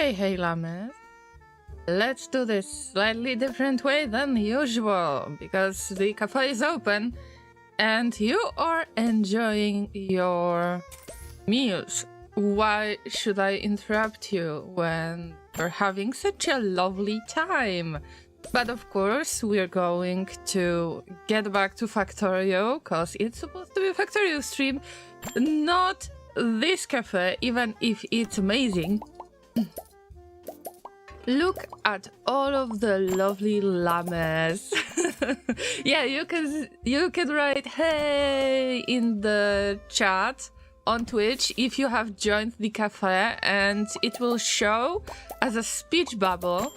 Hey, Llamas. Let's do this slightly different way than usual, because the cafe is open and you are enjoying your meals. Why should I interrupt you when you're having such a lovely time? But of course, we're going to get back to Factorio, because it's supposed to be a Factorio stream, not this cafe, even if it's amazing. Look at all of the lovely llamas. Yeah, you can write hey in the chat on Twitch if you have joined the cafe, and it will show as a speech bubble.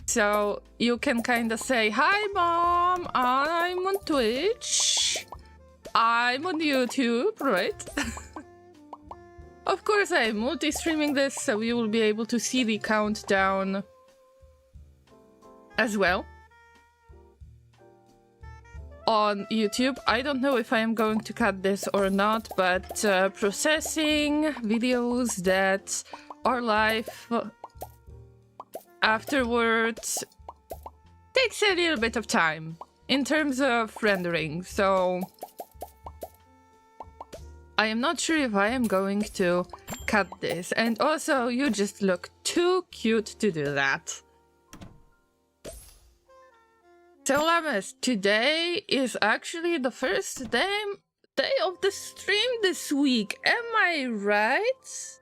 So you can kind of say, hi mom, I'm on Twitch, I'm on YouTube, right? Of course, I'm multi-streaming this, so you will be able to see the countdown as well on YouTube. I don't know if I am going to cut this or not, but processing videos that are live afterwards takes a little bit of time in terms of rendering, so I am not sure if I am going to cut this. And also, you just look too cute to do that. So, Llamas, today is actually the first day of the stream this week. Am I right?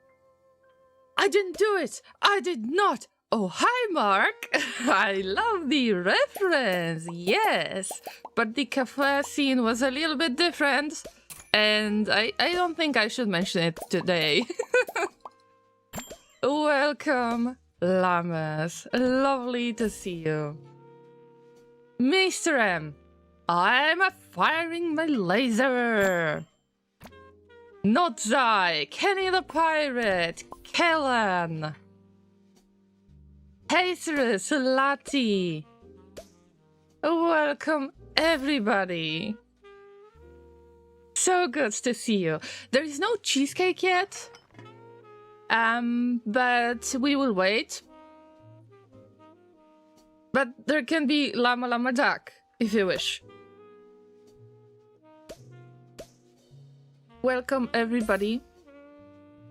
I didn't do it. I did not. Oh, hi, Mark. I love the reference. Yes. But the cafe scene was a little bit different. And I don't think I should mention it today. Welcome, Llamas. Lovely to see you. Mr. M, I'm firing my laser. Notzai, Kenny the Pirate, Kellan, Hacerus, Lati. Welcome, everybody. So good to see you. There is no cheesecake yet, but we will wait. But there can be Llama Duck, if you wish. Welcome everybody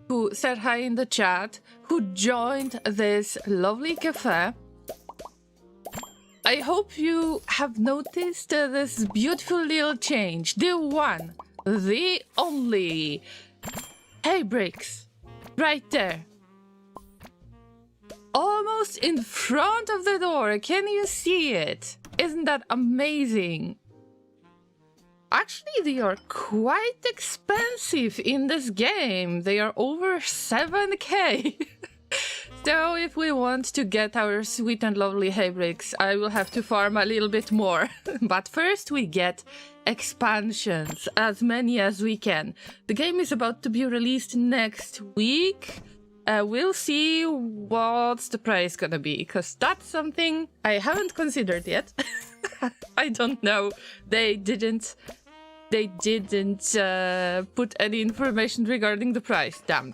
who said hi in the chat, who joined this lovely cafe. I hope you have noticed this beautiful little change. The one, the only. Hey, Bricks. Right there. Almost in front of the door. Can you see it? Isn't that amazing? Actually, they are quite expensive in this game. They are over 7k. So if we want to get our sweet and lovely hay bricks, I will have to farm a little bit more. But first we get expansions, as many as we can. The game is about to be released next week. We'll see what's the price gonna be, because that's something I haven't considered yet. I don't know. They didn't put any information regarding the price, damn.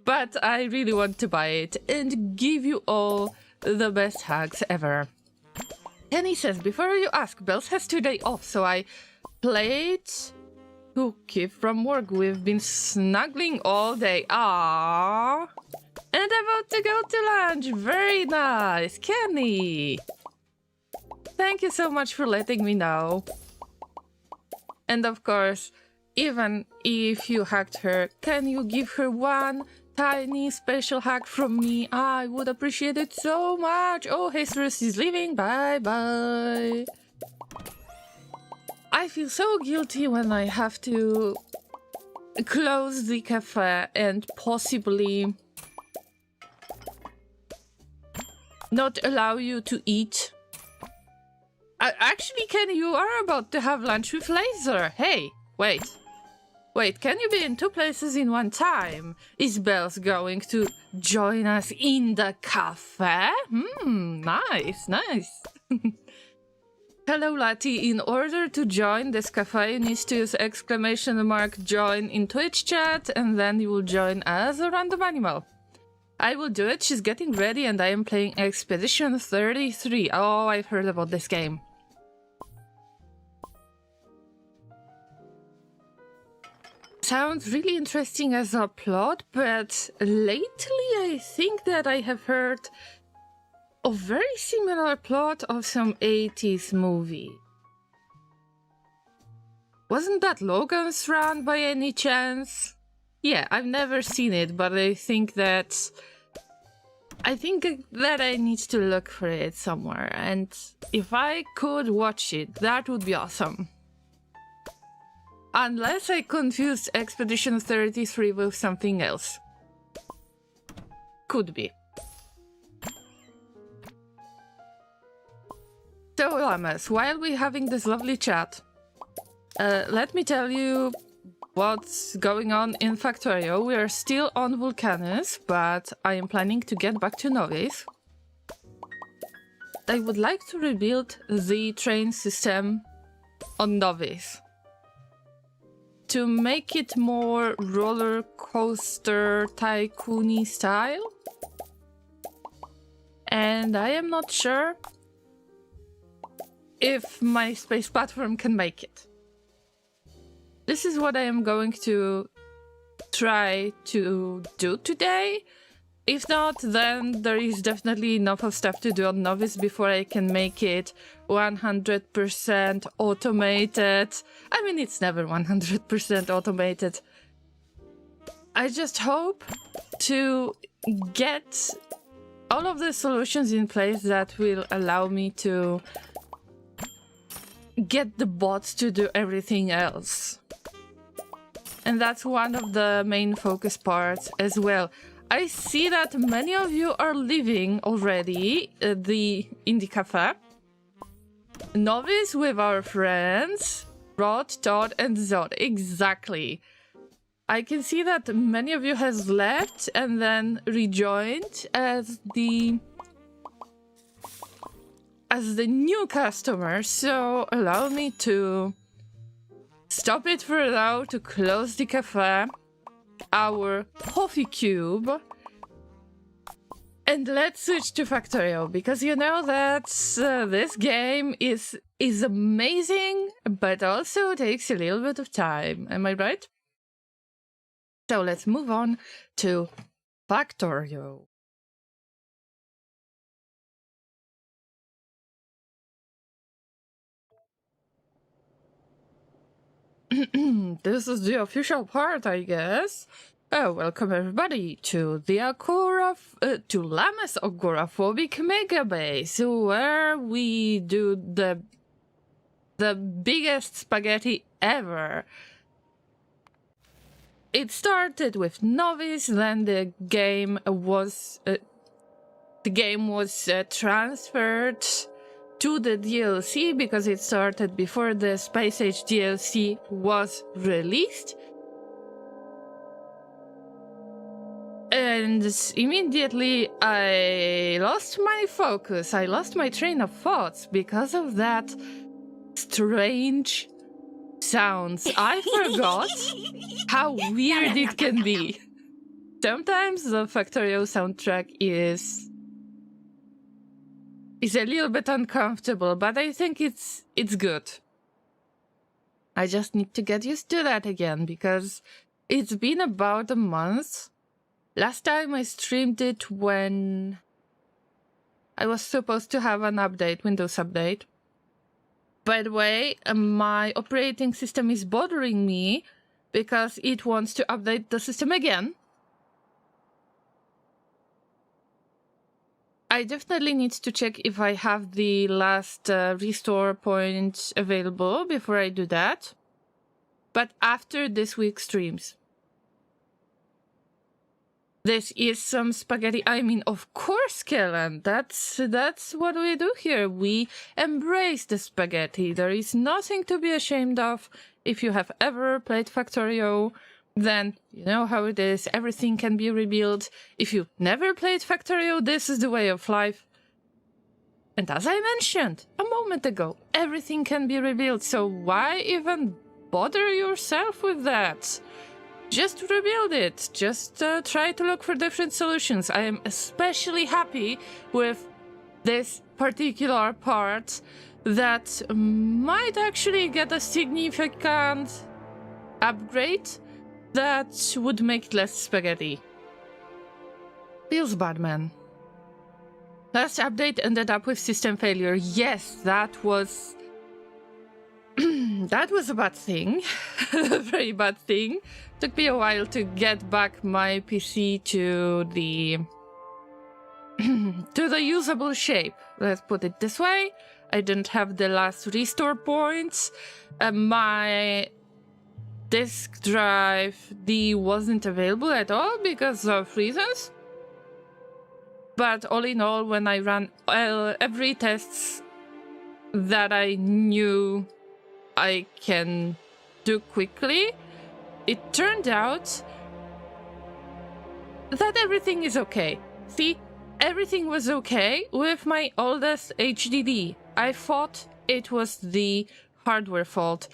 But I really want to buy it and give you all the best hugs ever. Kenny says, before you ask, Bells has today off, so I played Cookie from work. We've been snuggling all day. Aww. And about to go to lunch. Very nice. Kenny. Thank you so much for letting me know. And of course, even if you hugged her, can you give her one tiny special hug from me? I would appreciate it so much. Oh, Hacerus is leaving. Bye-bye. I feel so guilty when I have to close the cafe and possibly not allow you to eat. Actually, Kenny, you are about to have lunch with Laser. Hey, wait. Wait, can you be in two places in one time? Is Bells going to join us in the cafe? Nice, nice. Hello, Lati. In order to join this cafe, you need to use !join in Twitch chat, and then you will join as a random animal. I will do it. She's getting ready and I am playing Expedition 33. Oh, I've heard about this game. Sounds really interesting as a plot, but lately I think that I have heard a very similar plot of some 80s movie. Wasn't that Logan's Run by any chance? Yeah, I've never seen it, but I think that I need to look for it somewhere, and if I could watch it, that would be awesome. Unless I confused Expedition 33 with something else. Could be. So, Llamas, while we're having this lovely chat, let me tell you what's going on in Factorio. We are still on Vulcanus, but I am planning to get back to Novice. I would like to rebuild the train system on Novice to make it more roller coaster tycoon-y style. And I am not sure if my space platform can make it. This is what I am going to try to do today. If not, then there is definitely enough of stuff to do on Novice before I can make it 100% automated. I mean, it's never 100% automated. I just hope to get all of the solutions in place that will allow me to get the bots to do everything else. And that's one of the main focus parts as well. I see that many of you are leaving already in the cafe. Novice with our friends, Rod, Todd, and Zod. Exactly. I can see that many of you has left and then rejoined as the new customer. So allow me to stop it for now to close the cafe, our coffee cube, and let's switch to Factorio, because you know that this game is amazing, but also takes a little bit of time. Am I right? So let's move on to Factorio. This is the official part, I guess. Welcome everybody to the to Llama's Agoraphobic Megabase, where we do the biggest spaghetti ever. It started with Novice, then the game was transferred to the DLC because it started before the Space Age DLC was released. And immediately I lost my focus, I lost my train of thoughts because of that strange sounds. I forgot how weird it can be. Sometimes the Factorio soundtrack is a little bit uncomfortable, but I think it's good. I just need to get used to that again, because it's been about a month. Last time I streamed it when I was supposed to have an update, Windows update. By the way, my operating system is bothering me because it wants to update the system again. I definitely need to check if I have the last restore point available before I do that. But after this week's streams. This is some spaghetti. I mean, of course, Kellen. That's what we do here. We embrace the spaghetti. There is nothing to be ashamed of. If you have ever played Factorio, then you know how it is. Everything can be rebuilt. If you never played Factorio, this is the way of life. And as I mentioned a moment ago, everything can be rebuilt. So why even bother yourself with that? just rebuild it. Just try to look for different solutions. I am especially happy with this particular part that might actually get a significant upgrade that would make less spaghetti. Feels bad, man. Last update ended up with system failure. Yes, that was... that was a bad thing. A very bad thing. Took me a while to get back my PC to the... to the usable shape. Let's put it this way. I didn't have the last restore points. My disk drive D wasn't available at all because of reasons. But all in all, when I ran every tests that I knew I can do quickly, it turned out that everything is okay. See, everything was okay with my oldest HDD. I thought it was the hardware fault.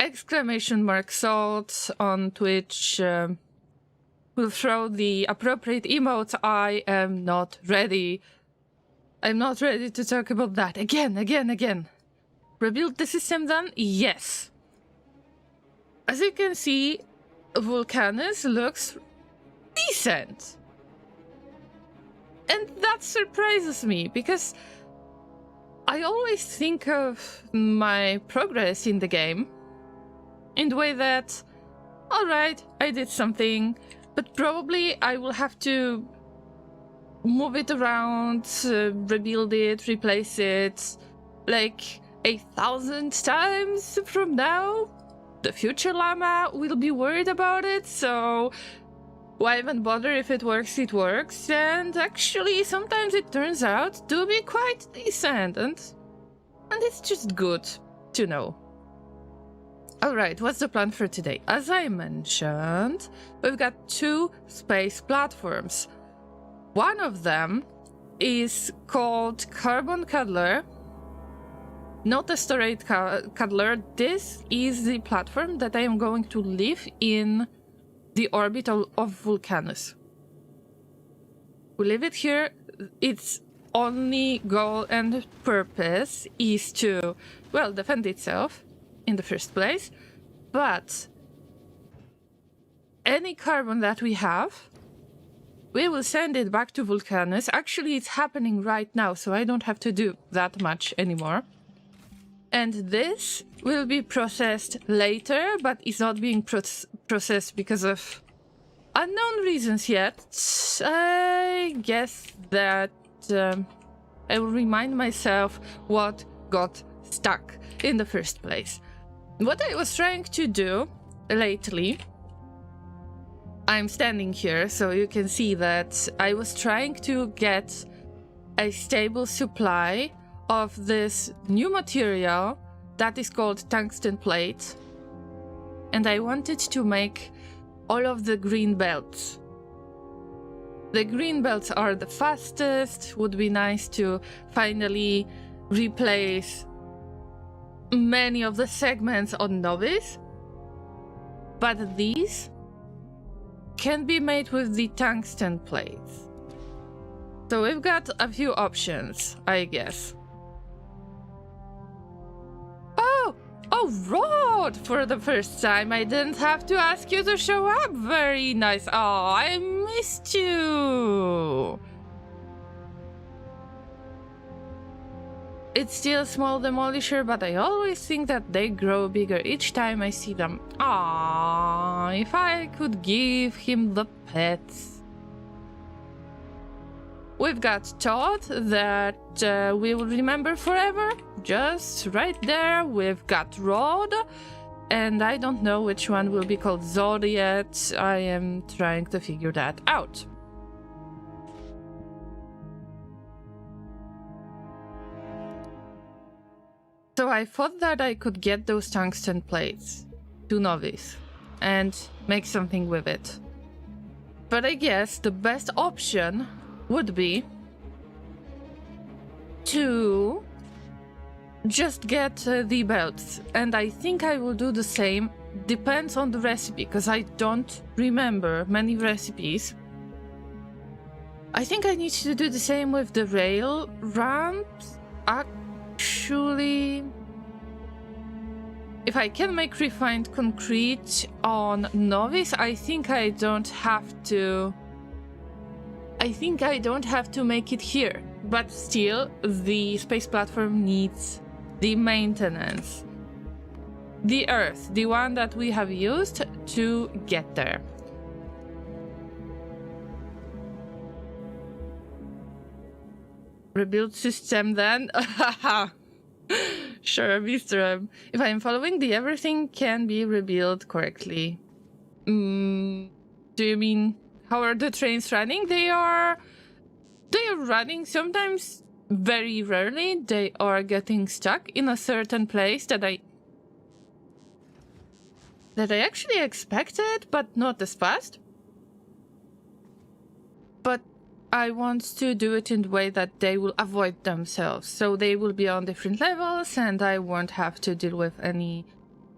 Exclamation mark Salt on Twitch will throw the appropriate emotes. I am not ready. I'm not ready to talk about that. Again. Rebuild the system done? Yes. As you can see, Vulcanus looks decent. And that surprises me, because I always think of my progress in the game in the way that, alright, I did something, but probably I will have to move it around, rebuild it, replace it, like 1,000 times from now. The future Llama will be worried about it, so why even bother? If it works, and actually sometimes it turns out to be quite decent, and it's just good to know. Alright, what's the plan for today? As I mentioned, we've got 2 space platforms. One of them is called Carbon Cuddler. Not a storage cuddler. This is the platform that I am going to leave in the orbit of Vulcanus. We leave it here. Its only goal and purpose is to, well, defend itself in the first place, but any carbon that we have, we will send it back to Vulcanus. Actually, it's happening right now, so I don't have to do that much anymore. And this will be processed later, but it's not being processed because of unknown reasons yet. I guess that I will remind myself what got stuck in the first place. What I was trying to do lately, I'm standing here so you can see that I was trying to get a stable supply of this new material that is called tungsten plate, and I wanted to make all of the green belts. The green belts are the fastest. Would be nice to finally replace many of the segments on Novice, but these can be made with the tungsten plates. So we've got a few options, I guess. Oh, Rod! For the first time, I didn't have to ask you to show up. Very nice. Oh, I missed you. It's still a small demolisher, but I always think that they grow bigger each time I see them. Ah, if I could give him the pets. We've got Todd that we will remember forever, just right there. We've got Rod, and I don't know which one will be called Zod yet. I am trying to figure that out. So I thought that I could get those tungsten plates to Novice and make something with it. But I guess the best option would be to just get the belts. And I think I will do the same. Depends on the recipe, because I don't remember many recipes. I think I need to do the same with the rail ramps. Actually, if I can make refined concrete on Novice, I think I don't have to make it here. But still, the space platform needs the maintenance. The Earth, the one that we have used to get there. Rebuild system then? Sure, Mr. If I am following, the everything can be rebuilt correctly. Do you mean, how are the trains running? They are running. Sometimes, very rarely, they are getting stuck in a certain place that I actually expected, but not as fast. But I want to do it in the way that they will avoid themselves. So they will be on different levels and I won't have to deal with any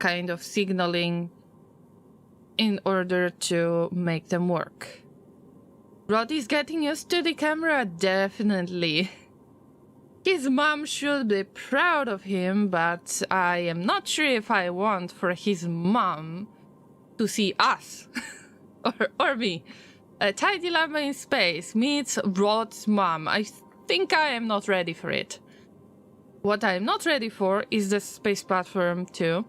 kind of signaling in order to make them work. Roddy's getting used to the camera, definitely. His mom should be proud of him, but I am not sure if I want for his mom to see us or me. A tidy Llama in space meets Rod's mom. I think I am not ready for it. What I am not ready for is the space platform too.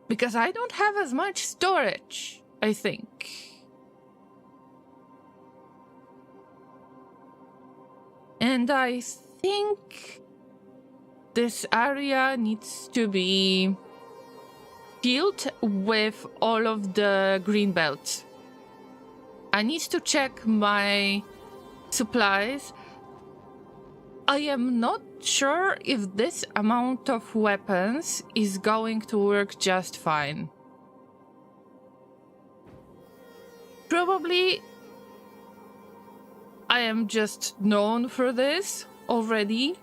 Because I don't have as much storage, I think. And I think this area needs to be filled with all of the green belts. I need to check my supplies. I am not sure if this amount of weapons is going to work just fine. Probably I am just known for this already.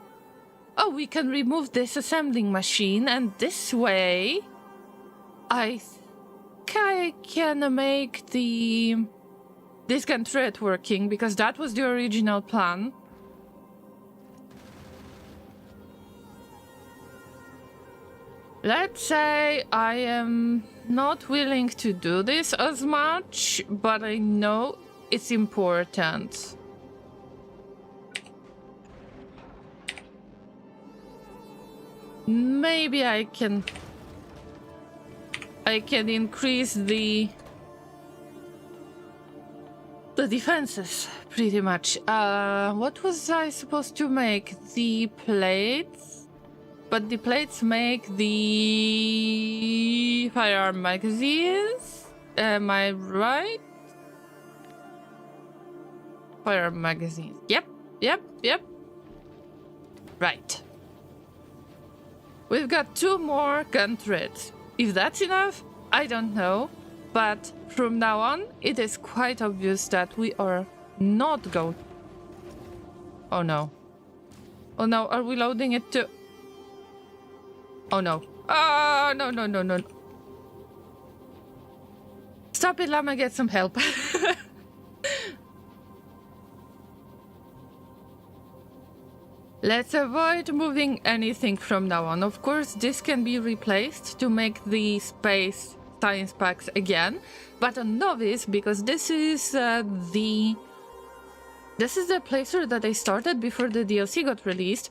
Oh, we can remove this assembling machine, and this way I think I can make the discount thread working, because that was the original plan. Let's say I am not willing to do this as much, but I know it's important. Maybe I can increase the defenses pretty much. What was I supposed to make? The plates? But the plates make the firearm magazines? Am I right? Firearm magazines. Yep. Right. We've got 2 more gun threads. If that's enough, I don't know. But from now on, it is quite obvious that we are not going... Oh no. Oh no, are we loading it to... Oh no. Oh, no. Stop it, Llama, get some help. Let's avoid moving anything from now on. Of course, this can be replaced to make the space science packs again, but on Novice, because this is the placer that I started before the DLC got released,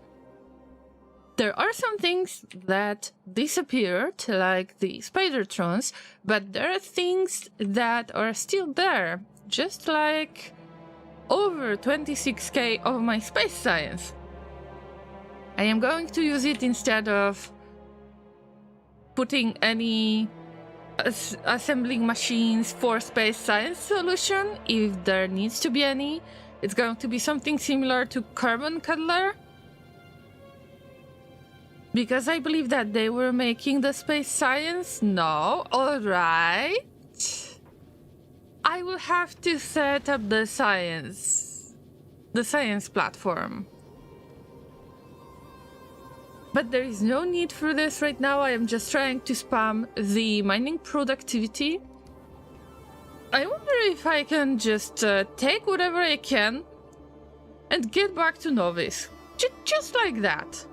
there are some things that disappeared, like the Spidertrons, but there are things that are still there, just like over 26k of my space science. I am going to use it instead of putting any assembling machines for space science solution, if there needs to be any. It's going to be something similar to Carbon Cuddler, because I believe that they were making the space science. No, alright. I will have to set up the science platform. But there is no need for this right now. I am just trying to spam the mining productivity. I wonder if I can just take whatever I can and get back to Novice. Just like that.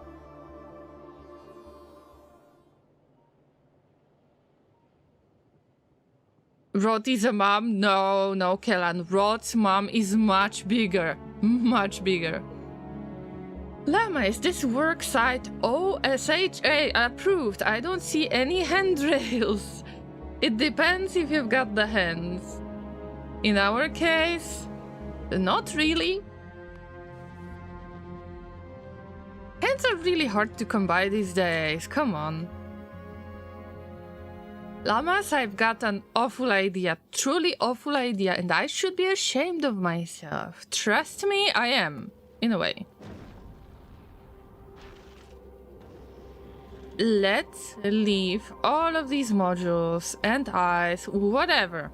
Rod is a mom? No, Kellan. Rod's mom is much bigger. Much bigger. Llama, is this work site OSHA approved? I don't see any handrails. It depends if you've got the hands. In our case, not really. Hands are really hard to come by these days, come on. Llamas, I've got an awful idea, truly awful idea, and I should be ashamed of myself. Trust me, I am, in a way. Let's leave all of these modules and eyes, whatever.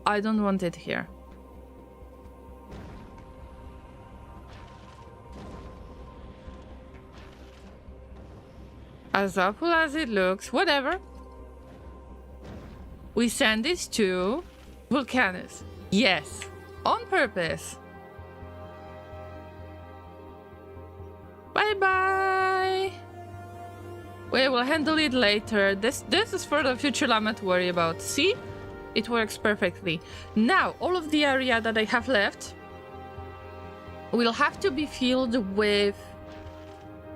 I don't want it here. As awful as it looks, whatever. We send this to Vulcanus. Yes, on purpose. Bye-bye. We will handle it later. This is for the future Llama to worry about. See? It works perfectly. Now, all of the area that I have left will have to be filled with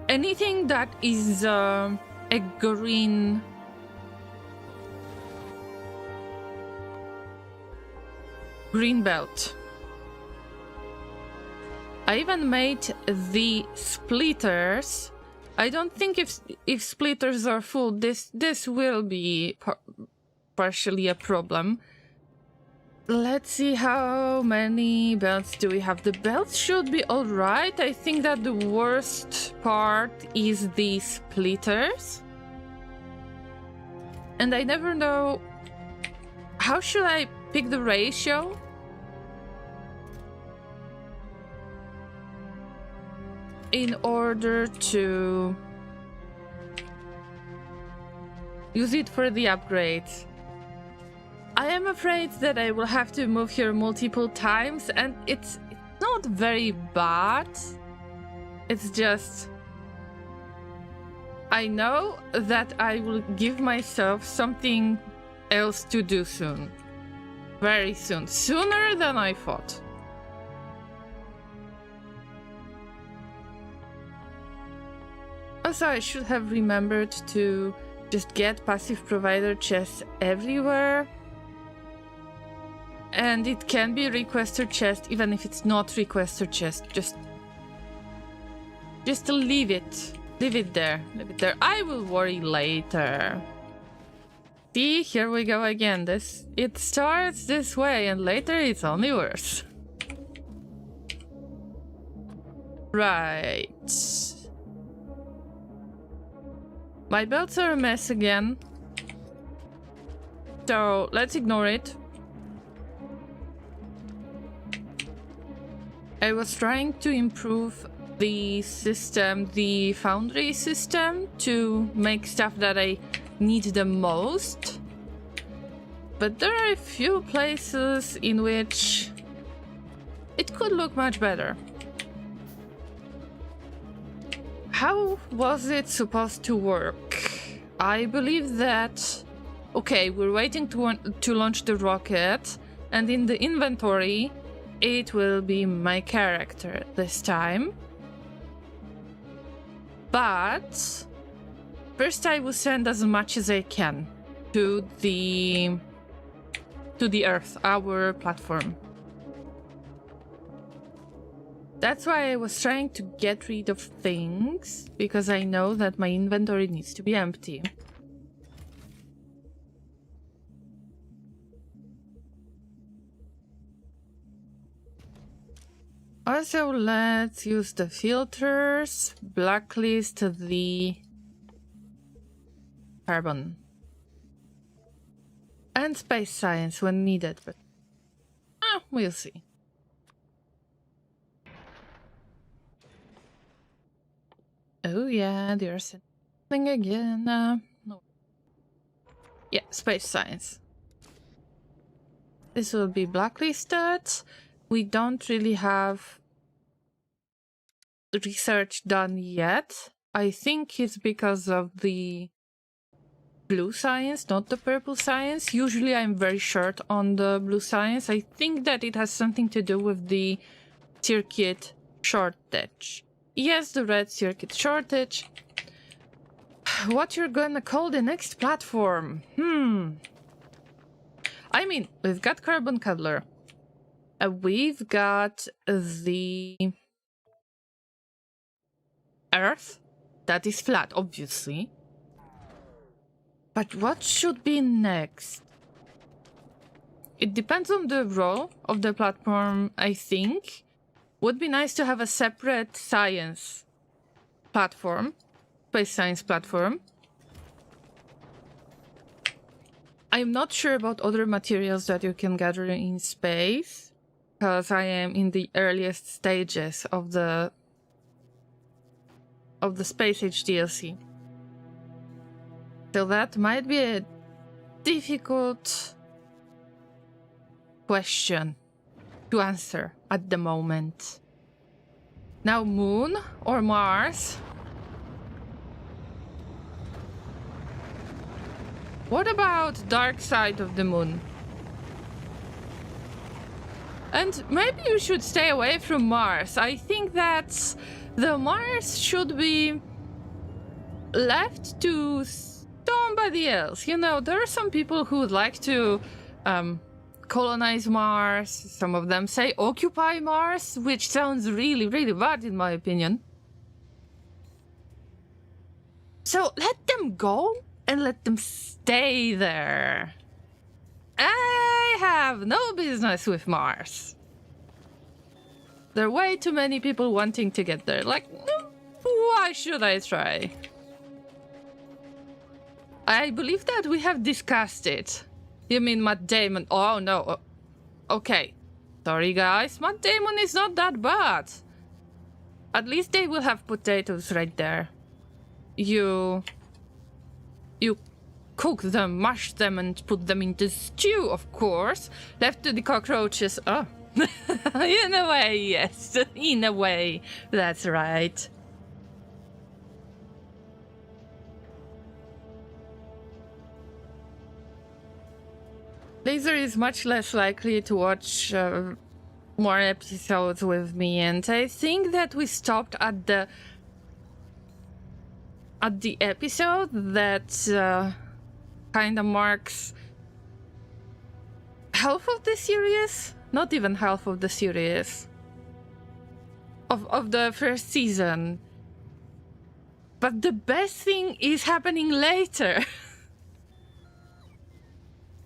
anything that is a green belt. I even made the splitters. I don't think if splitters are full, this will be partially a problem. Let's see how many belts do we have. The belts should be all right. I think that the worst part is the splitters. And I never know, how should I pick the ratio? In order to use it for the upgrades. I am afraid that I will have to move here multiple times, and it's not very bad. It's just, I know that I will give myself something else to do soon. Very soon. Sooner than I thought. Also, I should have remembered to just get passive provider chests everywhere. And it can be requester chest, even if it's not requester chest. Just leave it. Leave it there. Leave it there. I will worry later. See, here we go again. It starts this way, and later it's only worse. Right. My belts are a mess again. So let's ignore it. I was trying to improve the system, the foundry system, to make stuff that I need the most. But there are a few places in which it could look much better. How was it supposed to work? I believe that... Okay, we're waiting to launch the rocket, and in the inventory, it will be my character this time. But first I will send as much as I can to the Earth, our platform. That's why I was trying to get rid of things, because I know that my inventory needs to be empty. Also, let's use the filters, blacklist the carbon. And space science when needed, but we'll see. Oh yeah, there's something again. No. Yeah, space science. This will be blacklisted. We don't really have research done yet. I think it's because of the blue science, not the purple science. Usually I'm very short on the blue science. I think that it has something to do with the circuit shortage. Yes, the red circuit shortage. What you're gonna call the next platform? I mean, we've got Carbon Cuddler. We've got the Earth. That is flat, obviously. But what should be next? It depends on the role of the platform, I think. Would be nice to have a separate science platform. Space science platform. I'm not sure about other materials that you can gather in space, because I am in the earliest stages of the Space Age DLC. So that might be a difficult question to answer at the moment. Now, Moon or Mars? What about dark side of the Moon? And maybe you should stay away from Mars. I think that the Mars should be left to somebody else. You know, there are some people who would like to colonize Mars. Some of them say occupy Mars, which sounds really, really bad in my opinion. So let them go and let them stay there. I have no business with Mars. There are way too many people wanting to get there. Like, why should I try? I believe that we have discussed it. You mean Matt Damon? Oh, no. Okay. Sorry, guys. Matt Damon is not that bad. At least they will have potatoes right there. You cook them, mash them, and put them into stew, of course. Left to the cockroaches. Oh. In a way, yes. In a way. That's right. Laser is much less likely to watch more episodes with me, and I think that we stopped at the episode that kind of marks half of the series, not even half of the series of the first season. But the best thing is happening later.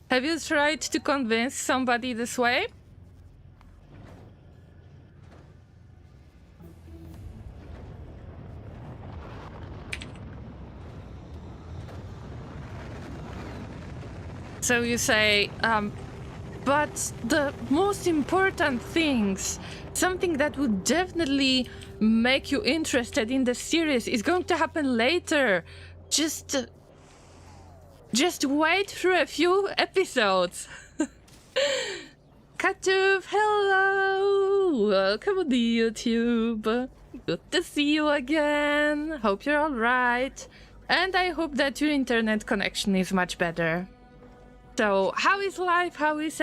Have you tried to convince somebody this way? So you say, but the most important things, something that would definitely make you interested in the series is going to happen later. Just wait for a few episodes. Katuf, hello! Welcome to YouTube. Good to see you again. Hope you're alright. And I hope that your internet connection is much better. So, how is life? How is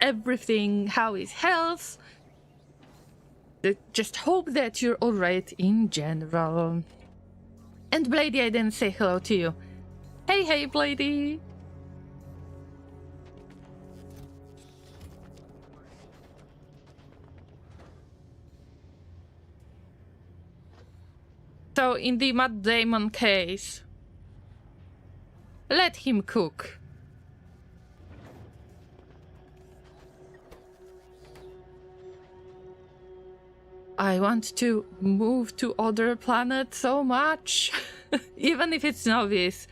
everything? How is health? Just hope that you're alright in general. And Blady, I didn't say hello to you. Hey, Blady! So, in the Matt Damon case, let him cook. I want to move to other planets so much, even if it's novice.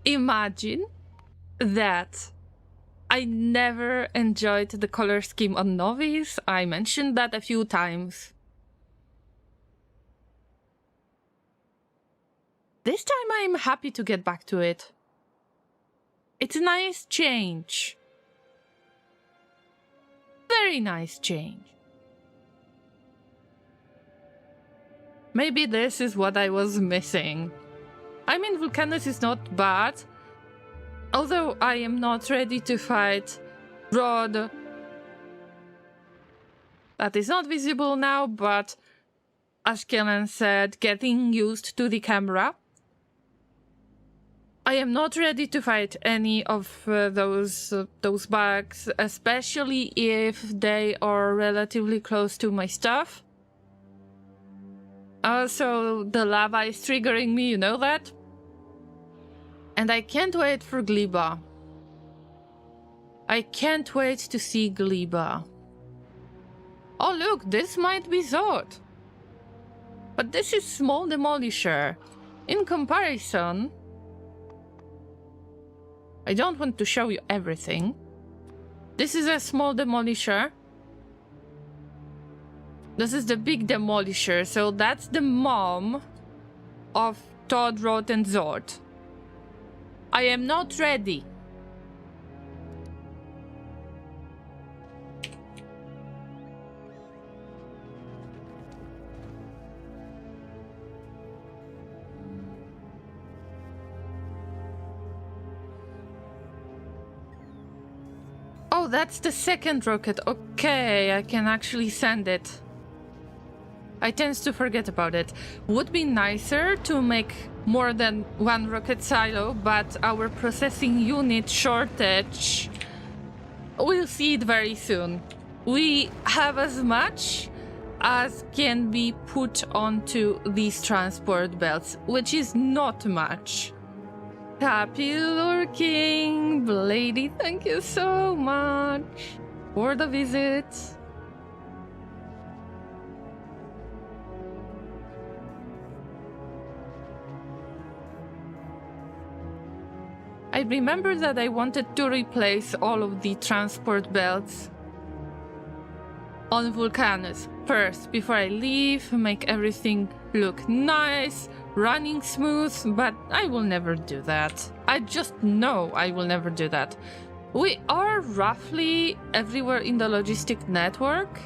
Imagine that I never enjoyed the color scheme on Novice. I mentioned that a few times. This time I'm happy to get back to it. It's a nice change. Very nice change. Maybe this is what I was missing. I mean, Vulcanus is not bad. Although I am not ready to fight Rod. That is not visible now, but as Kellen said, getting used to the camera. I am not ready to fight any of those bugs, especially if they are relatively close to my stuff. Also, the lava is triggering me, you know that? And I can't wait for Gleba. I can't wait to see Gleba. Oh look, this might be Zod. But this is small demolisher. In comparison, I don't want to show you everything. This is a small demolisher. This is the big demolisher, so that's the mom of Todd, Rod, and Zod. I am not ready. Oh, that's the second rocket. Okay, I can actually send it. I tend to forget about it. Would be nicer to make more than one rocket silo, but our processing unit shortage, we'll see it very soon. We have as much as can be put onto these transport belts, which is not much. Happy lurking, Blady, thank you so much for the visit. I remember that I wanted to replace all of the transport belts on Vulcanus first, before I leave, make everything look nice, running smooth, but I will never do that. I just know I will never do that. We are roughly everywhere in the logistic network.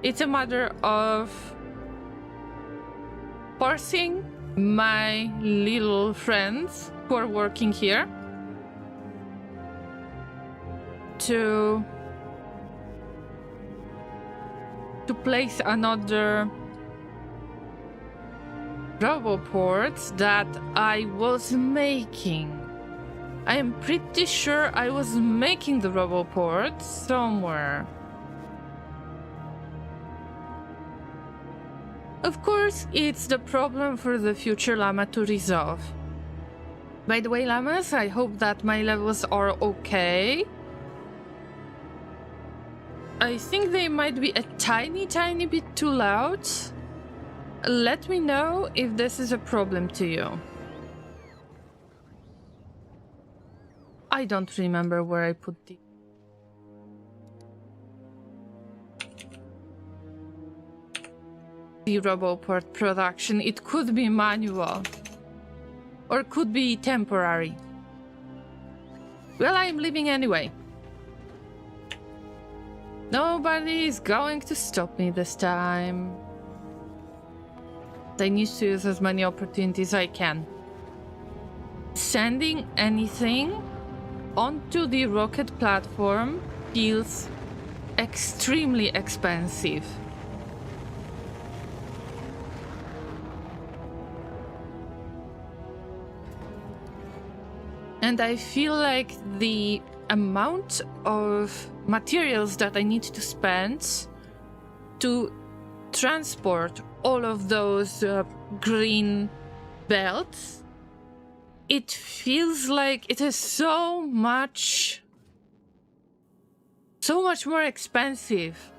It's a matter of forcing my little friends who are working here to place another roboport that I was making. I am pretty sure I was making the roboport somewhere. Of course, it's the problem for the future Llama to resolve. By the way, Llamas, I hope that my levels are okay. I think they might be a tiny bit too loud. Let me know if this is a problem to you. I don't remember where I put the roboport production. It could be manual or could be temporary. Well, I'm leaving anyway. Nobody is going to stop me this time. I need to use as many opportunities as I can. Sending anything onto the rocket platform feels extremely expensive. And I feel like the amount of materials that I need to spend to transport all of those green belts, it feels like it is so much more expensive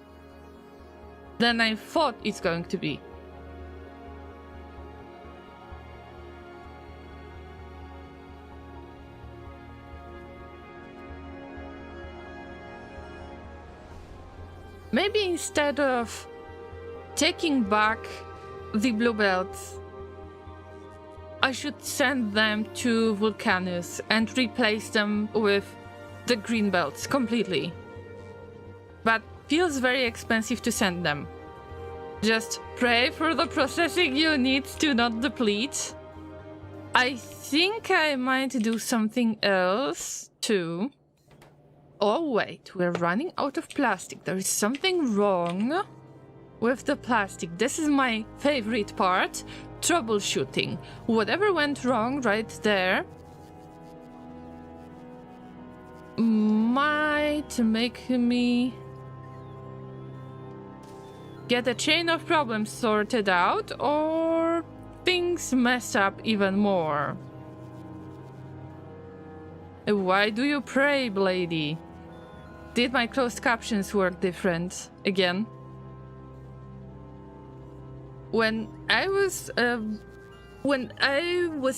than I thought it's going to be. Maybe instead of taking back the blue belts, I should send them to Vulcanus and replace them with the green belts completely. But feels very expensive to send them. Just pray for the processing units to not deplete. I think I might do something else too. Oh wait, we're running out of plastic. There is something wrong with the plastic. This is my favorite part. Troubleshooting. Whatever went wrong right there might make me get a chain of problems sorted out, or things mess up even more. Why do you pray, Blady? Did my closed captions work different again? When I was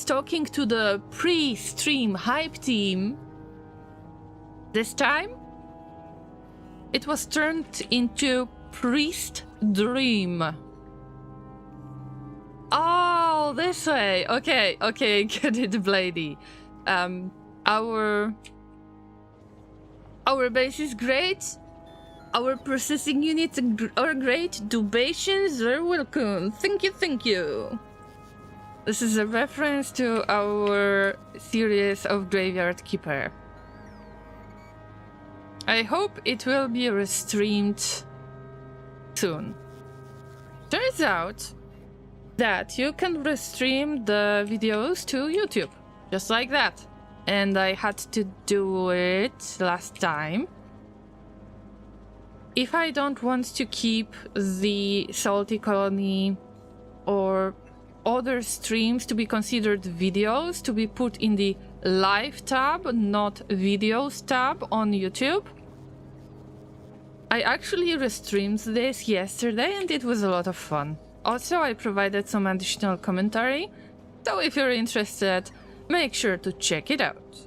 talking to the pre-stream hype team this time, it was turned into Priest Dream. Oh, this way. Okay, get it, Blady. Our base is great. Our processing units are great. Donations are welcome. Thank you. This is a reference to our series of Graveyard Keeper. I hope it will be restreamed soon. Turns out that you can restream the videos to YouTube, just like that. And I had to do it last time. If I don't want to keep the Salty Colony or other streams to be considered videos, to be put in the live tab, not videos tab on YouTube, I actually restreamed this yesterday and it was a lot of fun. Also, I provided some additional commentary, so if you're interested, make sure to check it out.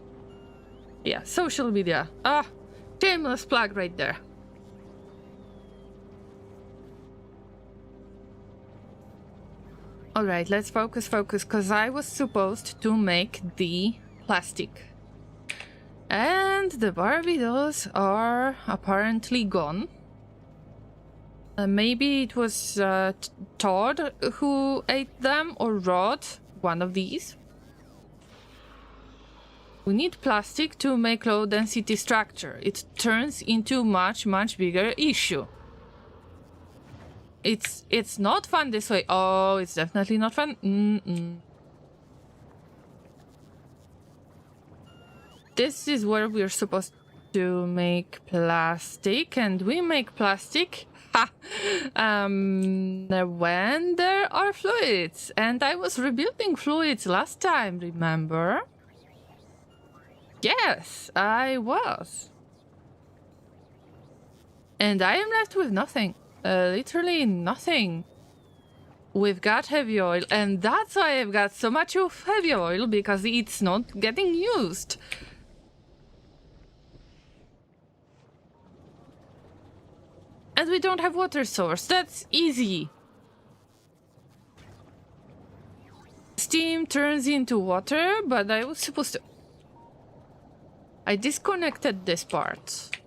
Yeah, social media. Shameless plug right there. Alright, let's focus, because I was supposed to make the plastic. And the Barbie dolls are apparently gone. Maybe it was Todd who ate them, or Rod, one of these. We need plastic to make low density structure. It turns into much bigger issue. It's not fun this way. Oh, it's definitely not fun. This is where we're supposed to make plastic, and we make plastic when there are fluids. And I was rebuilding fluids last time, remember? Yes, I was. And I am left with nothing. Literally nothing. We've got heavy oil, and that's why I've got so much of heavy oil, because it's not getting used. And we don't have water source. That's easy. Steam turns into water, but I was supposed to... I disconnected this part.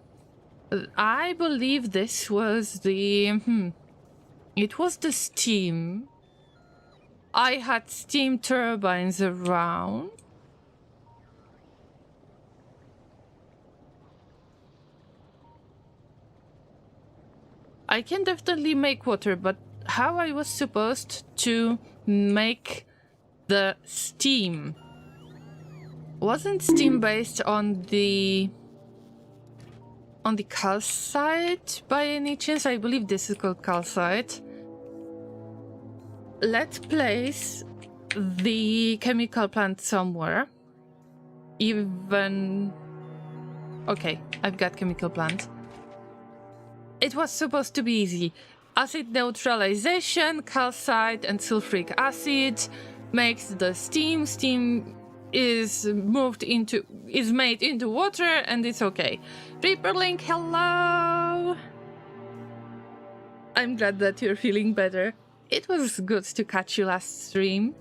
I believe this was the... It was the steam. I had steam turbines around. I can definitely make water, but how I was supposed to make the steam? Wasn't steam based on the calcite by any chance? I believe this is called calcite. Let's place the chemical plant somewhere. Even... Okay, I've got chemical plant. It was supposed to be easy. Acid neutralization, calcite and sulfuric acid makes the steam. Steam is made into water, and it's okay. Reaperlink, hello! I'm glad that you're feeling better. It was good to catch you last stream.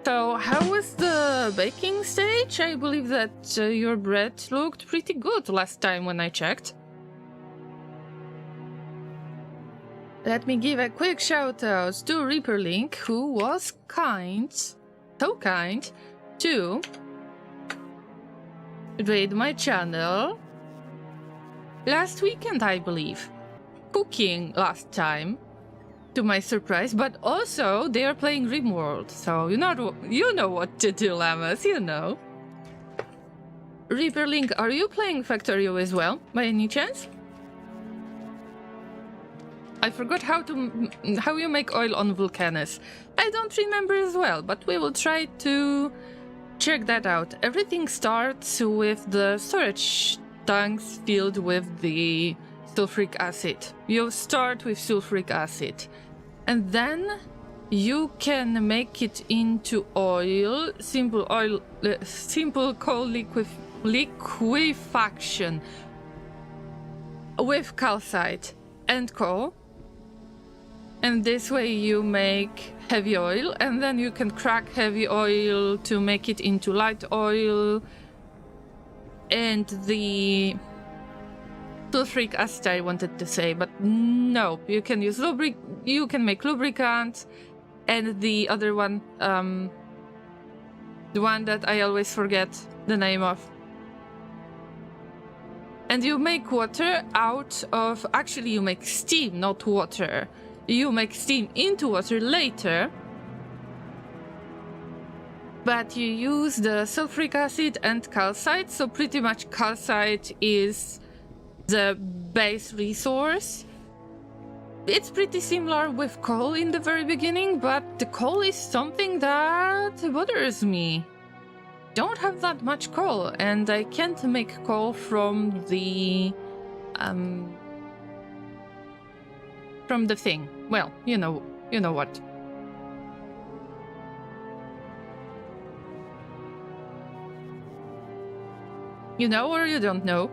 So, how was the baking stage? I believe that your bread looked pretty good last time when I checked. Let me give a quick shout out to Reaperlink, who was kind, so kind, to raid my channel last weekend, I believe. Cooking last time, to my surprise, but also they are playing RimWorld, so you know what to do, Llamas, you know. Reaperlink, are you playing Factorio as well, by any chance? I forgot how you make oil on Vulcanus. I don't remember as well, but we will try to check that out. Everything starts with the storage tanks filled with the sulfuric acid. You start with sulfuric acid, and then you can make it into oil, simple coal liquefaction with calcite and coal. And this way you make heavy oil, and then you can crack heavy oil to make it into light oil. And the sulfuric acid I wanted to say, but no, you can use you can make lubricant, and the other one, the one that I always forget the name of. And you make water out of, actually you make steam, not water. You make steam into water later, but you use the sulfuric acid and calcite, so pretty much calcite is the base resource. It's pretty similar with coal in the very beginning, but the coal is something that bothers me. Don't have that much coal, and I can't make coal from the thing. Well, you know what. You know or you don't know?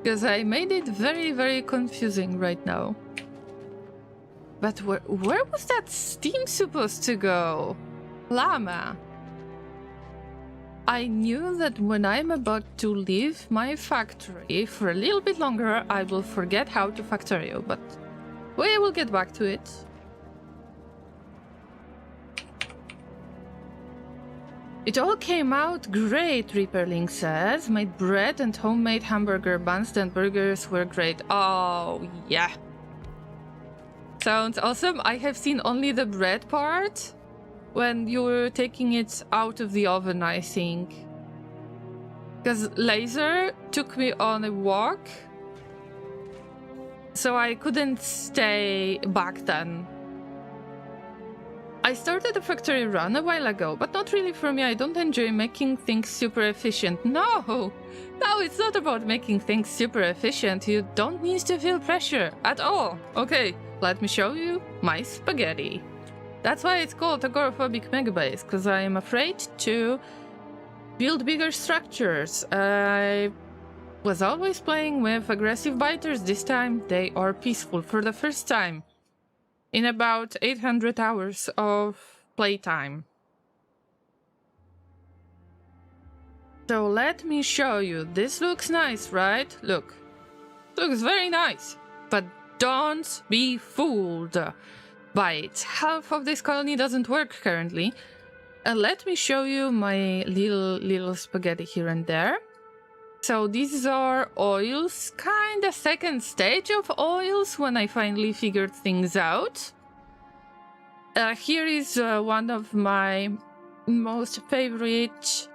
Because I made it very, very confusing right now. But where was that steam supposed to go? Llama. I knew that when I'm about to leave my factory for a little bit longer, I will forget how to Factorio, but we will get back to it. It all came out great, Reaperlink says. Made bread and homemade hamburger buns, then burgers were great. Oh, yeah. Sounds awesome. I have seen only the bread part when you were taking it out of the oven, I think. Because Laser took me on a walk, so I couldn't stay back then. I started a factory run a while ago, but not really for me. I don't enjoy making things super efficient. No, it's not about making things super efficient. You don't need to feel pressure at all. Okay, let me show you my spaghetti. That's why it's called Agoraphobic Megabase, because I am afraid to build bigger structures. I was always playing with aggressive biters. This time they are peaceful for the first time in about 800 hours of playtime. So let me show you. This looks nice, right? Look. Looks very nice. But don't be fooled by it. Half of this colony doesn't work currently. Let me show you my little spaghetti here and there. So these are oils, kinda second stage of oils when I finally figured things out. Here is one of my most favorite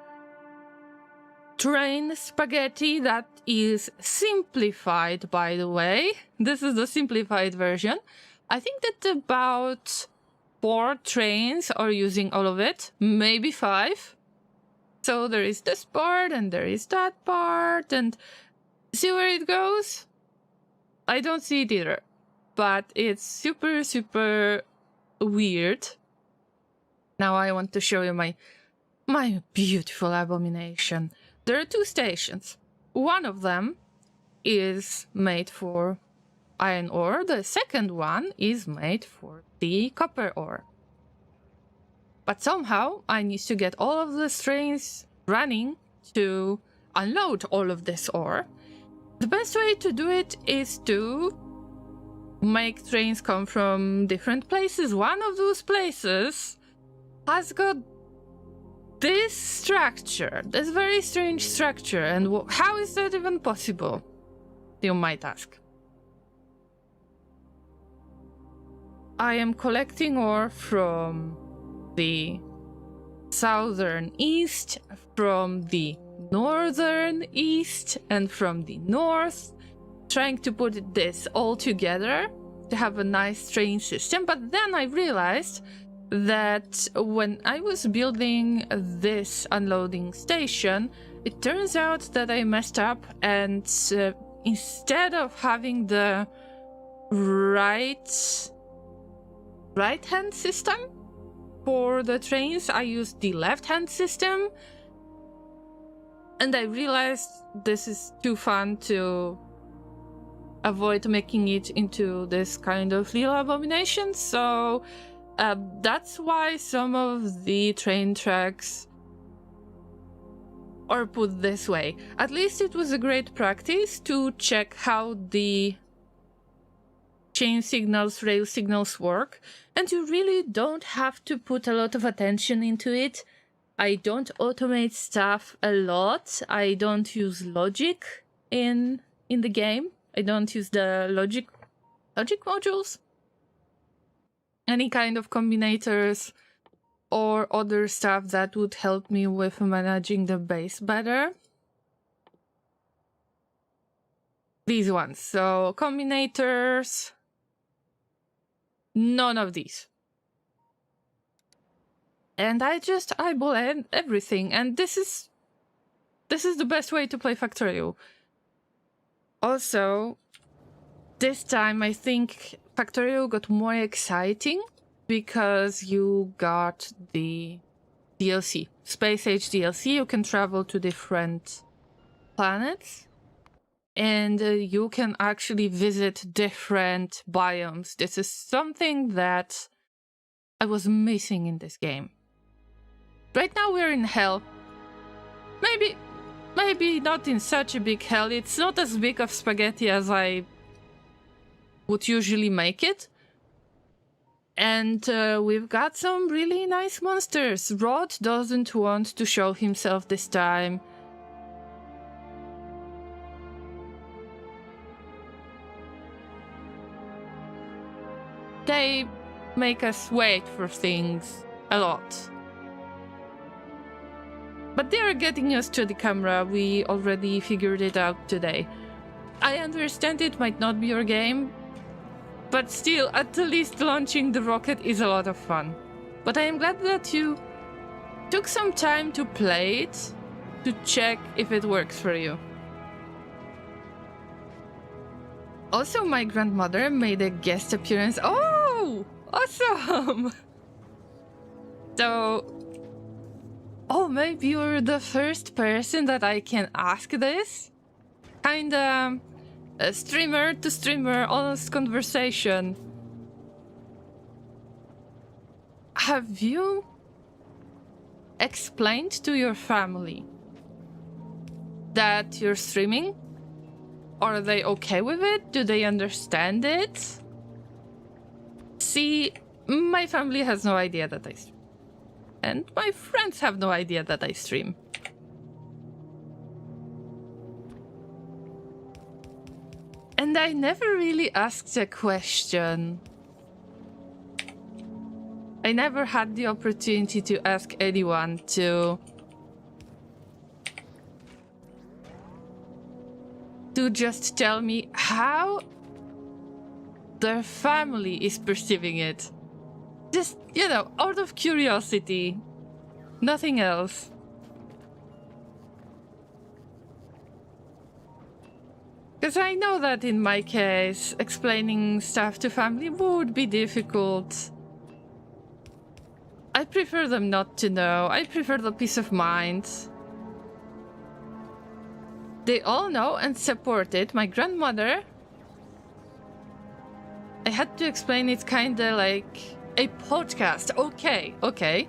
train spaghetti that is simplified, by the way. This is the simplified version. I think that about 4 trains are using all of it, maybe 5. So there is this part and there is that part, and see where it goes? I don't see it either, but it's super, super weird. Now I want to show you my beautiful abomination. There are 2 stations. One of them is made for iron ore. The second one is made for the copper ore. But somehow I need to get all of the trains running to unload all of this ore. The best way to do it is to make trains come from different places. One of those places has got this structure, this very strange structure, and how is that even possible, you might ask. I am collecting ore from the southern east, from the northern east, and from the north, trying to put this all together to have a nice train system. But then I realized that when I was building this unloading station, it turns out that I messed up, and instead of having the right-hand system for the trains, I used the left-hand system, and I realized this is too fun to avoid making it into this kind of little abomination. So that's why some of the train tracks are put this way. At least it was a great practice to check how the chain signals, rail signals work, and you really don't have to put a lot of attention into it. I don't automate stuff a lot. I don't use logic in the game. I don't use the logic modules. Any kind of combinators or other stuff that would help me with managing the base better. These ones. So combinators, none of these. And I just eyeball everything, and this is the best way to play Factorio. Also, this time I think Factorio got more exciting because you got the DLC, Space Age DLC. You can travel to different planets, and you can actually visit different biomes. This is something that I was missing in this game. Right now we're in hell. Maybe not in such a big hell. It's not as big of spaghetti as I would usually make it. And we've got some really nice monsters. Rod doesn't want to show himself this time. They make us wait for things a lot. But they are getting us to the camera. We already figured it out today. I understand it might not be your game, but still, at least launching the rocket is a lot of fun. But I am glad that you took some time to play it, to check if it works for you. Also, my grandmother made a guest appearance. Oh, awesome! So, oh, maybe you're the first person that I can ask this? Kinda a streamer to streamer, honest conversation. Have you explained to your family that you're streaming? Are they okay with it? Do they understand it? See, my family has no idea that I stream. And my friends have no idea that I stream. And I never really asked a question. I never had the opportunity to ask anyone to just tell me how their family is perceiving it. Just, you know, out of curiosity. Nothing else. Because I know that in my case, explaining stuff to family would be difficult. I prefer them not to know. I prefer the peace of mind. They all know and support it. My grandmother, I had to explain it's kinda like a podcast. Okay.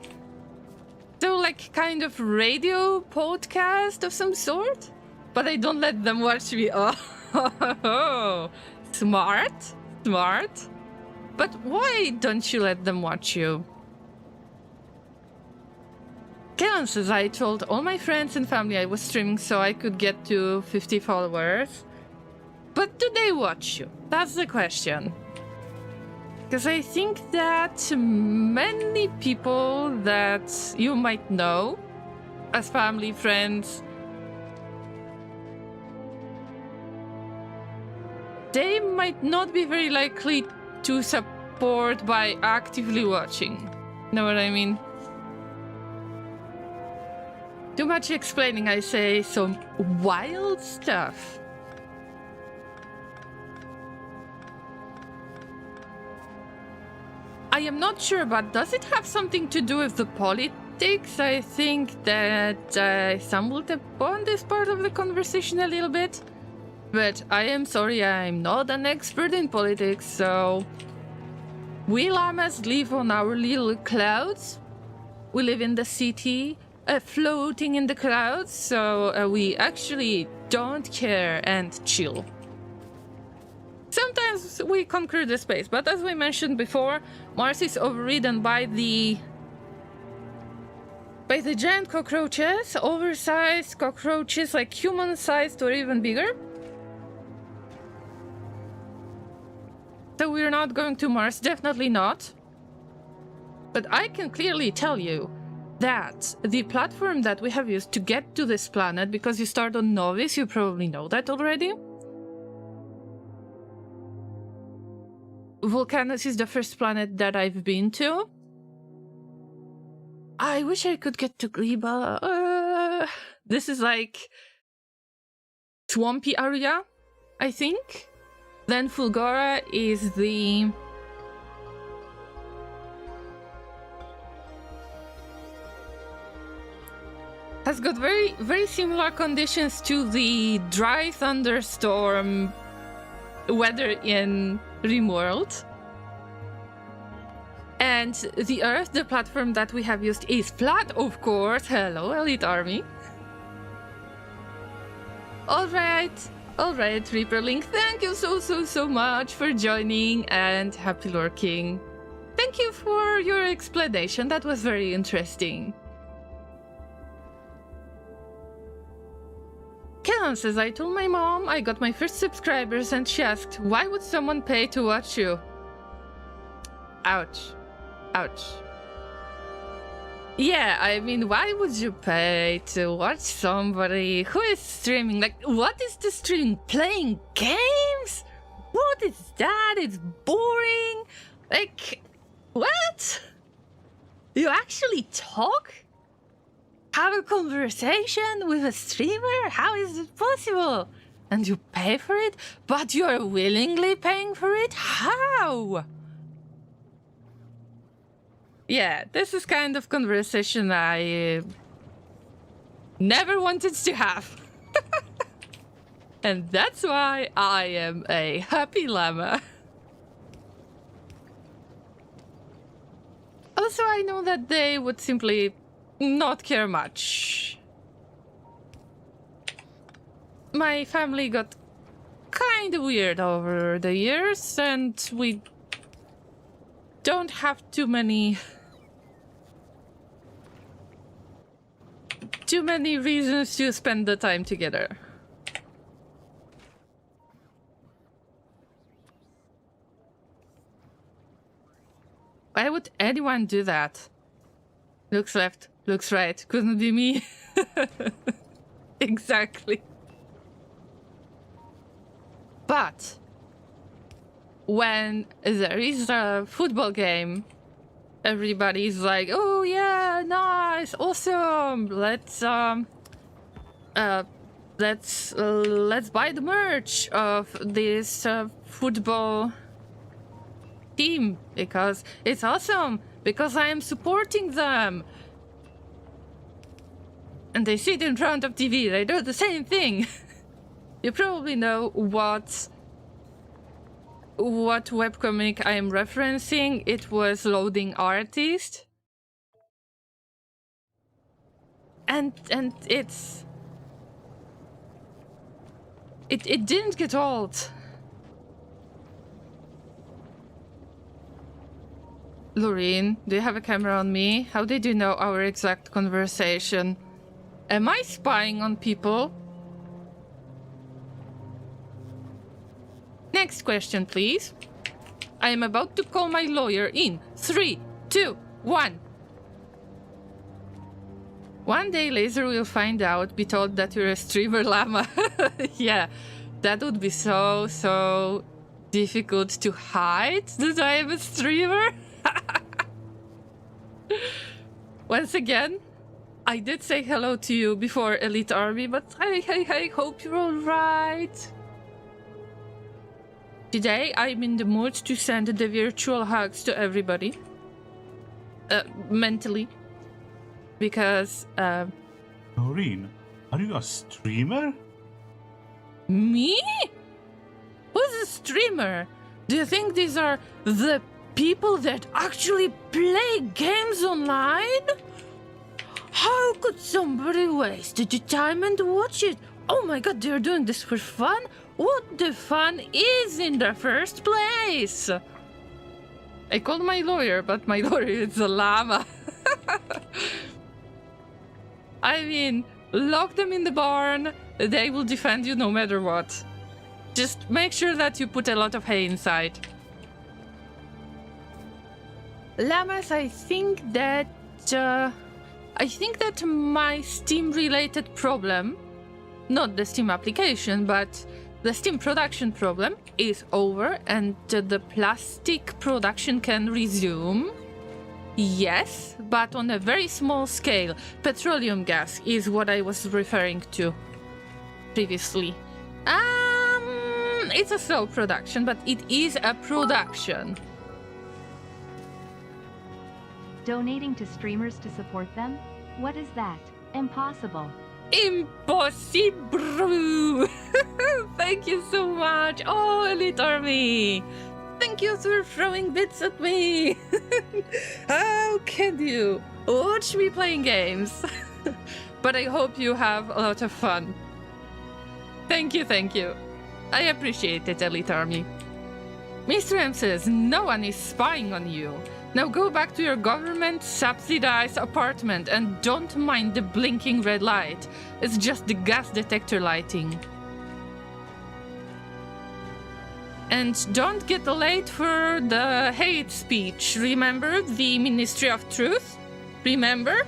So like kind of radio podcast of some sort? But I don't let them watch me. Oh, smart, smart. But why don't you let them watch you? Kellen says, I told all my friends and family I was streaming so I could get to 50 followers. But do they watch you? That's the question. Because I think that many people that you might know as family, friends, they might not be very likely to support by actively watching. Know what I mean? Too much explaining, I say some wild stuff. I am not sure, but does it have something to do with the politics? I think that I stumbled upon this part of the conversation a little bit. But I am sorry, I'm not an expert in politics, so... We llamas live on our little clouds. We live in the city, floating in the clouds, so we actually don't care and chill. Sometimes we conquer the space, but as we mentioned before, Mars is overridden by the giant cockroaches, oversized cockroaches, like human-sized or even bigger. So we're not going to Mars, definitely not. But I can clearly tell you that the platform that we have used to get to this planet, because you start on Novice, you probably know that already. Vulcanus is the first planet that I've been to. I wish I could get to Gleba. This is like swampy area, I think. Then Fulgora is the... has got very, very similar conditions to the dry thunderstorm weather in RimWorld. And the Earth, the platform that we have used, is flat, of course. Hello, Elite Army. Alright, Reaperlink, thank you so much for joining and happy lurking. Thank you for your explanation, that was very interesting. Kellen says, I told my mom I got my first subscribers and she asked, why would someone pay to watch you? Ouch. Ouch. Yeah, I mean, why would you pay to watch somebody who is streaming? Like, what is the streaming? Playing games? What is that? It's boring. Like, what? You actually talk? Have a conversation with a streamer? How is it possible? And you pay for it? But you're willingly paying for it? How? Yeah, this is kind of conversation I never wanted to have. And that's why I am a happy llama. Also, I know that they would simply not care much. My family got kind of weird over the years, and we don't have too many reasons to spend the time together. Why would anyone do that? Looks left, looks right. Couldn't be me. Exactly. But when there is a football game, everybody's like, oh yeah, nice, awesome. Let's buy the merch of this football team because it's awesome, because I am supporting them. And they sit in front of TV, they do the same thing. You probably know what webcomic I am referencing. It was Loading Artist. and it didn't get old. Loreen, do you have a camera on me? How did you know our exact conversation? Am I spying on people? Next question, please. I am about to call my lawyer in 3, 2, 1. One day Laser will find out, be told that you're a streamer, Llama. Yeah, that would be so difficult to hide that I am a streamer. Once again, I did say hello to you before, Elite Army, but I hope you're alright. Today, I'm in the mood to send the virtual hugs to everybody. Mentally. Because, Noreen, are you a streamer? Me? Who's a streamer? Do you think these are the people that actually play games online? How could somebody waste the time and watch it? Oh my god, they're doing this for fun? What the fun is in the first place? I called my lawyer, but my lawyer is a llama. I mean, lock them in the barn, they will defend you no matter what. Just make sure that you put a lot of hay inside. Llamas, I think that my Steam-related problem, not the Steam application, but the Steam production problem is over and the plastic production can resume. Yes, but on a very small scale. Petroleum gas is what I was referring to previously. It's a slow production, but it is a production. Donating to streamers to support them? What is that? Impossible. Impossible! Thank you so much. Oh, Elite Army. Thank you for throwing bits at me. How can you watch me playing games? But I hope you have a lot of fun. Thank you, thank you. I appreciate it, Elite Army. Mr. M says, no one is spying on you. Now go back to your government-subsidized apartment and don't mind the blinking red light. It's just the gas detector lighting. And don't get late for the hate speech. Remember the Ministry of Truth? Remember?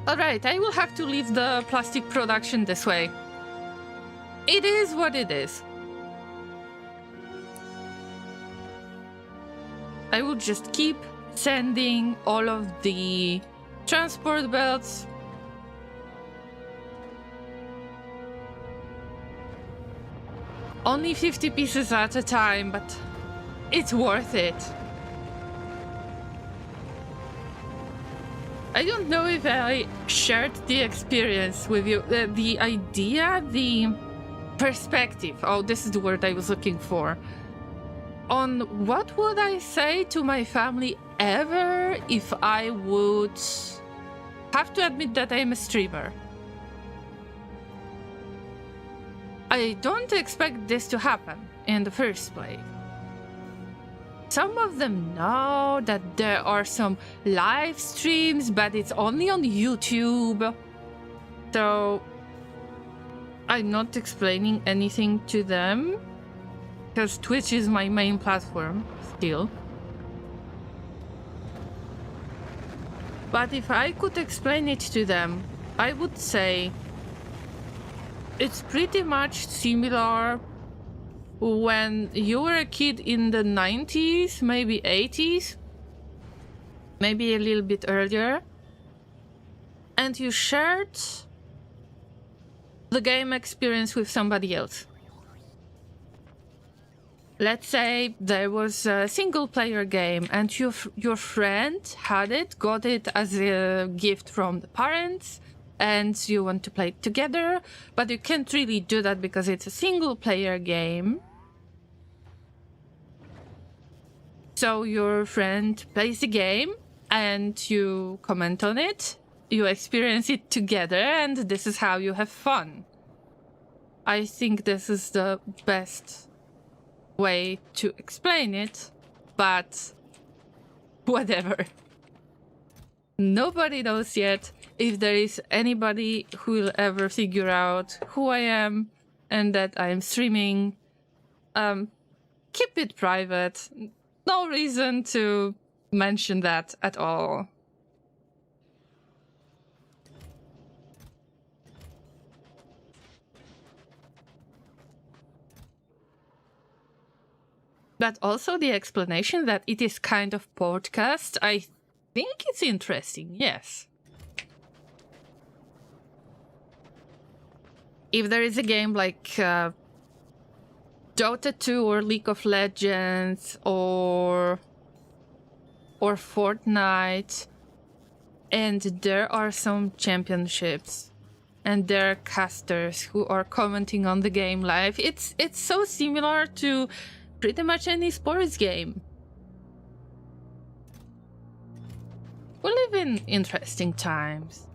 Alright, I will have to leave the plastic production this way. It is what it is. I will just keep sending all of the transport belts. Only 50 pieces at a time, but it's worth it. I don't know if I shared the experience with you, the idea, the perspective. Oh, this is the word I was looking for. On what would I say to my family ever if I would have to admit that I'm a streamer. I don't expect this to happen in the first place. Some of them know that there are some live streams, but it's only on YouTube. So I'm not explaining anything to them, because Twitch is my main platform still. But if I could explain it to them, I would say it's pretty much similar when you were a kid in the 90s, maybe 80s, maybe a little bit earlier, and you shared the game experience with somebody else. Let's say there was a single-player game and your friend had it, got it as a gift from the parents, and you want to play it together, but you can't really do that because it's a single-player game. So your friend plays the game, and you comment on it, you experience it together, and this is how you have fun. I think this is the best way to explain it, but whatever. Nobody knows yet if there is anybody who will ever figure out who I am and that I am streaming. Keep it private. No reason to mention that at all. But also the explanation that it is kind of podcast, I think it's interesting, yes. If there is a game like Dota 2 or League of Legends or Fortnite, and there are some championships and there are casters who are commenting on the game live, it's so similar to pretty much any sports game. We live in interesting times.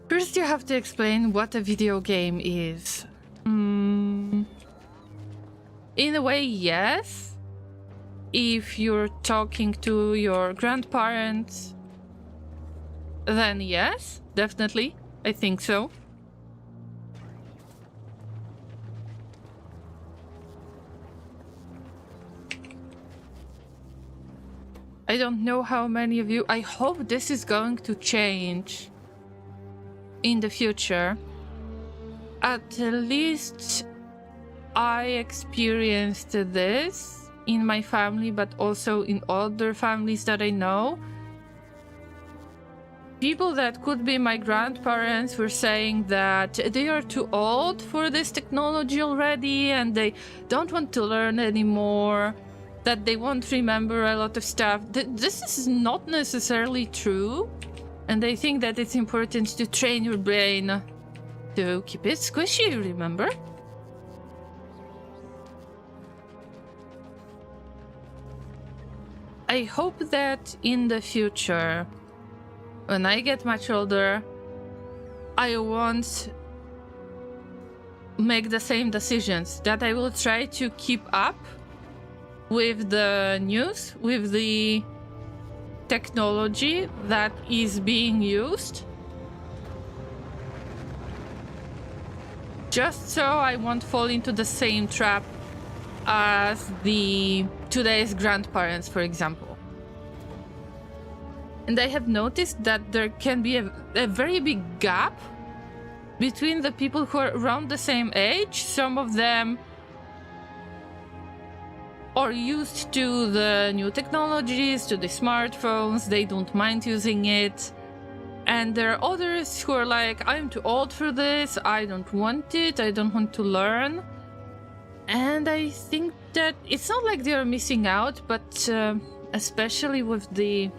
First you have to explain what a video game is. In a way, yes. If you're talking to your grandparents, then yes, definitely. I think so. I don't know how many of you... I hope this is going to change in the future. At least I experienced this in my family, but also in other families that I know. People that could be my grandparents were saying that they are too old for this technology already and they don't want to learn anymore, that they won't remember a lot of stuff. This is not necessarily true, and I think that it's important to train your brain to keep it squishy, remember? I hope that in the future, when I get much older, I won't make the same decisions, that I will try to keep up with the news, with the technology that is being used, just so I won't fall into the same trap as today's grandparents, for example. And I have noticed that there can be a very big gap between the people who are around the same age. Some of them are used to the new technologies, to the smartphones, they don't mind using it. And there are others who are like, I'm too old for this, I don't want it, I don't want to learn. And I think that it's not like they are missing out, but especially with the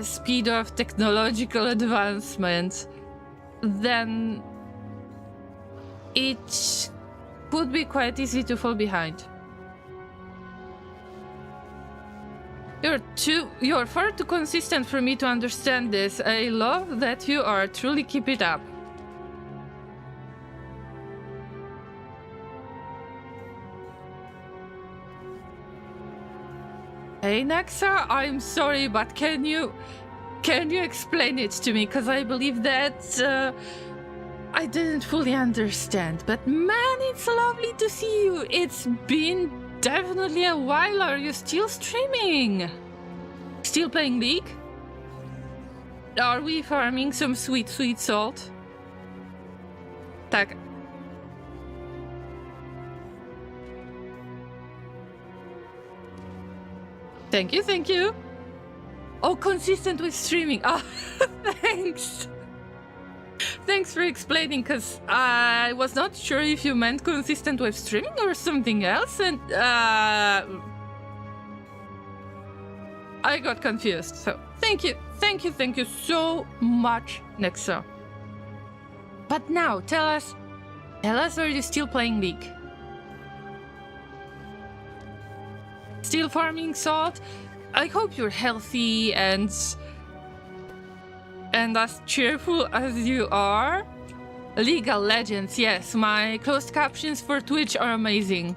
speed of technological advancement, then it would be quite easy to fall behind. You're far too consistent for me to understand this. I love that you are. Truly keep it up. Hey Nexa, I'm sorry, but can you explain it to me? Because I believe that I didn't fully understand. But man, it's lovely to see you. It's been definitely a while. Are you still streaming? Still playing League? Are we farming some sweet, sweet salt? Tak. Thank you, thank you. Oh, consistent with streaming. Ah, thanks. Thanks for explaining, because I was not sure if you meant consistent with streaming or something else, and I got confused. So thank you so much, Nexa. But now, tell us, are you still playing League? still farming salt. I hope you're healthy and as cheerful as you are. Legal Legends, yes, my closed captions for Twitch are amazing.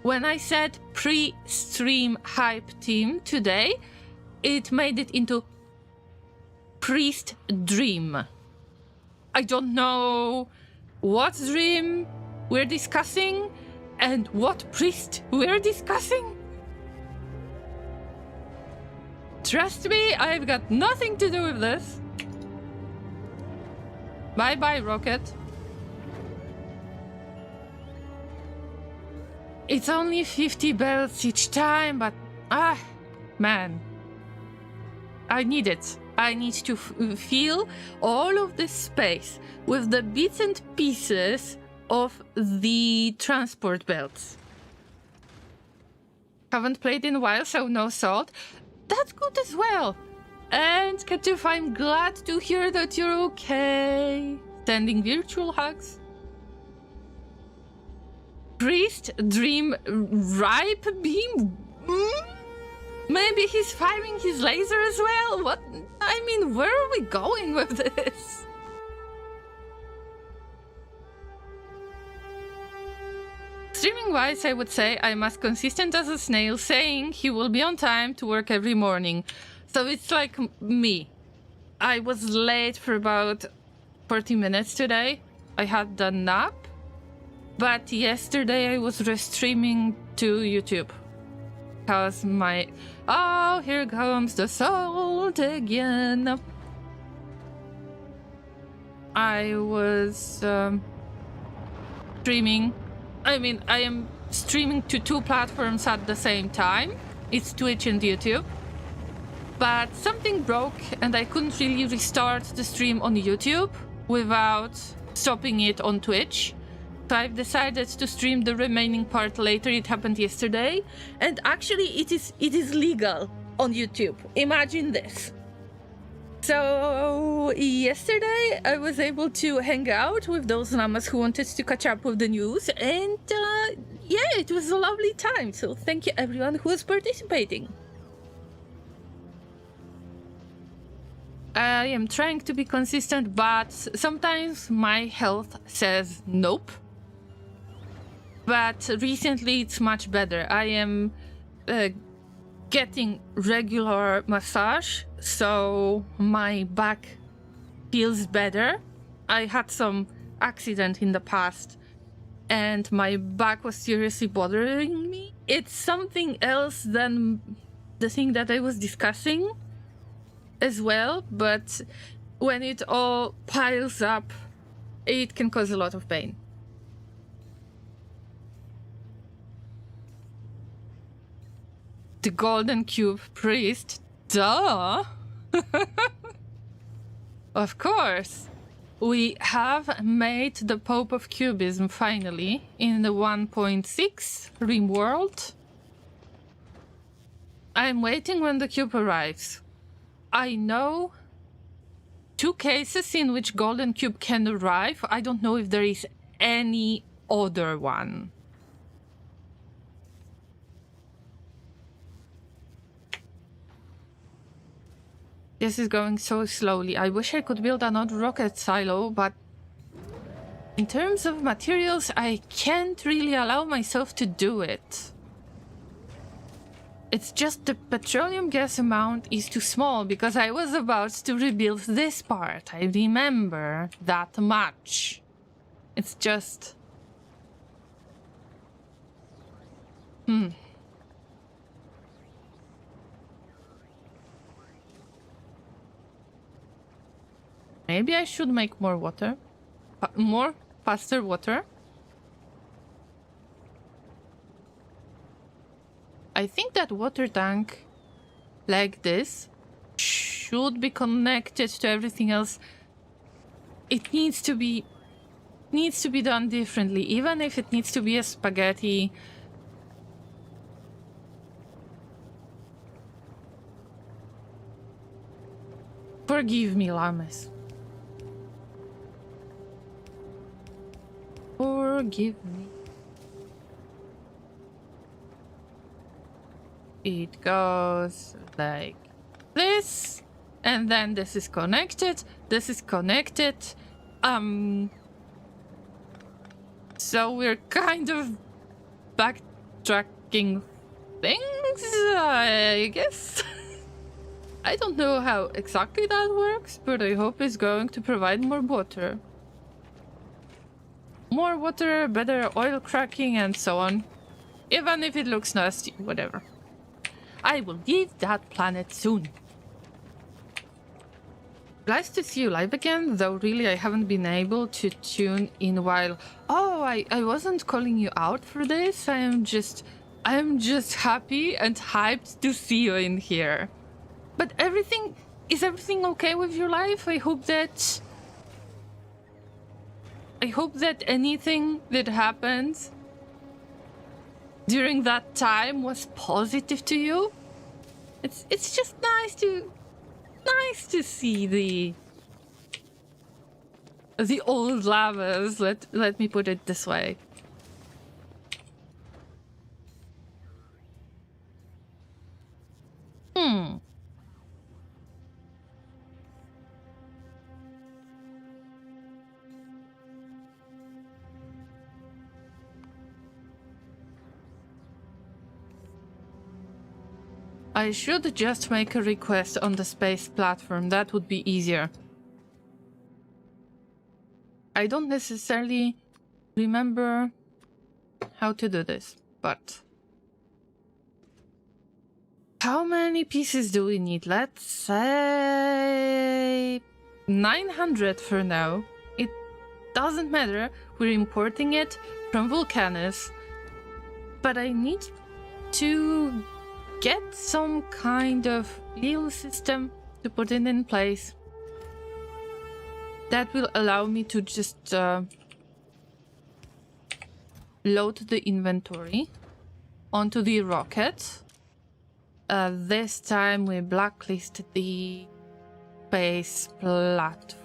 When I said pre-stream hype team today, it made it into Priest Dream. I don't know what dream we're discussing and what priest we're discussing. Trust me, I've got nothing to do with this. Bye-bye, Rocket. It's only 50 bells each time, but man. I need it. I need to fill all of this space with the bits and pieces of the transport belts. Haven't played in a while, so no salt. That's good as well. And Katuf, I'm glad to hear that you're okay. Sending virtual hugs. Priest Dream Ripe Beam? Maybe he's firing his laser as well? What? I mean, where are we going with this? Streaming-wise, I would say I'm as consistent as a snail, saying he will be on time to work every morning. So it's like me. I was late for about 40 minutes today. I had the nap. But yesterday I was restreaming to YouTube. Because my... Oh, here comes the salt again. I was streaming. I mean, I am streaming to 2 platforms at the same time. It's Twitch and YouTube. But something broke and I couldn't really restart the stream on YouTube without stopping it on Twitch. So I've decided to stream the remaining part later. It happened yesterday. And actually it is legal on YouTube. Imagine this. So yesterday I was able to hang out with those llamas who wanted to catch up with the news. And yeah, it was a lovely time. So thank you everyone who was participating. I am trying to be consistent, but sometimes my health says nope. But recently it's much better. I am getting regular massage, so my back feels better. I had some accident in the past and my back was seriously bothering me. It's something else than the thing that I was discussing as well, but when it all piles up, it can cause a lot of pain. The Golden Cube Priest, duh! Of course! We have made the Pope of Cubism finally in the 1.6 Rim World. I'm waiting when the cube arrives. I know 2 cases in which Golden Cube can arrive. I don't know if there is any other one. This is going so slowly. I wish I could build another rocket silo, but in terms of materials, I can't really allow myself to do it. It's just the petroleum gas amount is too small because I was about to rebuild this part. I remember that much. It's just... Maybe I should make more water. Faster water. I think that water tank, like this, should be connected to everything else. It needs to be done differently, even if it needs to be a spaghetti. Forgive me, llamas. Forgive me. it goes like this, and then this is connected, this is connected. So we're kind of backtracking things, I guess. I don't know how exactly that works, but I hope it's going to provide more water. More water, better oil cracking, and so on. Even if it looks nasty, whatever. I will leave that planet soon. Nice to see you live again, though really I haven't been able to tune in a while. Oh, I wasn't calling you out for this. I am just happy and hyped to see you in here. But is everything okay with your life? I hope that anything that happened during that time was positive to you. It's just nice to see the old Llamas. Let me put it this way. I should just make a request on the space platform. That would be easier. I don't necessarily remember how to do this, but... How many pieces do we need? Let's say... 900 for now. It doesn't matter. We're importing it from Vulcanus. But I need to get some kind of little system to put it in place that will allow me to just load the inventory onto the rocket. This time we blacklist the space platform.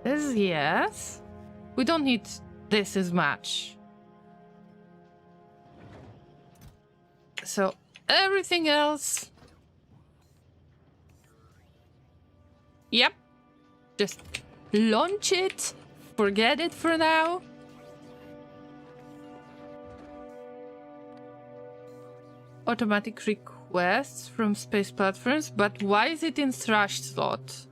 This, yes. We don't need this as much. So everything else, yep, just launch it, forget it for now. Automatic requests from space platforms, but why is it in thrash slot?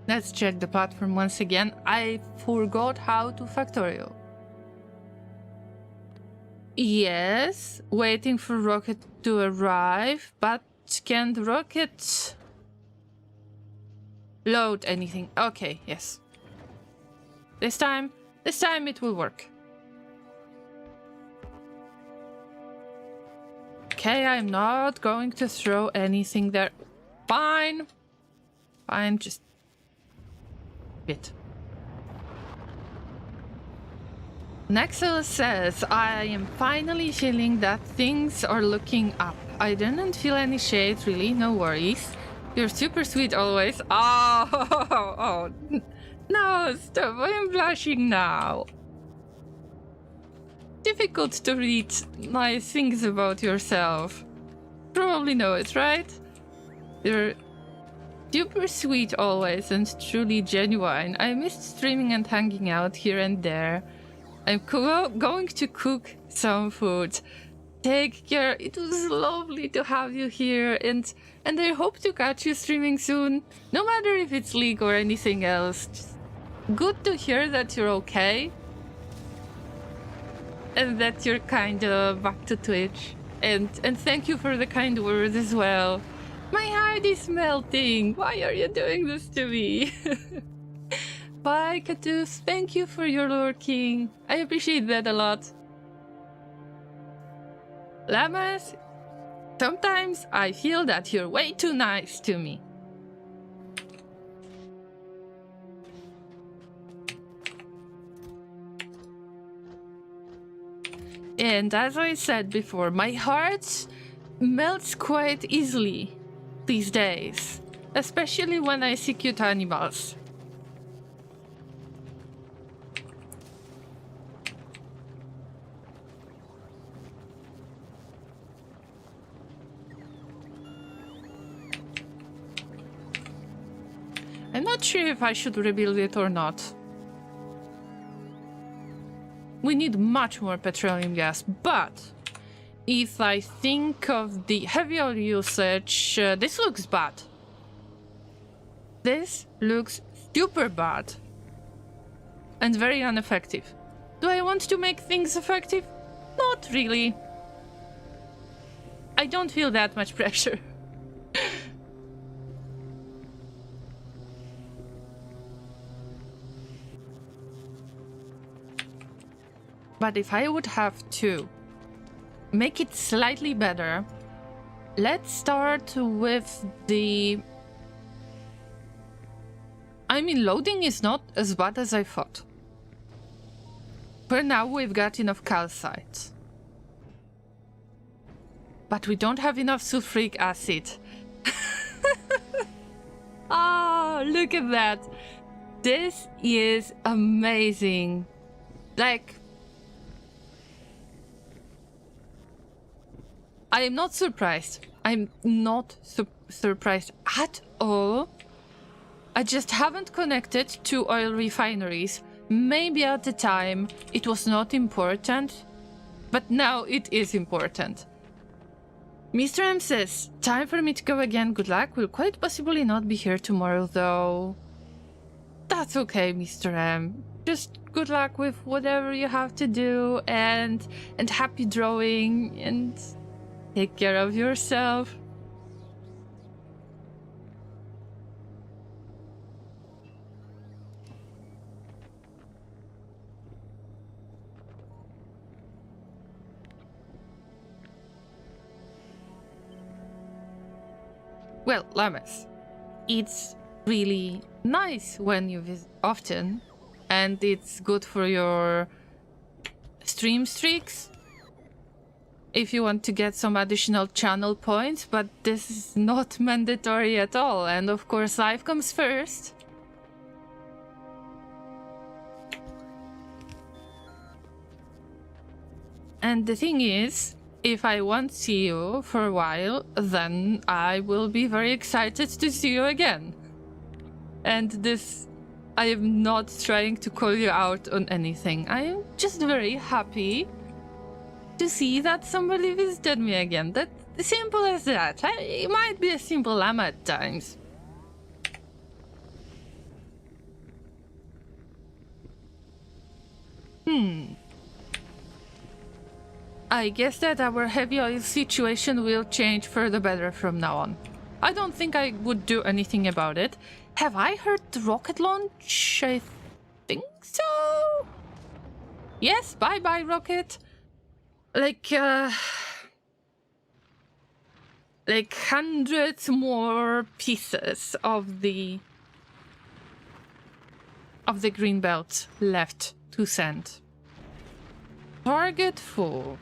Let's check the platform once again. I forgot how to factorial. Yes, waiting for rocket to arrive, but can the rocket load anything? Okay, yes. This time it will work. Okay, I'm not going to throw anything there. Fine, just bit. Nexel says, I am finally feeling that things are looking up. I didn't feel any shade, really, no worries. You're super sweet always. Oh, no, stop, I am blushing now. Difficult to read nice things about yourself. Probably know it, right? You're super sweet always and truly genuine. I missed streaming and hanging out here and there. I'm going to cook some food. Take care. It was lovely to have you here, and I hope to catch you streaming soon. No matter if it's League or anything else. Just good to hear that you're okay. And that you're kind of back to Twitch. And thank you for the kind words as well. My heart is melting. Why are you doing this to me? Bye, Catus. Thank you for your lurking. I appreciate that a lot. Llamas, sometimes I feel that you're way too nice to me. And as I said before, my heart melts quite easily these days, especially when I see cute animals. I'm not sure if I should rebuild it or not. We need much more petroleum gas, but if I think of the heavy oil usage, this looks bad. This looks super bad. And very ineffective. Do I want to make things effective? Not really. I don't feel that much pressure. But if I would have to make it slightly better, let's start with the... I mean, loading is not as bad as I thought. For now, we've got enough calcite. But we don't have enough sulfuric acid. Oh, look at that. This is amazing. Like... I am not surprised. I'm not surprised at all. I just haven't connected to oil refineries. Maybe at the time it was not important, but now it is important. Mr. M says, time for me to go again. Good luck. Will quite possibly not be here tomorrow though. That's okay, Mr. M. Just good luck with whatever you have to do and happy drawing and take care of yourself. Well, Llamas, it's really nice when you visit often, and it's good for your stream streaks if you want to get some additional channel points, but this is not mandatory at all, and of course life comes first. And the thing is, if I won't see you for a while, then I will be very excited to see you again. And this, I am not trying to call you out on anything. I am just very happy to see that somebody visited me again. That's simple as that. It might be a simple llama at times. I guess that our heavy oil situation will change for the better from now on. I don't think I would do anything about it. Have I heard the rocket launch? I think so. Yes, bye-bye, rocket. Like hundreds more pieces of the green belt left to send. Target full.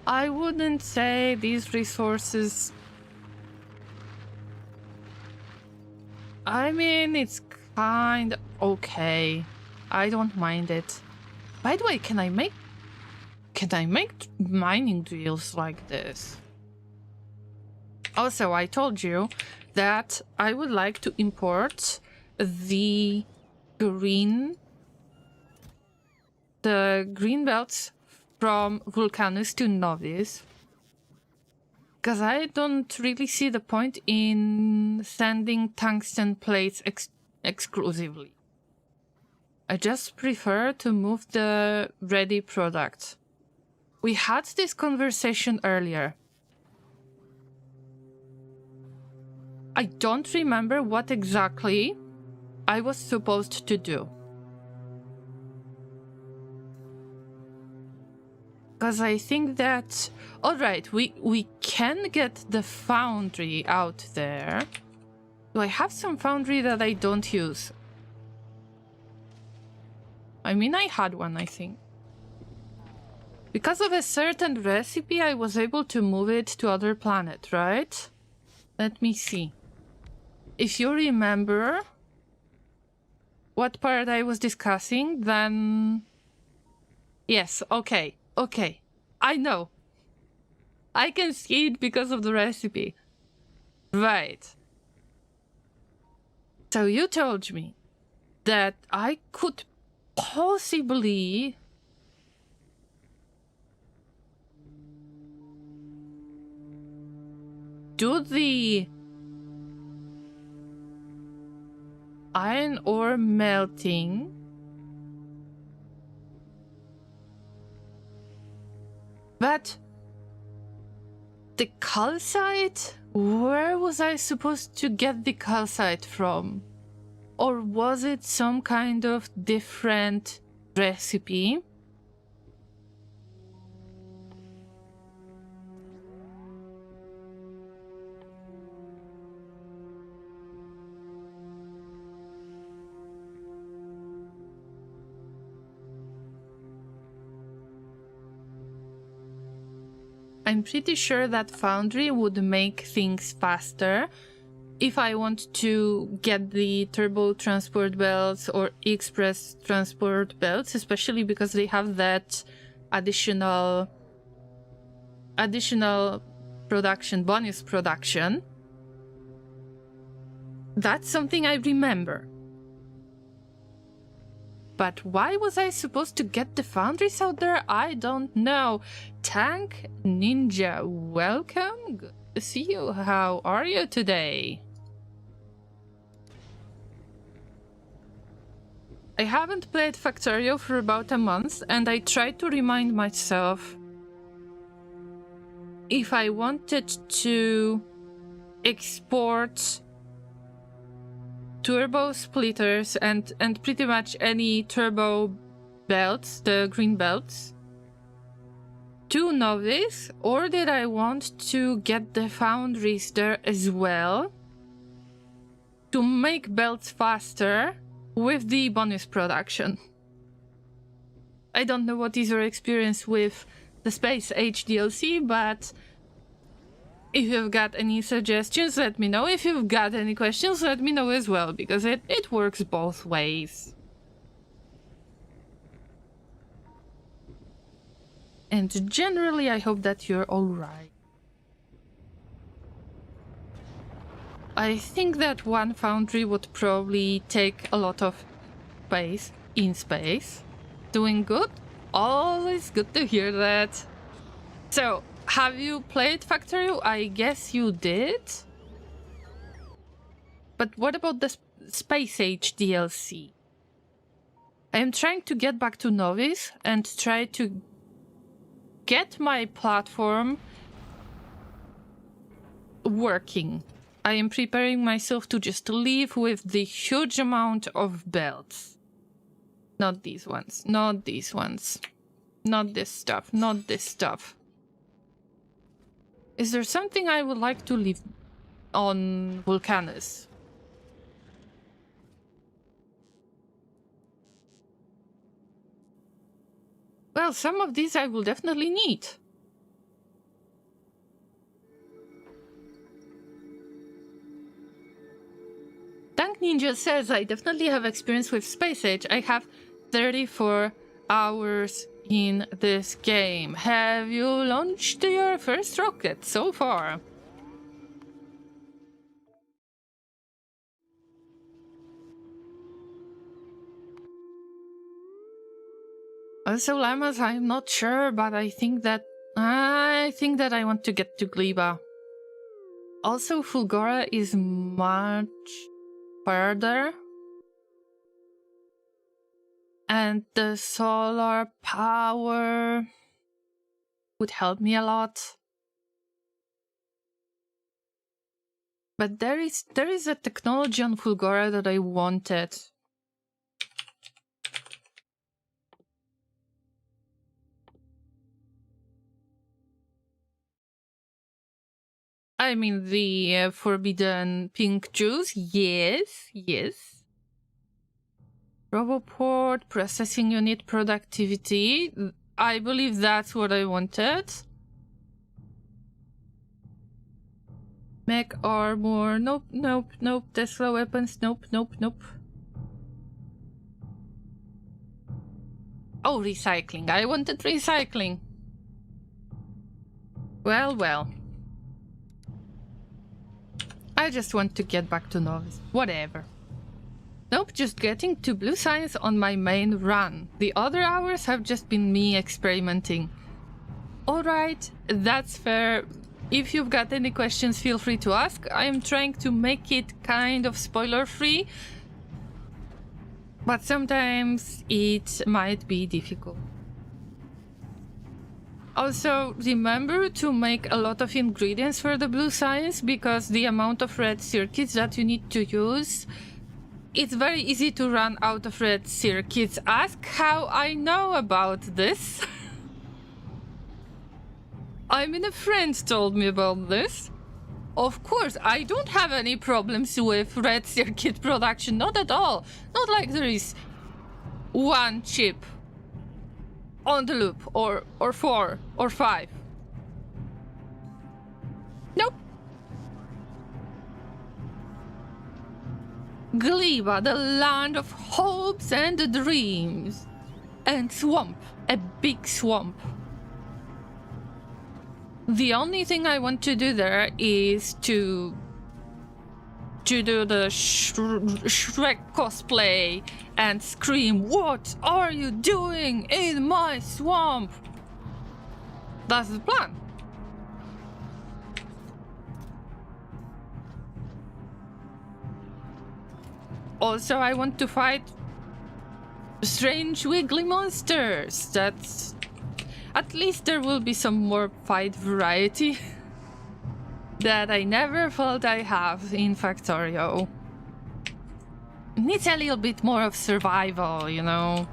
I wouldn't say these resources... I mean, it's kind of okay. I don't mind it. By the way, can I make mining drills like this? Also, I told you that I would like to import the green belts from Vulcanus to Novice, because I don't really see the point in sending tungsten plates exclusively. I just prefer to move the ready product. We had this conversation earlier. I don't remember what exactly I was supposed to do. Because I think that... Alright, we can get the foundry out there. Do I have some foundry that I don't use? I mean, I had one, I think. Because of a certain recipe, I was able to move it to other planet, right? Let me see. If you remember what part I was discussing, then... Yes, okay. Okay, I know. I can see it because of the recipe. Right. So you told me that I could possibly do the iron ore melting, but the calcite? Where was I supposed to get the calcite from? Or was it some kind of different recipe? I'm pretty sure that foundry would make things faster if I want to get the turbo transport belts or express transport belts, especially because they have that additional production, bonus production. That's something I remember. But why was I supposed to get the foundries out there? I don't know. Tank Ninja, welcome. Good to see you. How are you today? I haven't played Factorio for about a month, and I tried to remind myself if I wanted to export turbo splitters and pretty much any turbo belts, the green belts, to Novice, or did I want to get the foundries there as well to make belts faster with the bonus production? I don't know what is your experience with the Space Age DLC, but if you've got any suggestions, let me know. If you've got any questions, let me know as well, because it works both ways. And generally, I hope that you're alright. I think that one foundry would probably take a lot of space in space. Doing good? Always good to hear that. So, have you played Factorio? I guess you did. But what about the Space Age DLC? I am trying to get back to Novice and try to get my platform working. I am preparing myself to just leave with the huge amount of belts. Not these ones, not these ones. Not this stuff, not this stuff. Is there something I would like to leave on Vulcanus? Well, some of these I will definitely need. Tank Ninja says, I definitely have experience with Space Age. I have 34 hours in this game. Have you launched your first rocket so far? Also, Llamas, I'm not sure, but I think that I want to get to Gleba. Also, Fulgora is much further. And the solar power would help me a lot. But there is a technology on Fulgora that I wanted. I mean, the forbidden pink juice. Yes, yes. Roboport, processing unit productivity. I believe that's what I wanted. Mech armor. Nope, nope, nope. Tesla weapons. Nope, nope, nope. Oh, recycling. I wanted recycling. Well, well. I just want to get back to novice. Whatever. Nope, just getting to blue science on my main run. The other hours have just been me experimenting. Alright, that's fair. If you've got any questions, feel free to ask. I am trying to make it kind of spoiler-free, but sometimes it might be difficult. Also, remember to make a lot of ingredients for the blue science, because the amount of red circuits that you need to use, it's very easy to run out of red circuits. Ask how I know about this. I mean, a friend told me about this. Of course, I don't have any problems with red circuit production, not at all. Not like there is one chip on the loop, or 4, or 5. Nope. Gleba, the land of hopes and dreams. And swamp, a big swamp. The only thing I want to do there is to do the Shrek cosplay and scream, "What are you doing in my swamp?" That's the plan. Also, I want to fight strange wiggly monsters. That's... At least there will be some more fight variety that I never thought I have in Factorio. Needs a little bit more of survival, you know.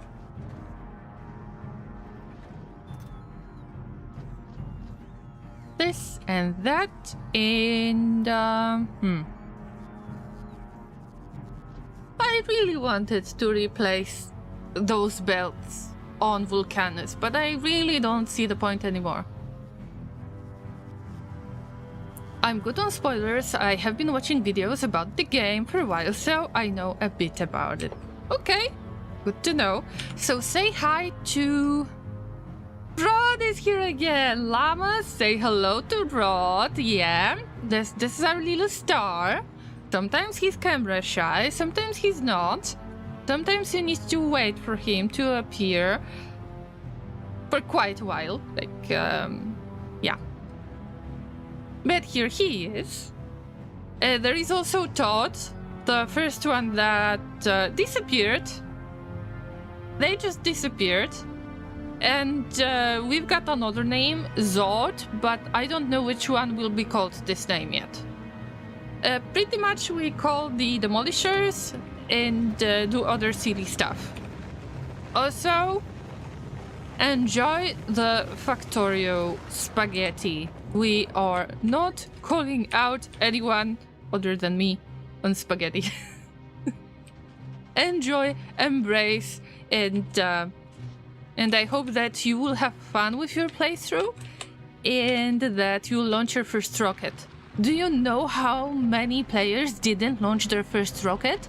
This and that, and I really wanted to replace those belts on Vulcanus, but I really don't see the point anymore. I'm good on spoilers. I have been watching videos about the game for a while, so I know a bit about it. Okay, good to know. So say hi to... Rod is here again. Llama, say hello to Rod. Yeah, this is our little star. Sometimes he's camera shy, sometimes he's not. Sometimes you need to wait for him to appear for quite a while, like, yeah. But here he is. There is also Todd, the first one that disappeared. They just disappeared. And we've got another name, Zod, but I don't know which one will be called this name yet. Pretty much we call the Demolishers and do other silly stuff. Also, enjoy the Factorio spaghetti. We are not calling out anyone other than me on spaghetti. Enjoy, embrace, and I hope that you will have fun with your playthrough and that you'll launch your first rocket. Do you know how many players didn't launch their first rocket?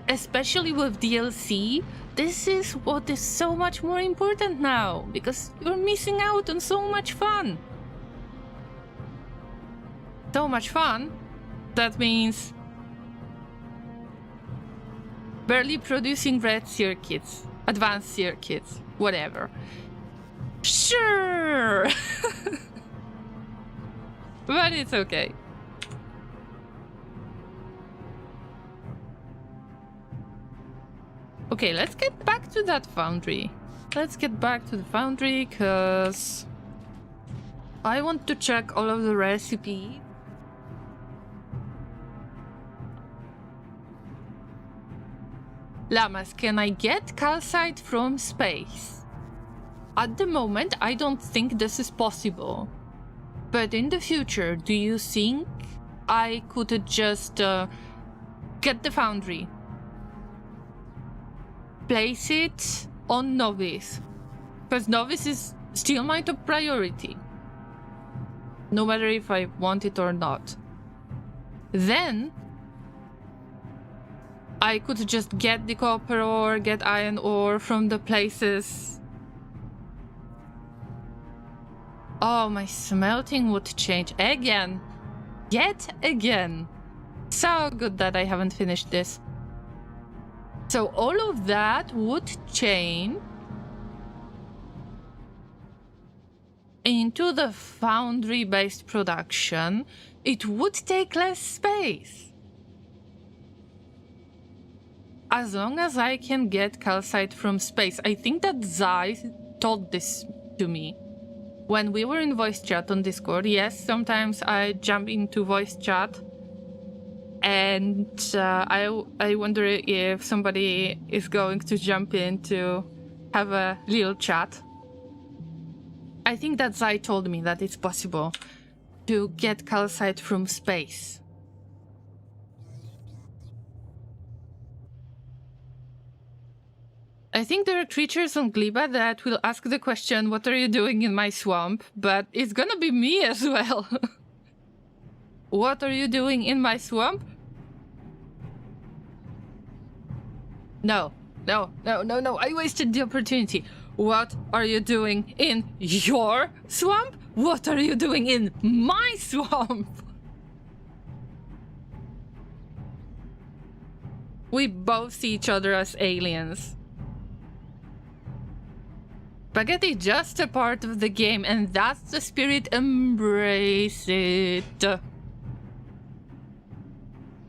Especially with DLC, this is what is so much more important now, because you're missing out on so much fun. So much fun, that means barely producing red circuits, advanced circuits, whatever. Sure! But it's okay. Okay, let's get back to that foundry. Let's get back to the foundry, because I want to check all of the recipes. Llamas, can I get calcite from space? At the moment, I don't think this is possible. But in the future, do you think I could just get the foundry? Place it on Novice. Because Novice is still my top priority. No matter if I want it or not. Then I could just get the copper ore, get iron ore from the places Oh, my smelting would change again. Yet again. So good that I haven't finished this. So all of that would change into the foundry-based production. It would take less space. As long as I can get calcite from space. I think that Zai told this to me when we were in voice chat on Discord. Yes, sometimes I jump into voice chat and I wonder if somebody is going to jump in to have a little chat. I think that Zai told me that it's possible to get calcite from space. I think there are creatures on Gleba that will ask the question, what are you doing in my swamp? But it's gonna be me as well. What are you doing in my swamp? No, no, no, no, no. I wasted the opportunity. What are you doing in your swamp? What are you doing in my swamp? We both see each other as aliens. Spaghetti just a part of the game, and that's the spirit. Embrace it.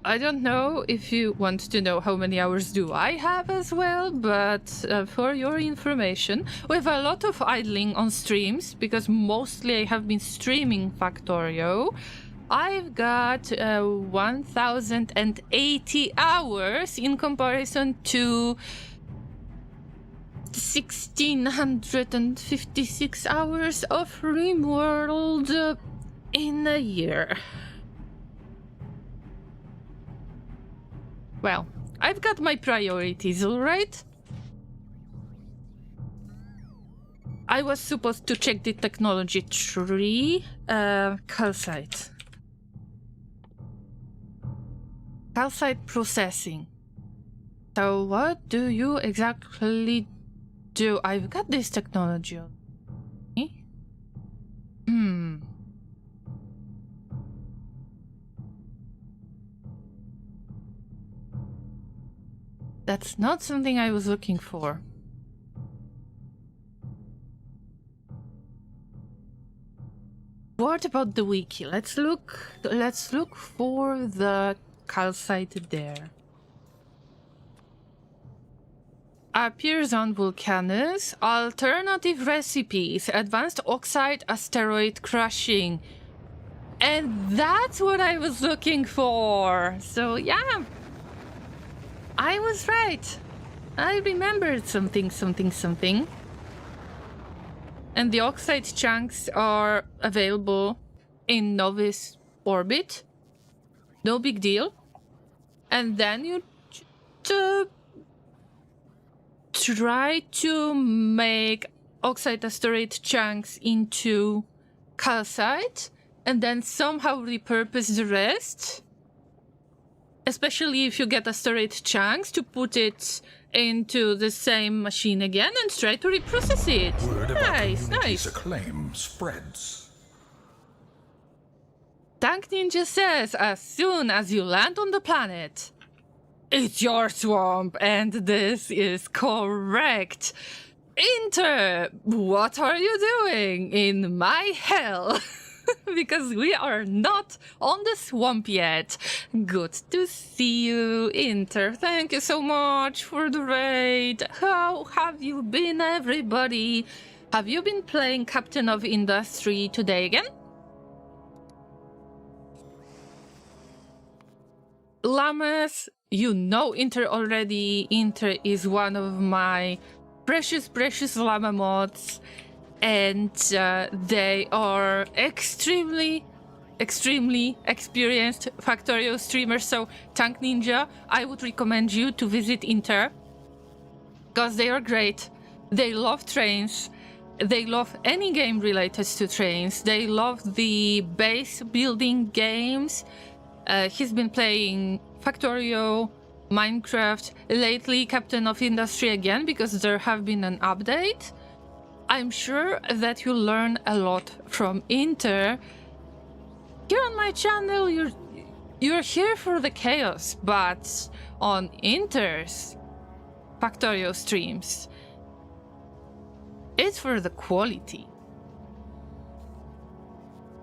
I don't know if you want to know how many hours do I have as well, but for your information, we have a lot of idling on streams, because mostly I have been streaming Factorio. I've got 1080 hours in comparison to 1656 hours of RimWorld in a year. Well, I've got my priorities, alright? I was supposed to check the technology tree. Calcite. Calcite processing. So what do you exactly do? I've got this technology. That's not something I was looking for. What about the wiki? Let's look for the calcite there. Appears on Vulcanus. Alternative recipes. Advanced oxide asteroid crushing. And that's what I was looking for. So yeah. I was right. I remembered something. And the oxide chunks are available in Novice orbit. No big deal. And then you try to make oxide asteroid chunks into calcite and then somehow repurpose the rest. Especially if you get asteroid chunks, to put it into the same machine again and try to reprocess it. Word Nice, nice. Acclaim spreads. Tank Ninja says, as soon as you land on the planet, it's your swamp, and this is correct. Inter, what are you doing in my hell? Because we are not on the swamp yet. Good to see you, Inter. Thank you so much for the raid. How have you been, everybody? Have you been playing Captain of Industry today again? Llamas, you know Inter already. Inter is one of my precious llama mods. And they are extremely experienced Factorio streamers. So Tank Ninja, I would recommend you to visit Inter, because they are great. They love trains. They love any game related to trains. They love the base building games. He's been playing Factorio, Minecraft, lately Captain of Industry again, because there have been an update. I'm sure that you learn a lot from Inter. Here on my channel, you're here for the chaos, but on Inter's Factorio streams, it's for the quality.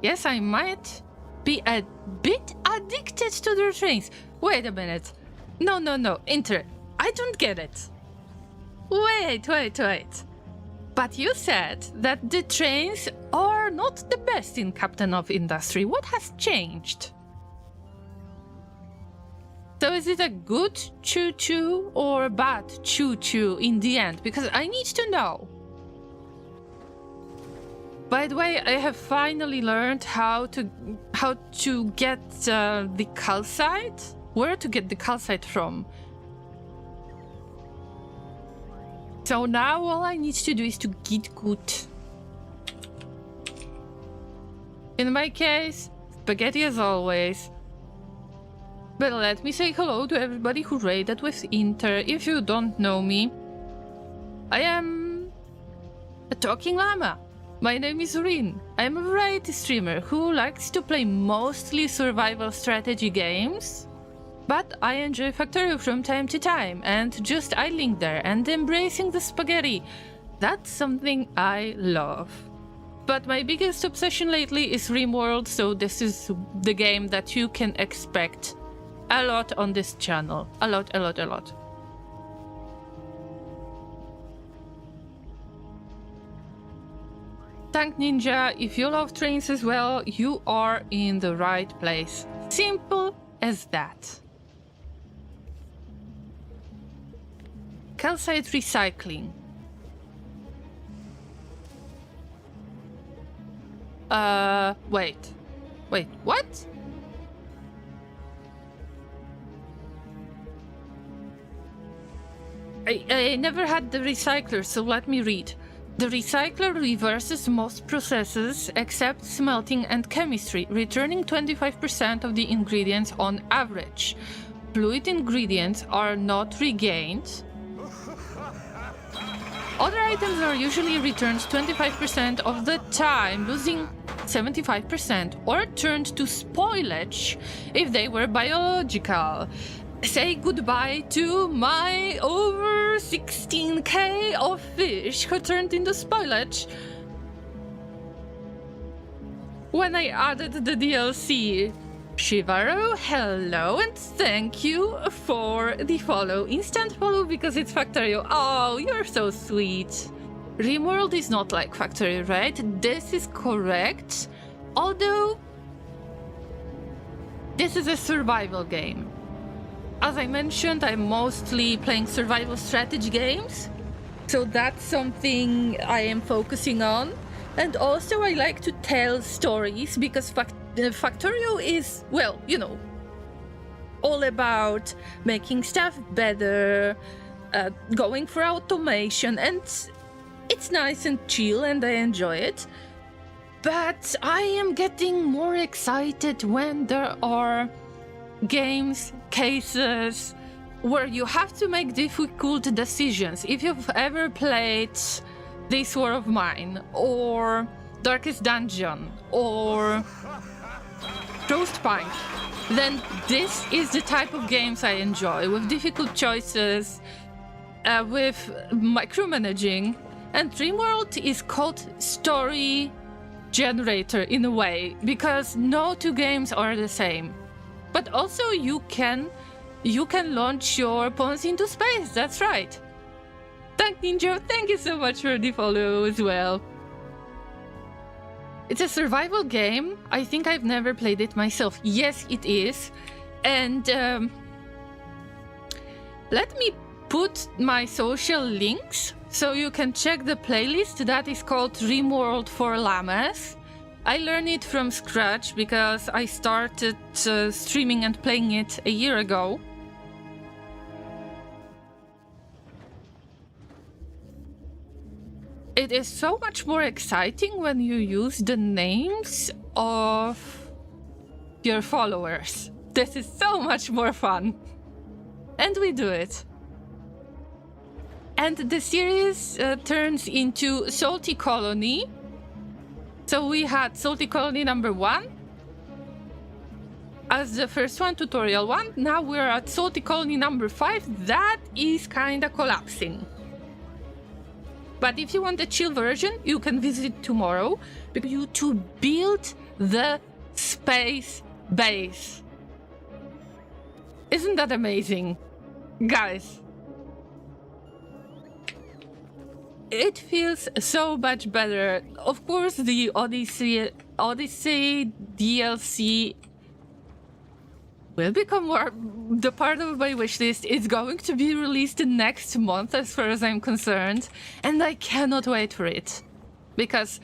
Yes, I might be a bit addicted to the trains. Wait a minute. No, Inter, I don't get it. Wait. But you said that the trains are not the best in Captain of Industry. What has changed? So is it a good choo-choo or a bad choo-choo in the end? Because I need to know. By the way, I have finally learned how to get the calcite. Where to get the calcite from. So now all I need to do is to get good. In my case, spaghetti as always. But let me say hello to everybody who raided with Inter. If you don't know me, I am a talking llama. My name is Rin. I'm a variety streamer who likes to play mostly survival strategy games, but I enjoy Factorio from time to time and just idling there and embracing the spaghetti. That's something I love. But my biggest obsession lately is RimWorld, so this is the game that you can expect a lot on this channel. A lot. Tank Ninja, if you love trains as well, you are in the right place. Simple as that. Calcite recycling. Wait, what? I never had the recycler, so let me read. The recycler reverses most processes except smelting and chemistry, returning 25% of the ingredients on average. Fluid ingredients are not regained. Other items are usually returned 25% of the time, losing 75%, or turned to spoilage if they were biological. Say goodbye to my over 16k of fish who turned into spoilage when I added the DLC. Shivaro, hello and thank you for the follow. Instant follow because it's Factorio. Oh, you're so sweet. RimWorld is not like Factorio, right? This is correct. Although, this is a survival game. As I mentioned, I'm mostly playing survival strategy games, so that's something I am focusing on. And also I like to tell stories because Factorio is, well, you know, all about making stuff better, going for automation, and it's nice and chill and I enjoy it. But I am getting more excited when there are games, cases, where you have to make difficult decisions. If you've ever played This War of Mine, or Darkest Dungeon, or Frostpunk, then this is the type of games I enjoy, with difficult choices, with micromanaging, and RimWorld is called story generator in a way, because no two games are the same. But also you can launch your pawns into space, that's right. Tank Ninja, thank you so much for the follow as well. It's a survival game. I think I've never played it myself. Yes, it is. And let me put my social links so you can check the playlist that is called RimWorld for Llamas. I learned it from scratch because I started streaming and playing it a year ago. It is so much more exciting when you use the names of your followers. This is so much more fun. And we do it. And the series turns into Salty Colony. So we had Salty Colony number 1 as the first one, tutorial 1. Now we're at Salty Colony number 5. That is kinda collapsing. But if you want the chill version, you can visit tomorrow because you to build the space base. Isn't that amazing? Guys, it feels so much better. Of course, the Odyssey DLC will become more the part of my wishlist. It's going to be released next month as far as I'm concerned, and I cannot wait for it. Because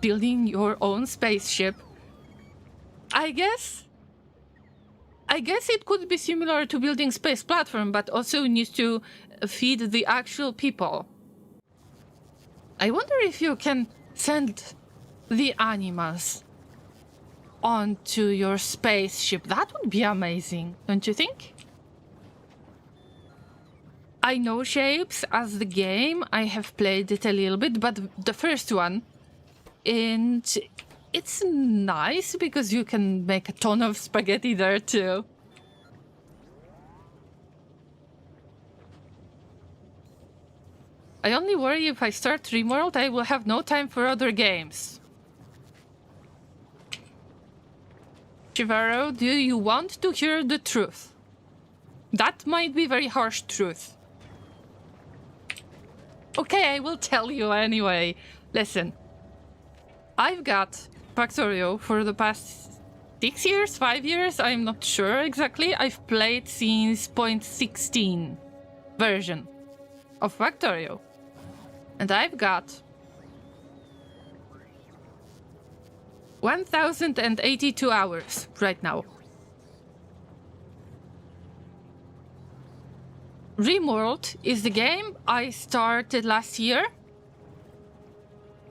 building your own spaceship, I guess it could be similar to building space platform, but also needs to feed the actual people. I wonder if you can send the animals onto your spaceship. That would be amazing, don't you think? I know Shapes as the game. I have played it a little bit, but the first one, and it's nice because you can make a ton of spaghetti there too. I only worry if I start RimWorld, I will have no time for other games. Chivaro, do you want to hear the truth? That might be very harsh truth. Okay, I will tell you anyway. Listen, I've got Factorio for the past 6 years, 5 years, I'm not sure exactly. I've played since 0.16 version of Factorio. And I've got 1082 hours right now. RimWorld is the game I started last year.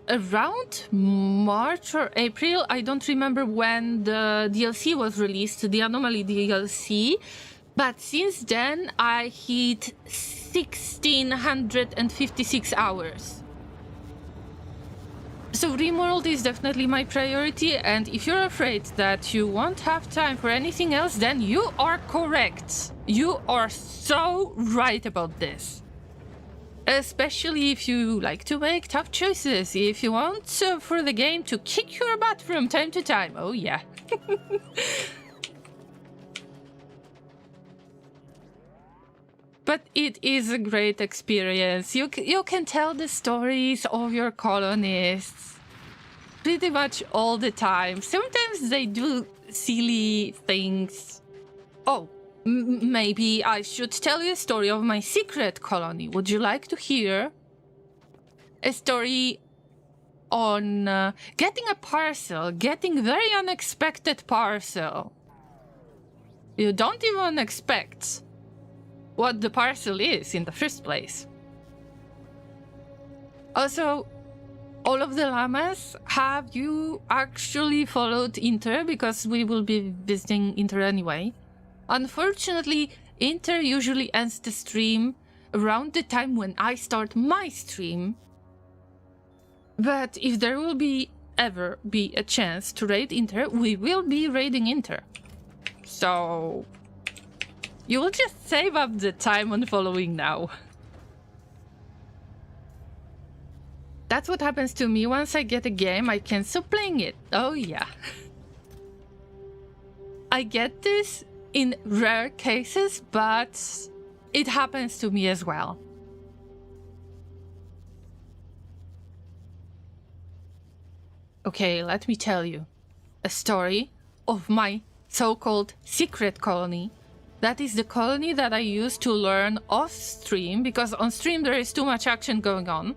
Around March or April, I don't remember when the DLC was released, the Anomaly DLC. But since then, I hit 1656 hours. So RimWorld is definitely my priority, and if you're afraid that you won't have time for anything else, then you are correct. You are so right about this. Especially if you like to make tough choices, if you want for the game to kick your butt from time to time. Oh yeah. But it is a great experience. You can tell the stories of your colonists pretty much all the time. Sometimes they do silly things. Oh, maybe I should tell you a story of my secret colony. Would you like to hear a story on getting a parcel, getting very unexpected parcel? You don't even expect what the parcel is in the first place. Also, all of the llamas, have you actually followed Inter? Because we will be visiting Inter anyway. Unfortunately, Inter usually ends the stream around the time when I start my stream. But if there will ever be a chance to raid Inter, we will be raiding Inter. So you will just save up the time on following now. That's what happens to me once I get a game, I can't stop playing it. Oh yeah. I get this in rare cases, but it happens to me as well. Okay, let me tell you a story of my so-called secret colony. That is the colony that I use to learn off stream, because on stream there is too much action going on.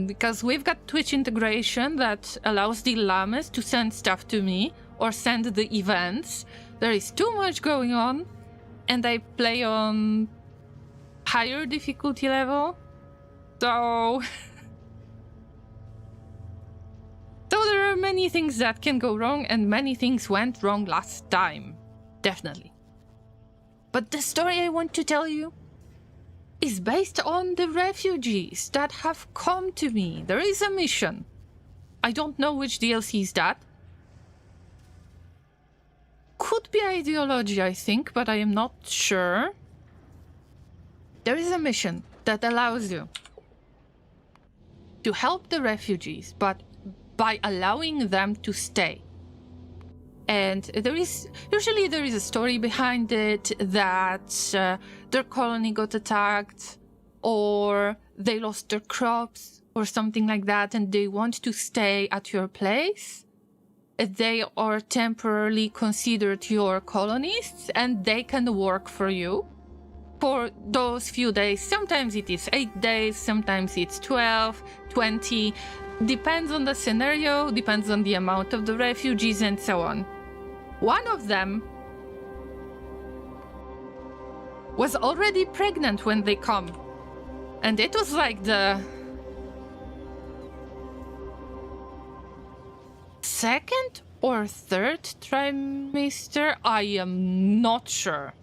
Because we've got Twitch integration that allows the llamas to send stuff to me or send the events. There is too much going on, and I play on higher difficulty level. So there are many things that can go wrong, and many things went wrong last time. Definitely. But the story I want to tell you is based on the refugees that have come to me. There is a mission. I don't know which DLC is that. Could be ideology, I think, but I am not sure. There is a mission that allows you to help the refugees, but by allowing them to stay. And there is a story behind it that their colony got attacked, or they lost their crops, or something like that, and they want to stay at your place. They are temporarily considered your colonists, and they can work for you for those few days. Sometimes it is 8 days, sometimes it's 12, 20. Depends on the scenario, depends on the amount of the refugees, and so on. One of them was already pregnant when they come. And it was like the second or third trimester? I am not sure.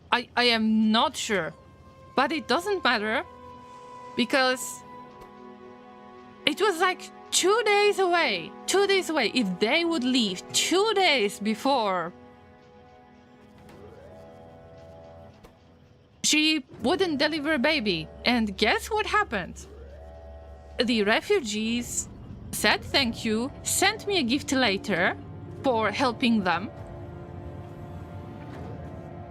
I am not sure. But it doesn't matter, because it was like 2 days away. 2 days away. If they would leave 2 days before, she wouldn't deliver a baby. And guess what happened? The refugees said thank you, sent me a gift later for helping them.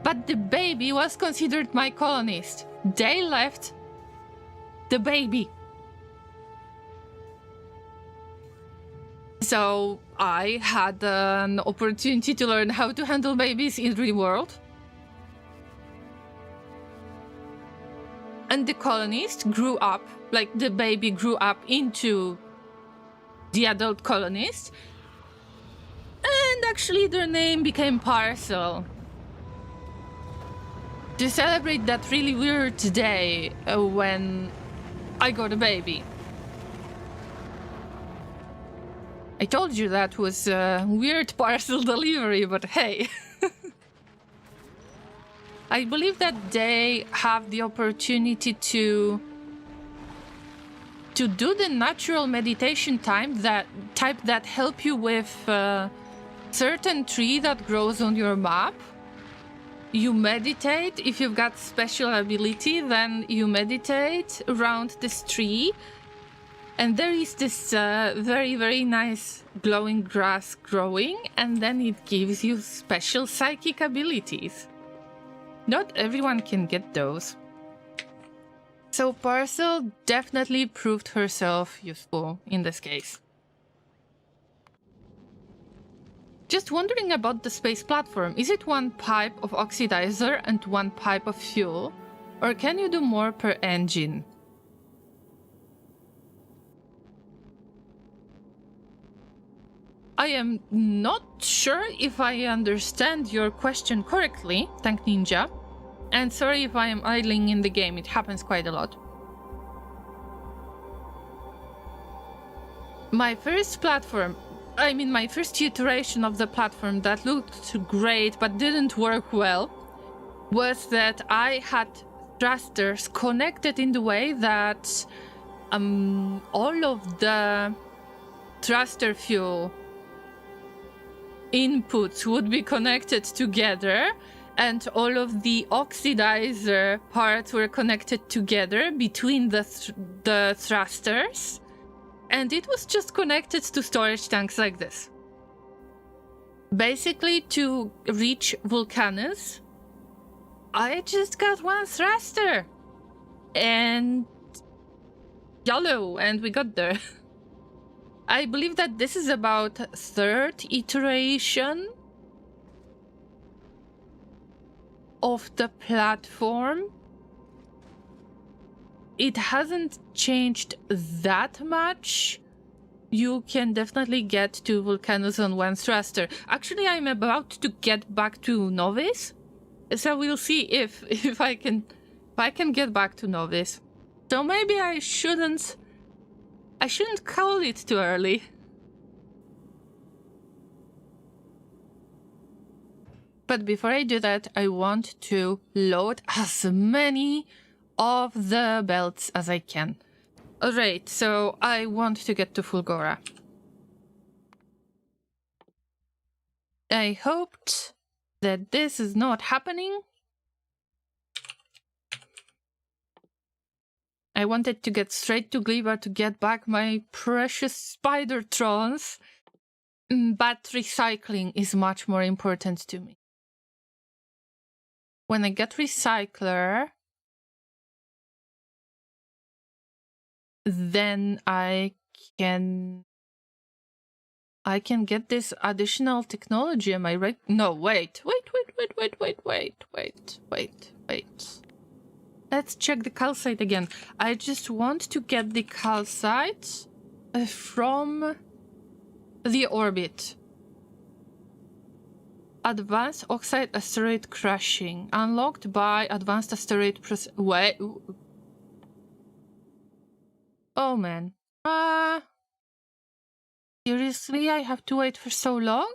But the baby was considered my colonist. They left the baby. So I had an opportunity to learn how to handle babies in real world. And the colonist grew up, like the baby grew up into the adult colonist. And actually their name became Parcel. To celebrate that really weird day when I got a baby. I told you that was a weird parcel delivery, but hey. I believe that they have the opportunity to do the natural meditation type that help you with certain tree that grows on your map. You meditate. If you've got special ability, then you meditate around this tree. And there is this very, very nice glowing grass growing, and then it gives you special psychic abilities. Not everyone can get those. So Parcel definitely proved herself useful in this case. Just wondering about the space platform. Is it one pipe of oxidizer and one pipe of fuel? Or can you do more per engine? I am not sure if I understand your question correctly, Tank Ninja. And sorry if I am idling in the game, it happens quite a lot. My first iteration of the platform that looked great but didn't work well was that I had thrusters connected in the way that all of the thruster fuel inputs would be connected together, and all of the oxidizer parts were connected together between the thrusters, and it was just connected to storage tanks like this. Basically, to reach Vulcanus, I just got one thruster, and YOLO, and we got there. I believe that this is about third iteration of the platform. It hasn't changed that much. You can definitely get to Vulcanus on one thruster. Actually, I'm about to get back to Novice, so we'll see if I can get back to Novice. So maybe I shouldn't call it too early. But before I do that, I want to load as many of the belts as I can. Alright, so I want to get to Fulgora. I hoped that this is not happening. I wanted to get straight to Gleba to get back my precious spider trons, but recycling is much more important to me. When I get recycler, then I can get this additional technology, am I right? No, wait. Let's check the calcite again. I just want to get the calcite from the orbit. Advanced oxide asteroid crushing. Unlocked by advanced asteroid wait. Oh man. Seriously, I have to wait for so long?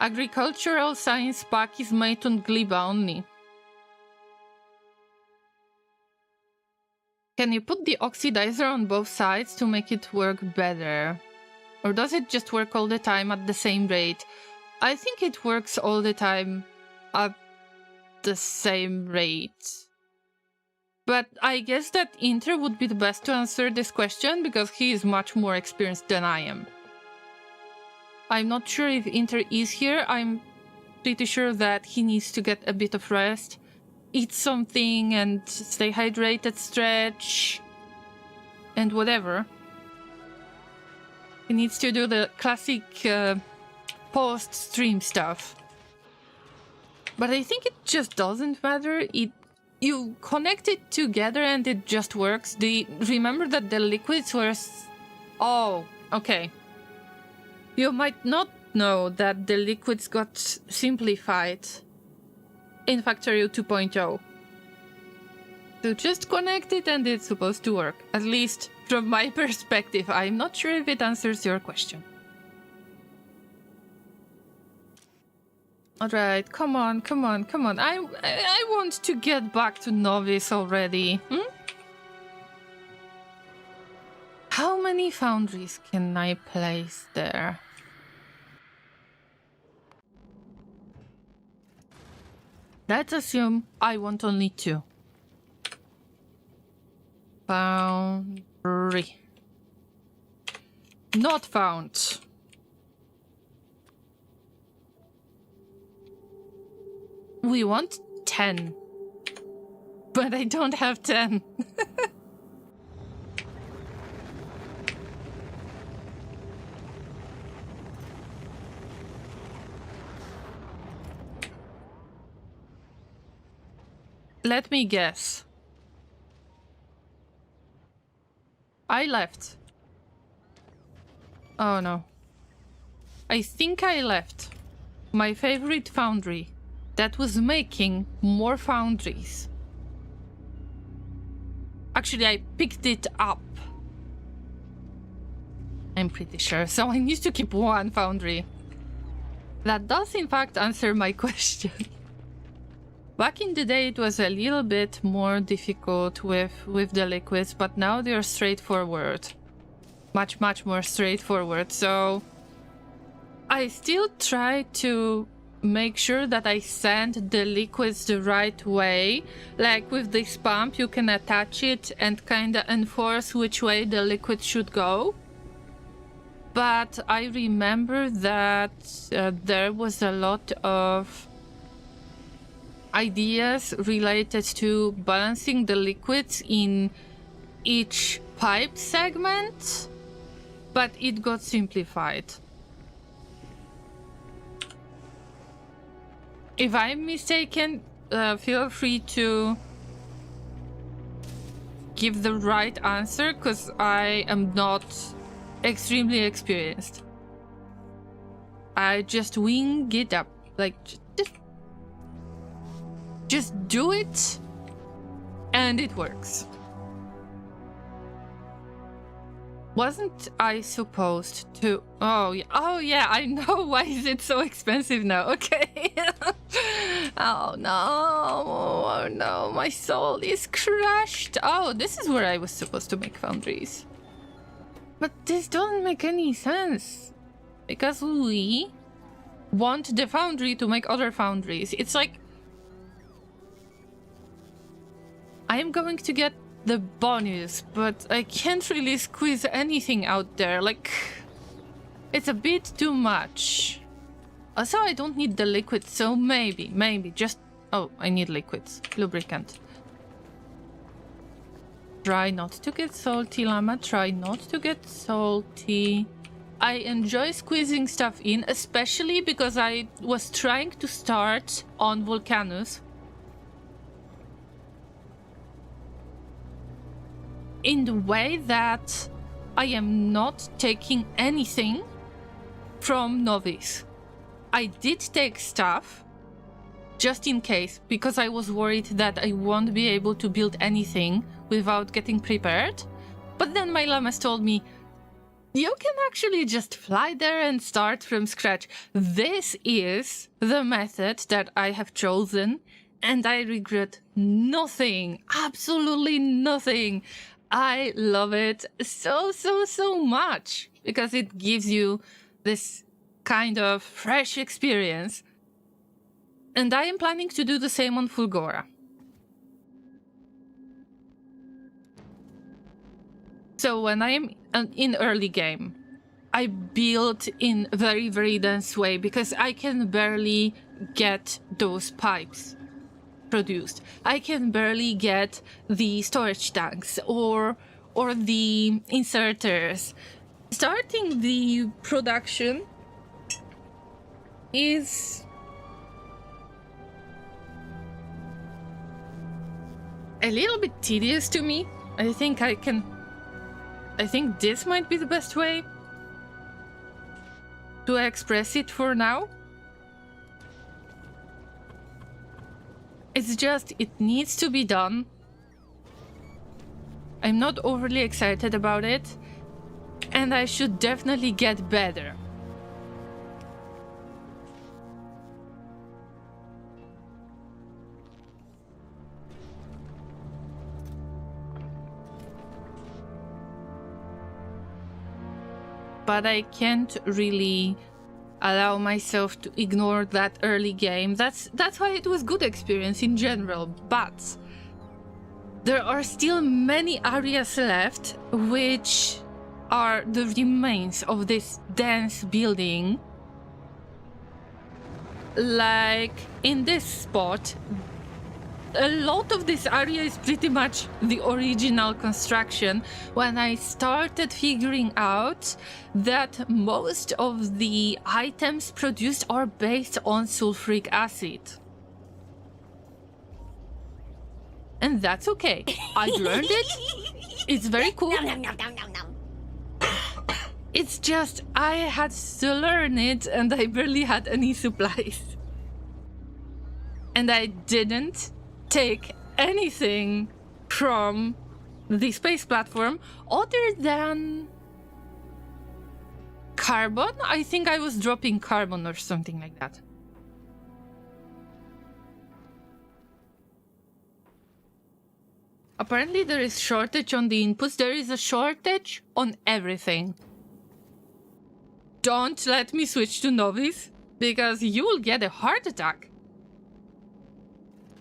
Agricultural science pack is made on Gleba only. Can you put the oxidizer on both sides to make it work better? Or does it just work all the time at the same rate? I think it works all the time at the same rate. But I guess that Inter would be the best to answer this question because he is much more experienced than I am. I'm not sure if Inter is here. I'm pretty sure that he needs to get a bit of rest, eat something and stay hydrated, stretch, and whatever. He needs to do the classic post-stream stuff. But I think it just doesn't matter. You connect it together and it just works. Remember that the liquids were... Oh, okay. You might not know that the liquids got simplified in Factorio 2.0. So just connect it and it's supposed to work. At least from my perspective. I'm not sure if it answers your question. Alright, come on. I want to get back to Novice already. How many foundries can I place there? Let's assume I want only 2. Foundry. Not found. We want 10. But I don't have 10. Let me guess. I left. Oh no. I think I left my favorite foundry that was making more foundries. Actually, I picked it up. I'm pretty sure, so I need to keep 1 foundry. That does in fact answer my question. Back in the day, it was a little bit more difficult with the liquids, but now they're straightforward. Much more straightforward. So I still try to make sure that I send the liquids the right way. Like with this pump, you can attach it and kind of enforce which way the liquid should go. But I remember that there was a lot of ideas related to balancing the liquids in each pipe segment, but it got simplified. If I'm mistaken, feel free to give the right answer, because I am not extremely experienced. I just wing it up, like just Just do it, and it works. Wasn't I supposed to? Oh yeah, I know. Why is it so expensive now? Okay. Oh no, my soul is crushed. Oh, this is where I was supposed to make foundries. But this doesn't make any sense. Because we want the foundry to make other foundries. It's like I'm going to get the bonus, but I can't really squeeze anything out there. Like, it's a bit too much. Also, I don't need the liquid, so maybe just... Oh, I need liquids. Lubricant. Try not to get salty, Llama. Try not to get salty. I enjoy squeezing stuff in, especially because I was trying to start on Vulcanus. In the way that I am not taking anything from Novice. I did take stuff, just in case, because I was worried that I won't be able to build anything without getting prepared. But then my llamas told me, you can actually just fly there and start from scratch. This is the method that I have chosen, and I regret nothing, absolutely nothing. I love it so much because it gives you this kind of fresh experience. And I am planning to do the same on Fulgora. So when I am in early game, I build in a very dense way because I can barely get those pipes produced. I can barely get the storage tanks or the inserters. Starting the production is a little bit tedious to me. I think this might be the best way to express it for now. It's just, it needs to be done. I'm not overly excited about it, and I should definitely get better. But I can't really allow myself to ignore that early game. That's why it was good experience in general, but there are still many areas left which are the remains of this dense building. Like in this spot, a lot of this area is pretty much the original construction when I started figuring out that most of the items produced are based on sulfuric acid. And that's okay. I learned it. It's very cool. It's just I had to learn it and I barely had any supplies. And I didn't take anything from the space platform other than carbon. I think I was dropping carbon or something like that. Apparently there is shortage on the inputs. There is a shortage on everything. Don't let me switch to Novice, because you will get a heart attack.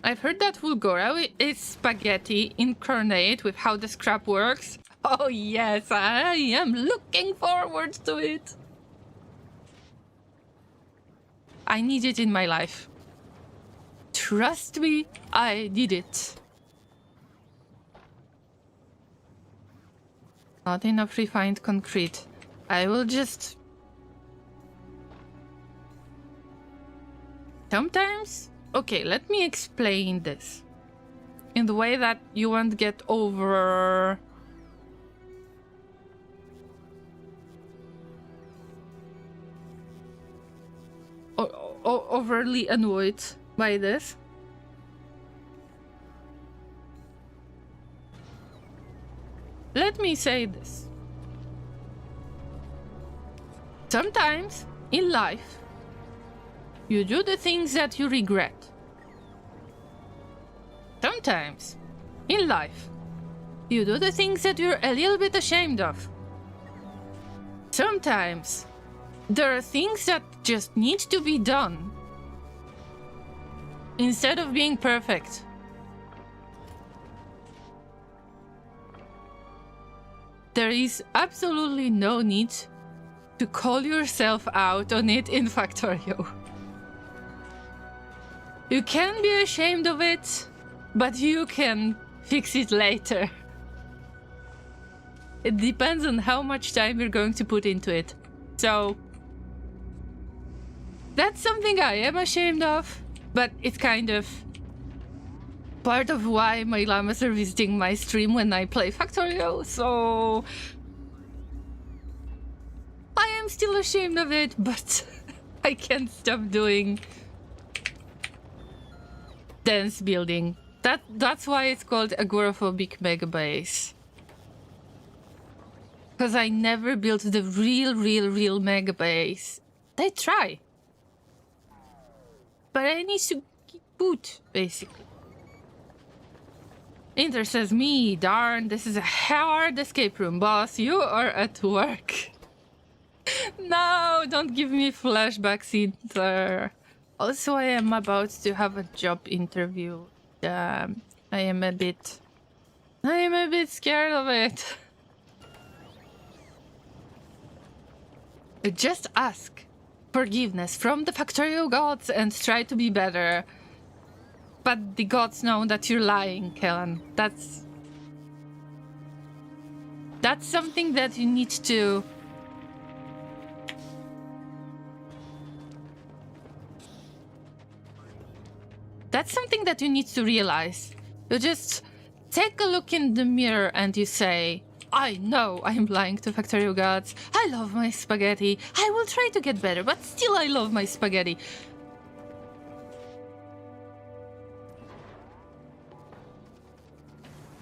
I've heard that Fulgora is spaghetti incarnate with how the scrap works. Oh yes, I am looking forward to it. I need it in my life. Trust me, I need it. Not enough refined concrete. I will just... Sometimes... Okay, let me explain this in the way that you won't get overly annoyed by this. me say this. Sometimes in life, you do the things that you regret. Sometimes in life, you do the things that you're a little bit ashamed of. Sometimes there are things that just need to be done instead of being perfect. There is absolutely no need to call yourself out on it in Factorio. You can be ashamed of it, but you can fix it later. It depends on how much time you're going to put into it. So, that's something I am ashamed of, but it's kind of part of why my llamas are visiting my stream when I play Factorio, so I am still ashamed of it, but I can't stop doing dense building. That's why it's called Agoraphobic Megabase. Because I never built the real Megabase. I try. But I need to get boot, basically. Inter says, me, darn, this is a hard escape room, boss. You are at work. No, don't give me flashbacks, Inter. Also, I am about to have a job interview. I am a bit scared of it. Just ask forgiveness from the Factorio gods and try to be better. But the gods know that you're lying, Kellen. That's something that you need to... That's something that you need to realize. You just take a look in the mirror and you say, I know I'm lying to Factorio gods. I love my spaghetti. I will try to get better, but still I love my spaghetti.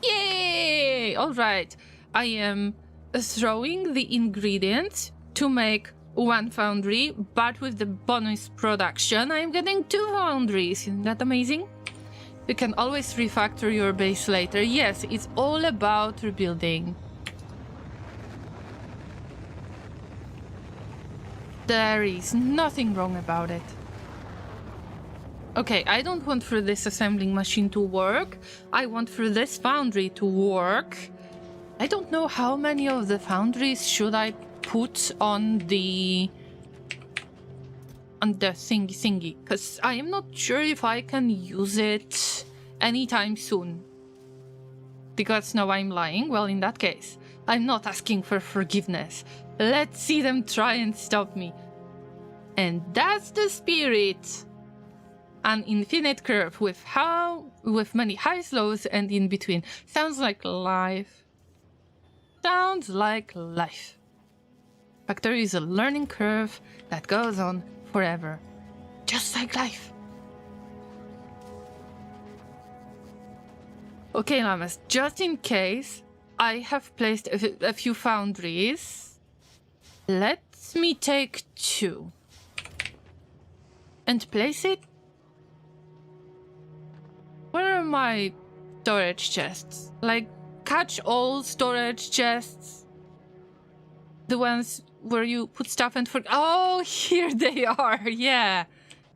Yay! Alright. I am throwing the ingredients to make one foundry, but with the bonus production, I'm getting 2 foundries. Isn't that amazing? You can always refactor your base later. Yes, it's all about rebuilding. There is nothing wrong about it. Okay, I don't want for this assembling machine to work. I want for this foundry to work. I don't know how many of the foundries should I put on the thingy, because I am not sure if I can use it anytime soon. The gods know I'm lying. Well, in that case, I'm not asking for forgiveness. Let's see them try and stop me. And that's the spirit. An infinite curve with many highs, lows, and in between. Sounds like life. Sounds like life. Factory is a learning curve that goes on forever. Just like life. Okay, llamas, just in case I have placed a few foundries, let me take 2 and place it. Where are my storage chests? Like, catch-all storage chests? The ones where you put stuff and forget. Oh, here they are. Yeah.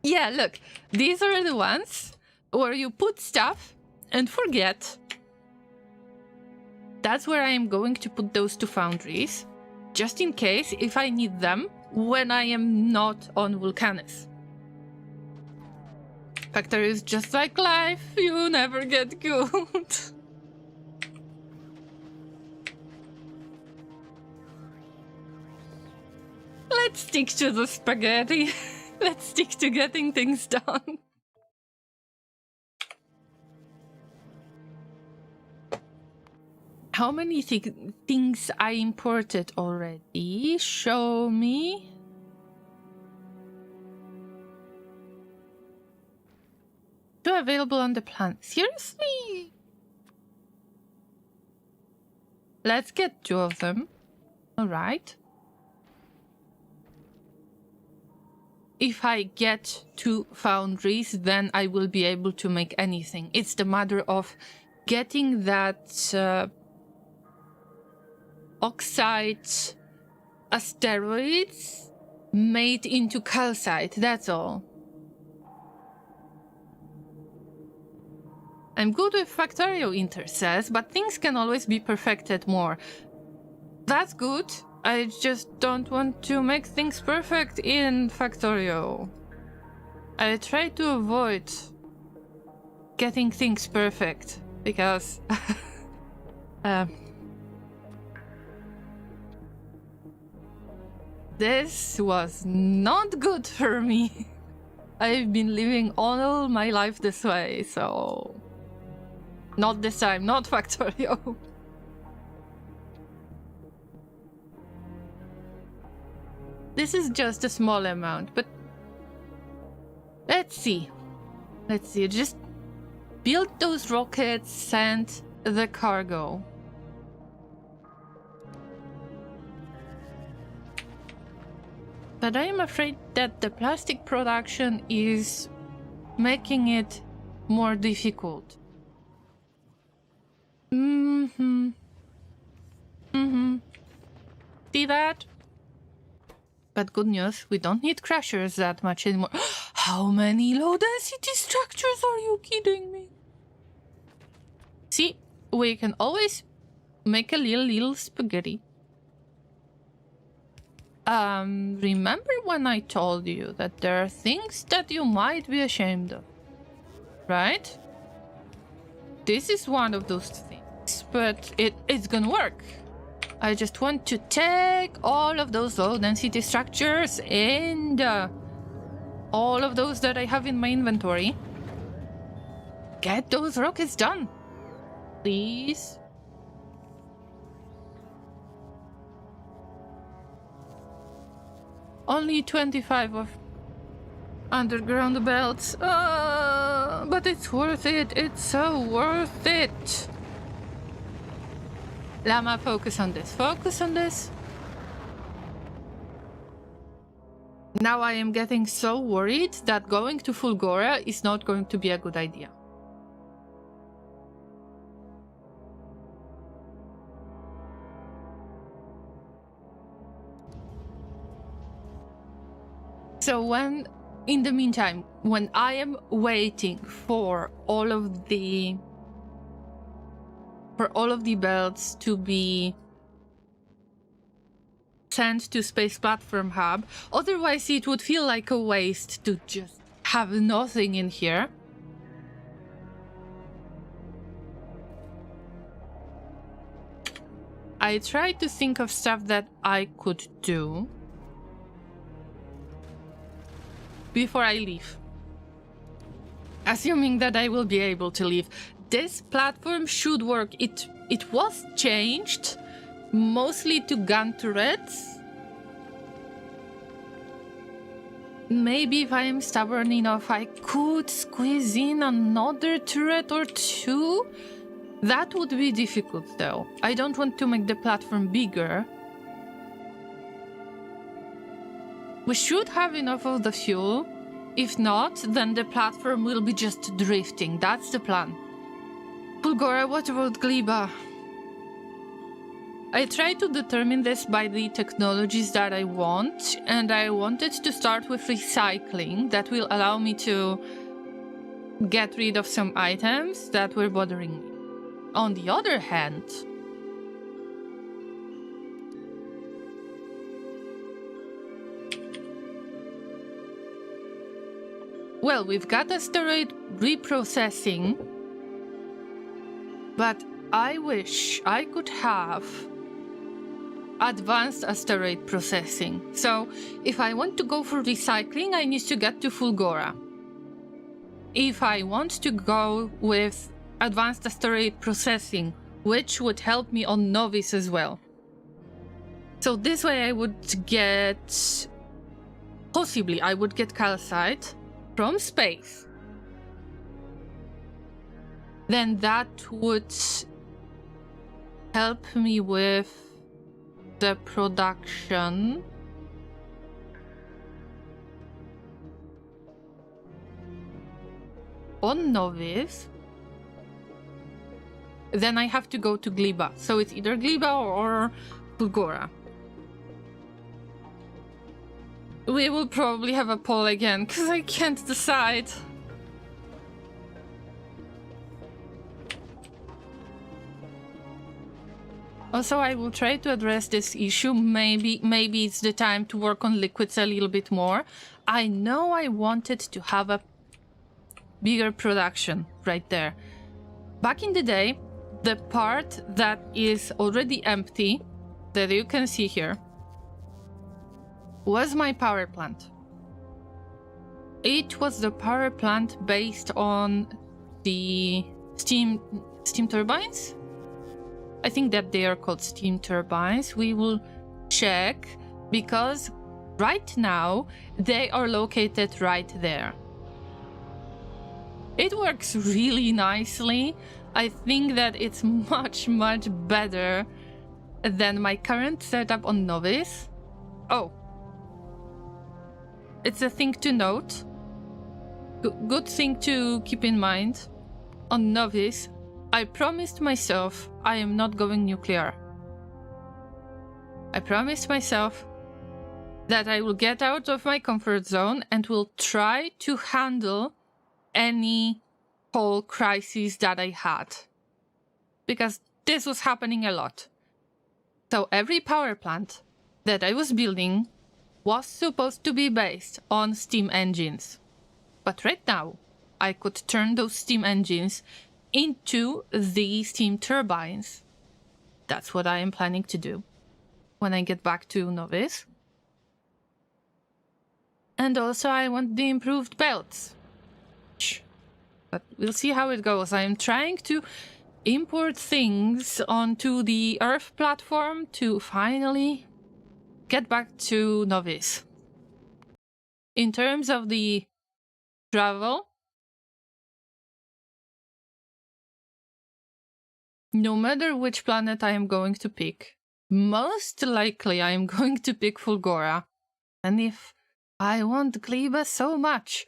Yeah, look. These are the ones where you put stuff and forget. That's where I am going to put those 2 foundries. Just in case if I need them when I am not on Vulcanus. Factory is just like life. You never get good. Let's stick to the spaghetti. Let's stick to getting things done. How many things I imported already? Show me. Two available on the plan. Seriously? Let's get 2 of them. Alright. If I get 2 foundries, then I will be able to make anything. It's the matter of getting that oxide asteroids made into calcite, that's all. I'm good with Factorio, Inter says, but things can always be perfected more. That's good. I just don't want to make things perfect in Factorio. I try to avoid getting things perfect because this was not good for me. I've been living all my life this way, so not this time, not Factorio. This is just a small amount, but let's see. Let's see, just build those rockets, send the cargo. But I am afraid that the plastic production is making it more difficult. See that? But good news, we don't need crushers that much anymore. How many low density structures, are you kidding me? See, we can always make a little spaghetti. Remember when I told you that there are things that you might be ashamed of, right? This is one of those things, but it's gonna work. I just want to take all of those low density structures and all of those that I have in my inventory. Get those rockets done, please. Only 25 of underground belts, but it's worth it. It's so worth it. Llama, focus on this. Focus on this. Now I am getting so worried that going to Fulgora is not going to be a good idea. So in the meantime, when I am waiting for all of the belts to be sent to Space Platform Hub, otherwise it would feel like a waste to just have nothing in here. I tried to think of stuff that I could do before I leave. Assuming that I will be able to leave. This platform should work. It was changed mostly to gun turrets. Maybe if I am stubborn enough, I could squeeze in another turret or 2. That would be difficult though. I don't want to make the platform bigger. We should have enough of the fuel. If not, then the platform will be just drifting. That's the plan. Fulgora, what about Gleba? I tried to determine this by the technologies that I want, and I wanted to start with recycling. That will allow me to get rid of some items that were bothering me. On the other hand, well, we've got asteroid reprocessing, but I wish I could have advanced asteroid processing. So if I want to go for recycling, I need to get to Fulgora. If I want to go with advanced asteroid processing, which would help me on Novice as well. So this way I would get... possibly I would get calcite from space. Then that would help me with the production. On Novice. Then I have to go to Gleba. So it's either Gleba or Fulgora. We will probably have a poll again, because I can't decide. Also, I will try to address this issue. Maybe it's the time to work on liquids a little bit more. I know I wanted to have a bigger production right there. Back in the day, the part that is already empty, that you can see here, was my power plant. It was the power plant based on the steam turbines. I think that they are called steam turbines. We will check, because right now they are located right there. It works really nicely. I think that it's much better than my current setup on Novice. Oh, it's a thing to note. Good thing to keep in mind. On Novice, I promised myself I am not going nuclear. I promised myself that I will get out of my comfort zone and will try to handle any whole crisis that I had. Because this was happening a lot. So every power plant that I was building was supposed to be based on steam engines. But right now, I could turn those steam engines into the steam turbines. That's what I am planning to do when I get back to Novice. And also I want the improved belts. But we'll see how it goes. I am trying to import things onto the Earth platform to finally get back to Novice. In terms of the travel, no matter which planet I am going to pick, most likely I am going to pick Fulgora. And if I want Gleba so much,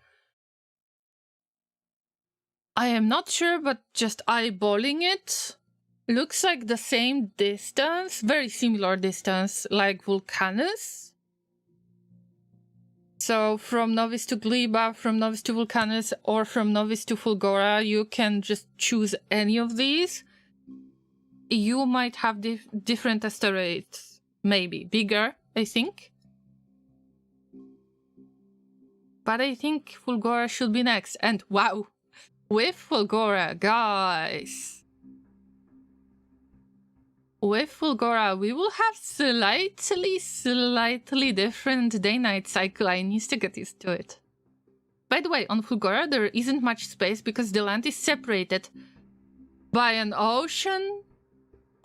I am not sure, but just eyeballing it, looks like the same distance, very similar distance, like Vulcanus. So from Novice to Gleba, from Novice to Vulcanus, or from Novice to Fulgora, you can just choose any of these. You might have different asteroids, maybe bigger, I think. But I think Fulgora should be next. And wow, with Fulgora, guys, with Fulgora, we will have slightly different day-night cycle. I need to get used to it. By the way, on Fulgora, there isn't much space because the land is separated by an ocean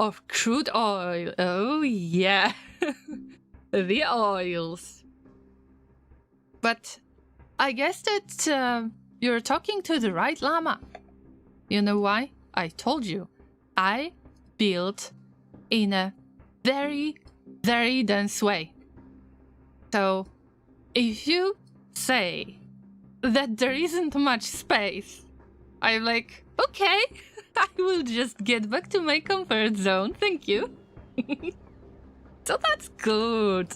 of crude oil. Oh yeah, the oils. But I guess that you're talking to the right llama. You know why? I told you. I built in a very dense way. So if you say that there isn't much space, I'm like, okay, I will just get back to my comfort zone, thank you. So that's good.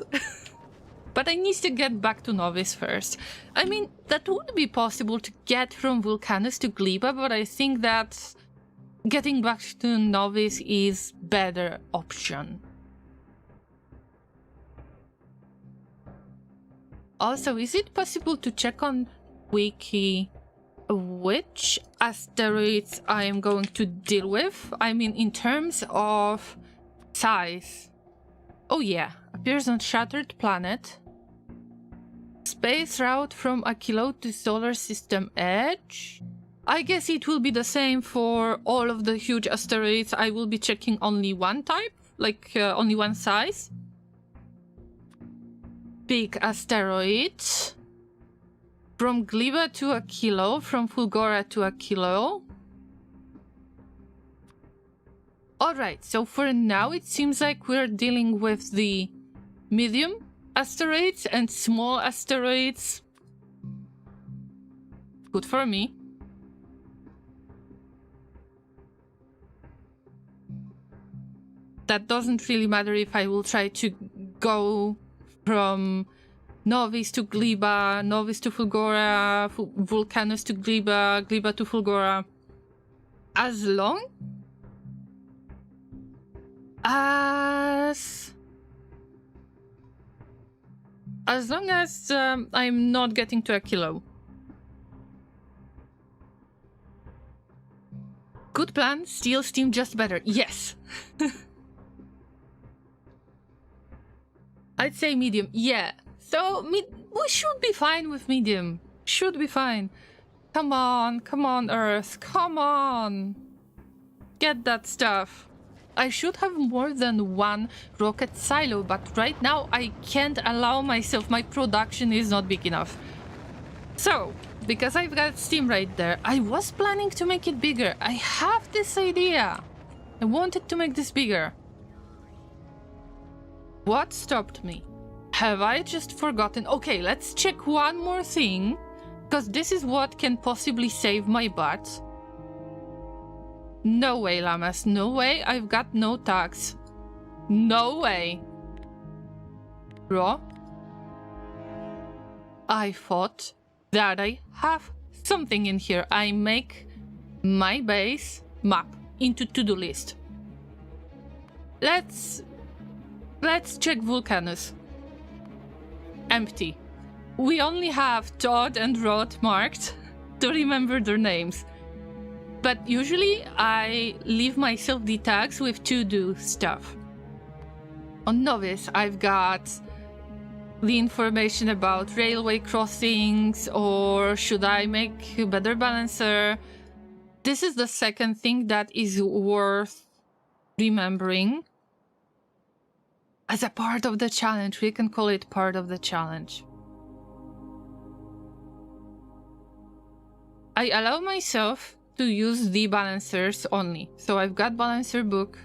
But I need to get back to Novice first. I mean, that would be possible to get from Vulcanus to Gleba, but I think that getting back to Novice is better option. Also, is it possible to check on Wiki which asteroids I am going to deal with? I mean, in terms of size. Oh yeah, appears on Shattered Planet. Space route from Aquilo to Solar System Edge. I guess it will be the same for all of the huge asteroids. I will be checking only one type, like only one size. Big asteroid. From Gleba to Aquilo, from Fulgora to Aquilo. Alright, so for now it seems like we're dealing with the medium asteroids and small asteroids. Good for me. That doesn't really matter if I will try to go from Novice to Gleba, Novice to Fulgora, Vulcanus to Gleba, Gleba to Fulgora. As long as I'm not getting to a kilo. Good plan. Steel steam just better. Yes. I'd say medium. Yeah. So we should be fine with medium. Should be fine. Come on, Earth. Come on. Get that stuff. I should have more than one rocket silo, but right now I can't allow myself. My production is not big enough. So, because I've got steam right there, I was planning to make it bigger. I have this idea. I wanted to make this bigger. What stopped me? Have I just forgotten? Okay, let's check one more thing, because this is what can possibly save my butt. No way, Llamas. No way. I've got no tags. No way. Bro. I thought that I have something in here. I make my base map into to-do list. Let's check Vulcanus. Empty. We only have Todd and Rod marked to remember their names. But usually I leave myself the tags with to-do stuff. On Novice, I've got the information about railway crossings, or should I make a better balancer. This is the second thing that is worth remembering. As a part of the challenge, we can call it part of the challenge. I allow myself to use the balancers only. So I've got balancer book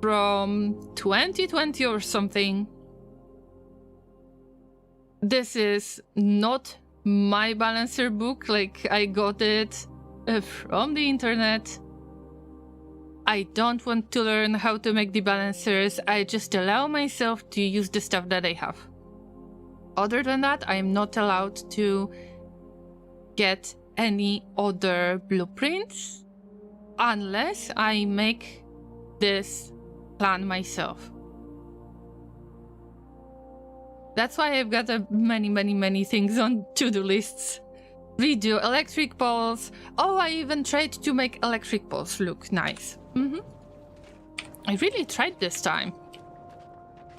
from 2020 or something. This is not my balancer book, like I got it from the internet. I don't want to learn how to make the balancers. I just allow myself to use the stuff that I have. Other than that, I'm not allowed to get any other blueprints unless I make this plan myself. That's why I've got many things on to-do lists. Redo electric poles. Oh, I even tried to make electric poles look nice. I really tried this time.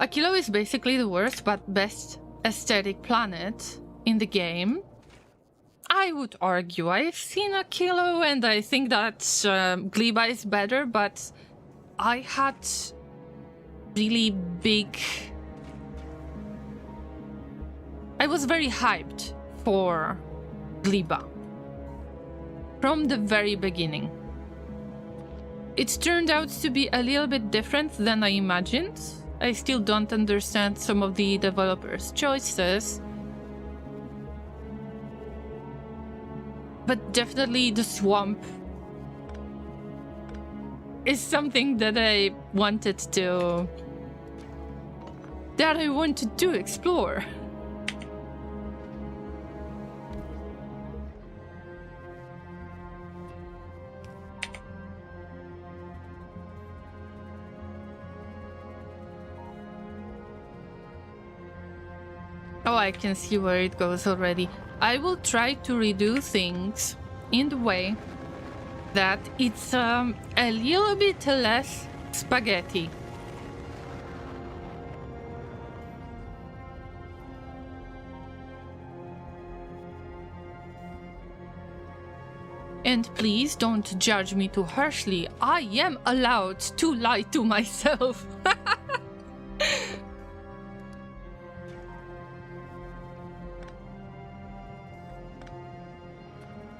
Akilo is basically the worst but best aesthetic planet in the game. I would argue. I've seen Akilo and I think that Gleba is better, but I had really big... I was very hyped for Gleba from the very beginning. It's turned out to be a little bit different than I imagined. I still don't understand some of the developers' choices. But definitely the swamp is something that I wanted to explore. Oh, I can see where it goes already. I will try to redo things in the way that it's a little bit less spaghetti. And please don't judge me too harshly. I am allowed to lie to myself.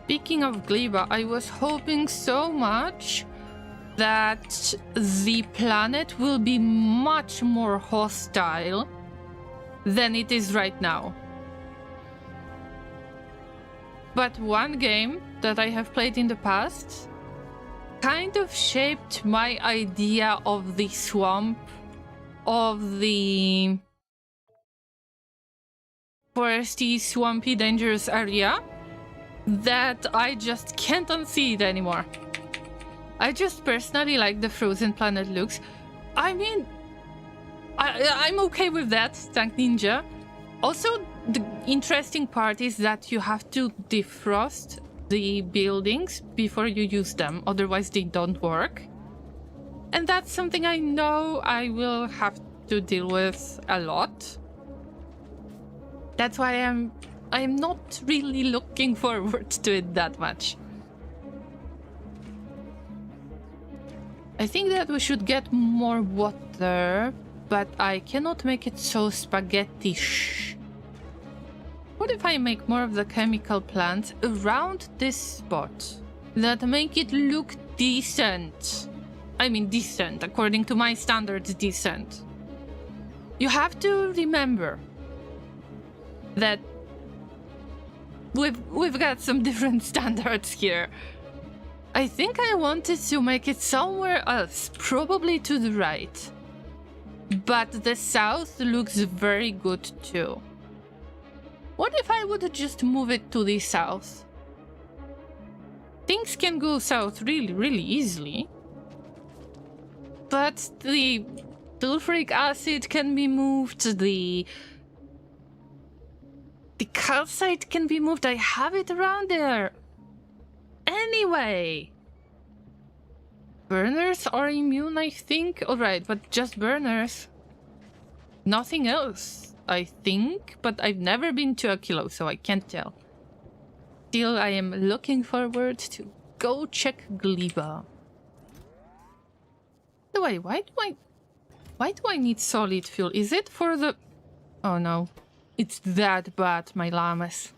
Speaking of Gleba, I was hoping so much that the planet will be much more hostile than it is right now. But one game that I have played in the past kind of shaped my idea of the swamp, of the foresty, swampy, dangerous area that I just can't unsee it anymore. I just personally like the frozen planet looks. I mean, I'm okay with that, Tank Ninja. Also, the interesting part is that you have to defrost the buildings before you use them, otherwise they don't work. And that's something I know I will have to deal with a lot. That's why I'm not really looking forward to it that much. I think that we should get more water, but I cannot make it so spaghetti-ish. What if I make more of the chemical plants around this spot that make it look decent? I mean decent, according to my standards, decent. You have to remember that we've got some different standards here. I think I wanted to make it somewhere else, probably to the right. But the south looks very good too. What if I would just move it to the south? Things can go south really, really easily. But the sulfuric acid can be moved, the calcite can be moved. I have it around there. Anyway. Burners are immune, I think. Alright, but just burners. Nothing else, I think. But I've never been to a kilo, so I can't tell. Still, I am looking forward to go check Gleba. By the way, why do I need solid fuel? Is it for the... Oh no. It's that bad, my llamas.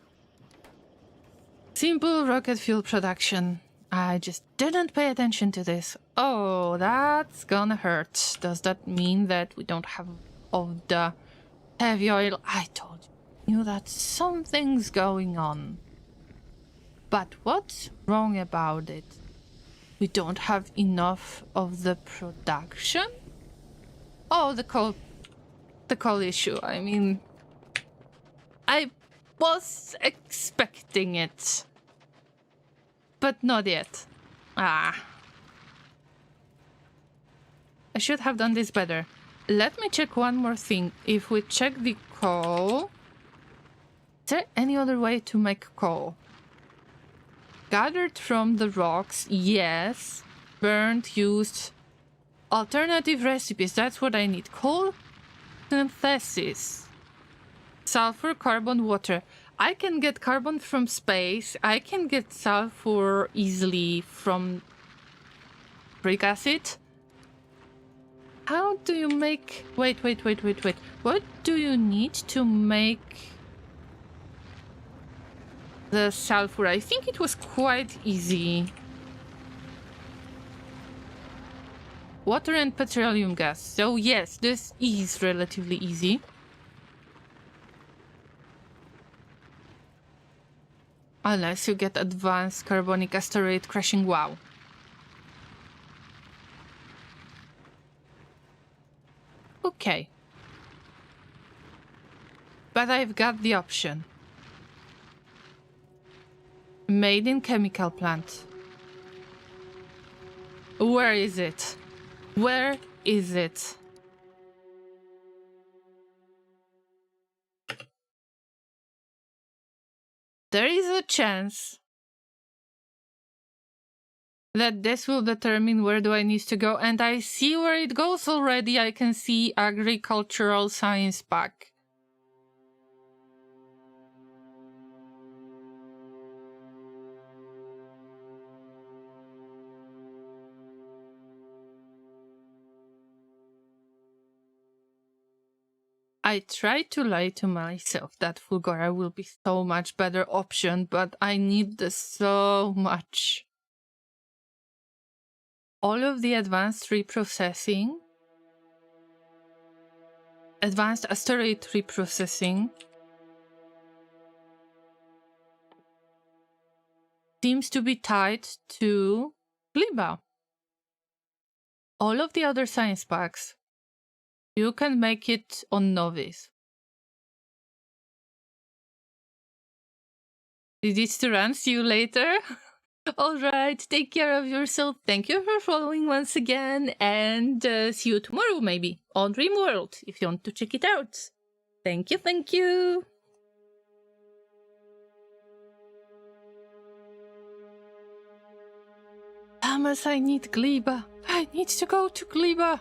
Simple rocket fuel production. I just didn't pay attention to this. Oh, that's gonna hurt. Does that mean that we don't have of the heavy oil? I told you that something's going on. But what's wrong about it? We don't have enough of the production? Oh, the coal issue. I mean, I was expecting it. But not yet. Ah. I should have done this better. Let me check one more thing. If we check the coal... Is there any other way to make coal? Gathered from the rocks, yes. Burned, used. Alternative recipes, that's what I need. Coal synthesis. Sulfur, carbon, water. I can get carbon from space. I can get sulfur easily from sulfuric acid. How do you make... Wait. What do you need to make the sulfur? I think it was quite easy. Water and petroleum gas. So yes, this is relatively easy. Unless you get advanced carbonic asteroid crashing. Wow. Okay. But I've got the option. Made in chemical plant. Where is it? Where is it? There is a chance that this will determine where do I need to go, and I see where it goes already. I can see agricultural science pack. I tried to lie to myself that Fulgora will be so much better option, but I need this so much. all of the advanced reprocessing, advanced asteroid reprocessing seems to be tied to Gleba. All of the other science packs, you can make it on Novice. It is to run. See you later. Alright, take care of yourself. Thank you for following once again, and see you tomorrow maybe on Dreamworld if you want to check it out. Thank you, thank you. Thomas, I need Gleba. I need to go to Gleba.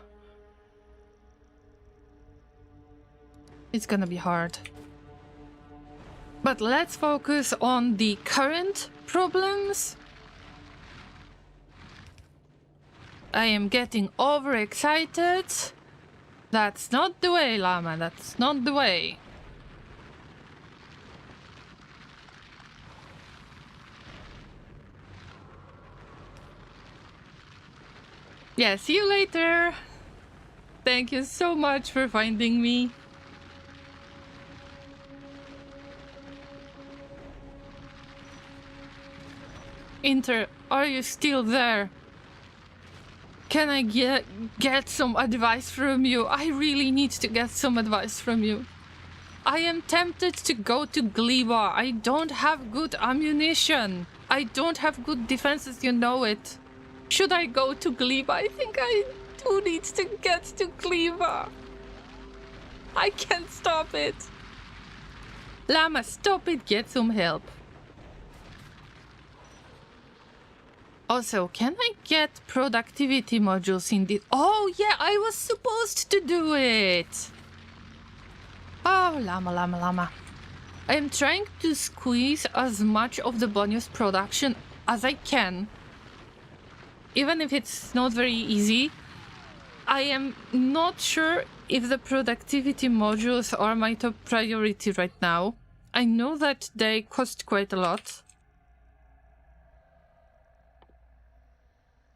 It's gonna be hard. But let's focus on the current problems. I am getting overexcited. That's not the way, Llama. That's not the way. Yeah, see you later. Thank you so much for finding me. Inter, are you still there? Can I get some advice from you? I really need to get some advice from you. I am tempted to go to Gleba. I don't have good ammunition. I don't have good defenses, you know it. Should I go to Gleba? I think I do need to get to Gleba. I can't stop it. Llama, stop it. Get some help. Also, can I get productivity modules in the... Oh, yeah, I was supposed to do it. Oh, Llama. I am trying to squeeze as much of the bonus production as I can. Even if it's not very easy, I am not sure if the productivity modules are my top priority right now. I know that they cost quite a lot.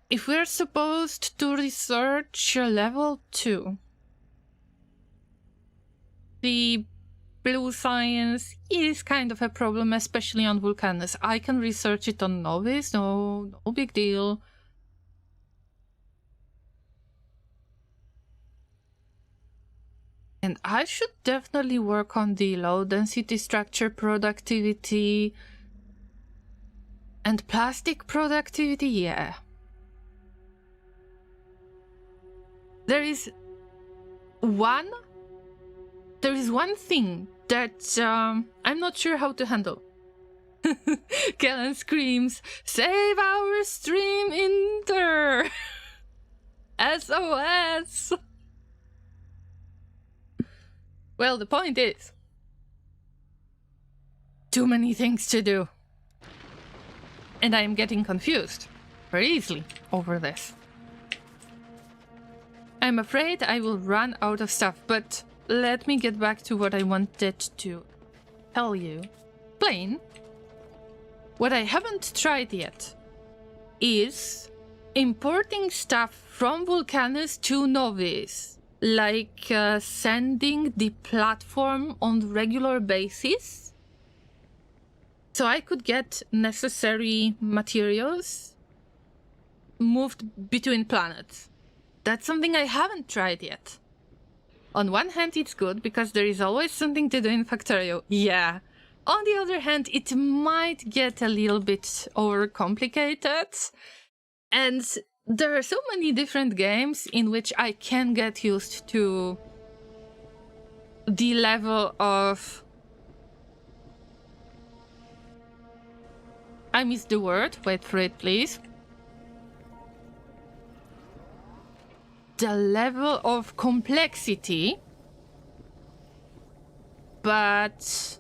If we're supposed to research level 2, the blue science is kind of a problem, especially on Vulcanus. I can research it on Novice, no big deal. And I should definitely work on the low density structure productivity and plastic productivity, yeah. There is one thing that I'm not sure how to handle. Kellen screams, "Save our stream, Inter!" SOS! Well, the point is, too many things to do. And I am getting confused very easily over this. I'm afraid I will run out of stuff, but let me get back to what I wanted to tell you. Plain. What I haven't tried yet is importing stuff from Vulcanus to Novice. Like sending the platform on regular basis. So I could get necessary materials moved between planets. That's something I haven't tried yet. On one hand, it's good because there is always something to do in Factorio. Yeah. On the other hand, it might get a little bit overcomplicated. And there are so many different games in which I can get used to the level of... I missed the word. Wait for it, please. The level of complexity. But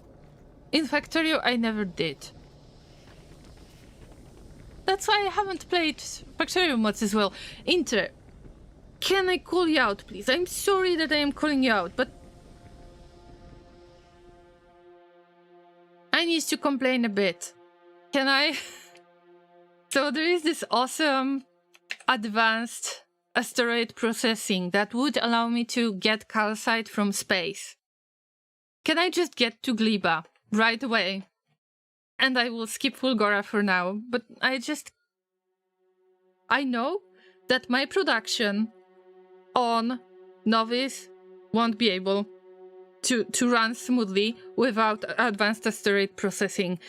in Factorio, I never did. That's why I haven't played Factorio mods as well. Inter, can I call you out, please? I'm sorry that I am calling you out, but I need to complain a bit. Can I? So there is this awesome advanced asteroid processing that would allow me to get calcite from space. Can I just get to Gleba right away? And I will skip Fulgora for now, but I know that my production on Novice won't be able to run smoothly without advanced asteroid processing.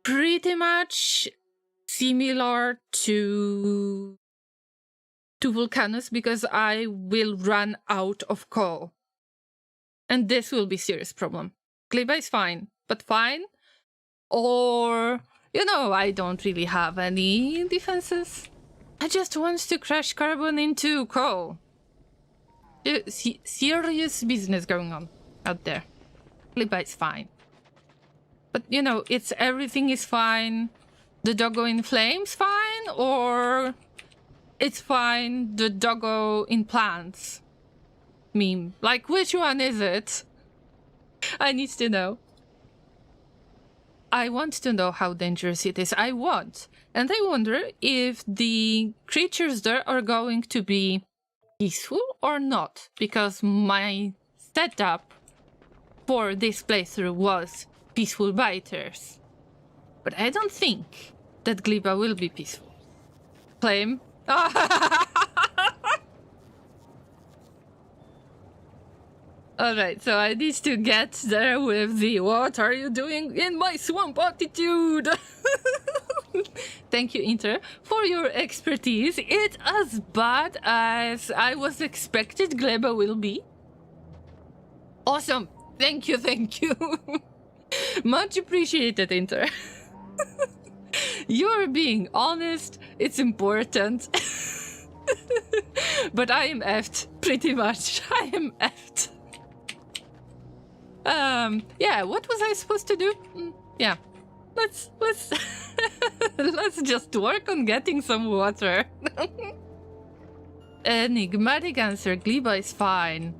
Pretty much similar to Vulcanus, because I will run out of coal. And this will be a serious problem. Gleba is fine, but fine? Or, I don't really have any defenses. I just want to crash carbon into coal. Serious business going on out there. Gleba is fine. But, everything is fine. The doggo in flames fine? Or it's fine, the doggo in plants meme? Like, which one is it? I need to know. I want to know how dangerous it is. I want. And I wonder if the creatures there are going to be peaceful or not, because my setup for this playthrough was peaceful biters. But I don't think that Gleba will be peaceful. Claim. Alright, so I need to get there with the "what are you doing in my swamp" attitude. Thank you, Inter, for your expertise. It's as bad as I was expected Gleba will be. Awesome. Thank you. Much appreciated, Inter. You're being honest. It's important. But I am effed, pretty much. I am effed. Yeah, what was I supposed to do? Yeah. Let's let's just work on getting some water. Enigmatic answer. Gleba is fine.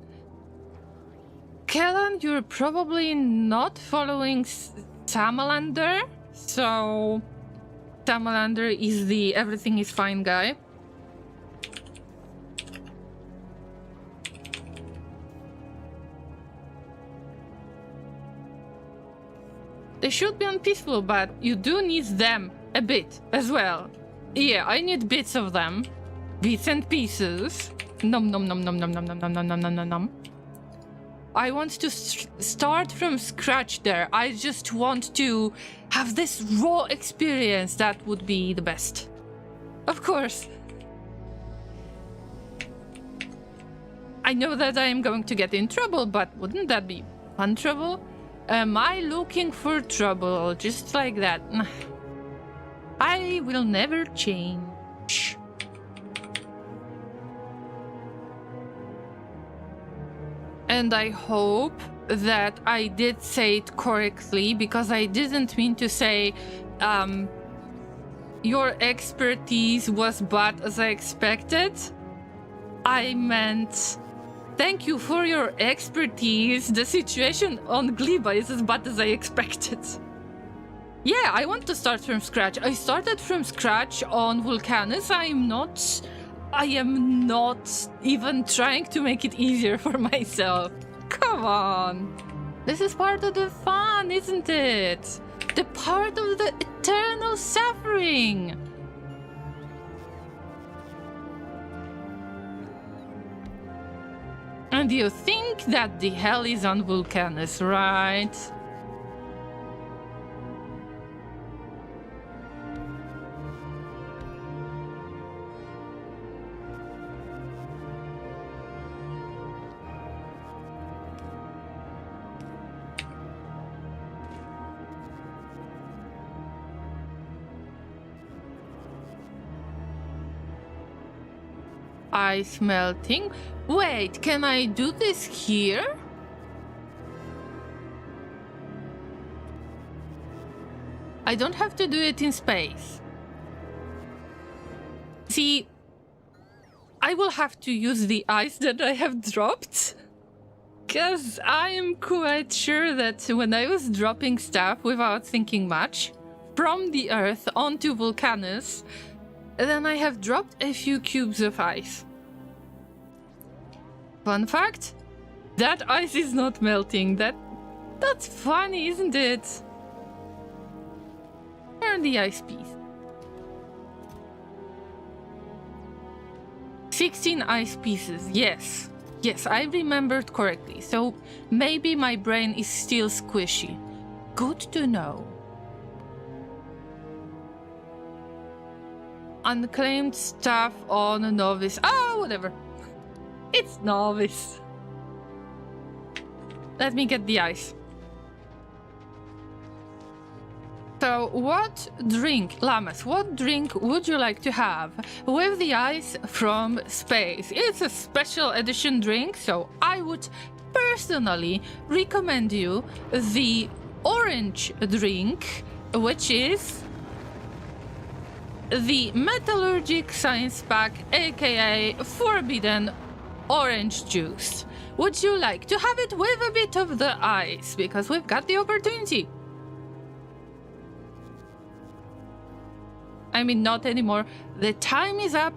Kellan, you're probably not following Samalander, so Samalander is the everything is fine guy. They should be unpeaceful, but you do need them a bit as well. Yeah, I need bits of them. Bits and pieces. Nom nom nom nom nom nom nom nom nom nom nom nom. I want to start from scratch there. I just want to have this raw experience. That would be the best. Of course. I know that I am going to get in trouble, but wouldn't that be fun trouble? Am I looking for trouble? Just like that. I will never change. And I hope that I did say it correctly, because I didn't mean to say your expertise was bad as I expected. I meant thank you for your expertise. The situation on Gleba is as bad as I expected. Yeah, I want to start from scratch. I started from scratch on Vulcanus. I am not even trying to make it easier for myself. Come on. This is part of the fun, isn't it? The part of the eternal suffering. And you think that the hell is on Vulcanus, right? Ice melting. Wait, can I do this here? I don't have to do it in space. See, I will have to use the ice that I have dropped, because I am quite sure that when I was dropping stuff without thinking much from the Earth onto Vulcanus, then I have dropped a few cubes of ice. Fun fact, that ice is not melting. That's funny, isn't it? Where are the ice piece? 16 ice pieces, yes. Yes, I remembered correctly. So maybe my brain is still squishy. Good to know. Unclaimed stuff on a novice. Oh, whatever. It's novice. Let me get the ice. So, what drink, Llamas, what drink would you like to have with the ice from space? It's a special edition drink, so I would personally recommend you the orange drink, which is the Metallurgic Science Pack, aka Forbidden Orange Juice. Would you like to have it with a bit of the ice? Because we've got the opportunity. I mean, not anymore. The time is up.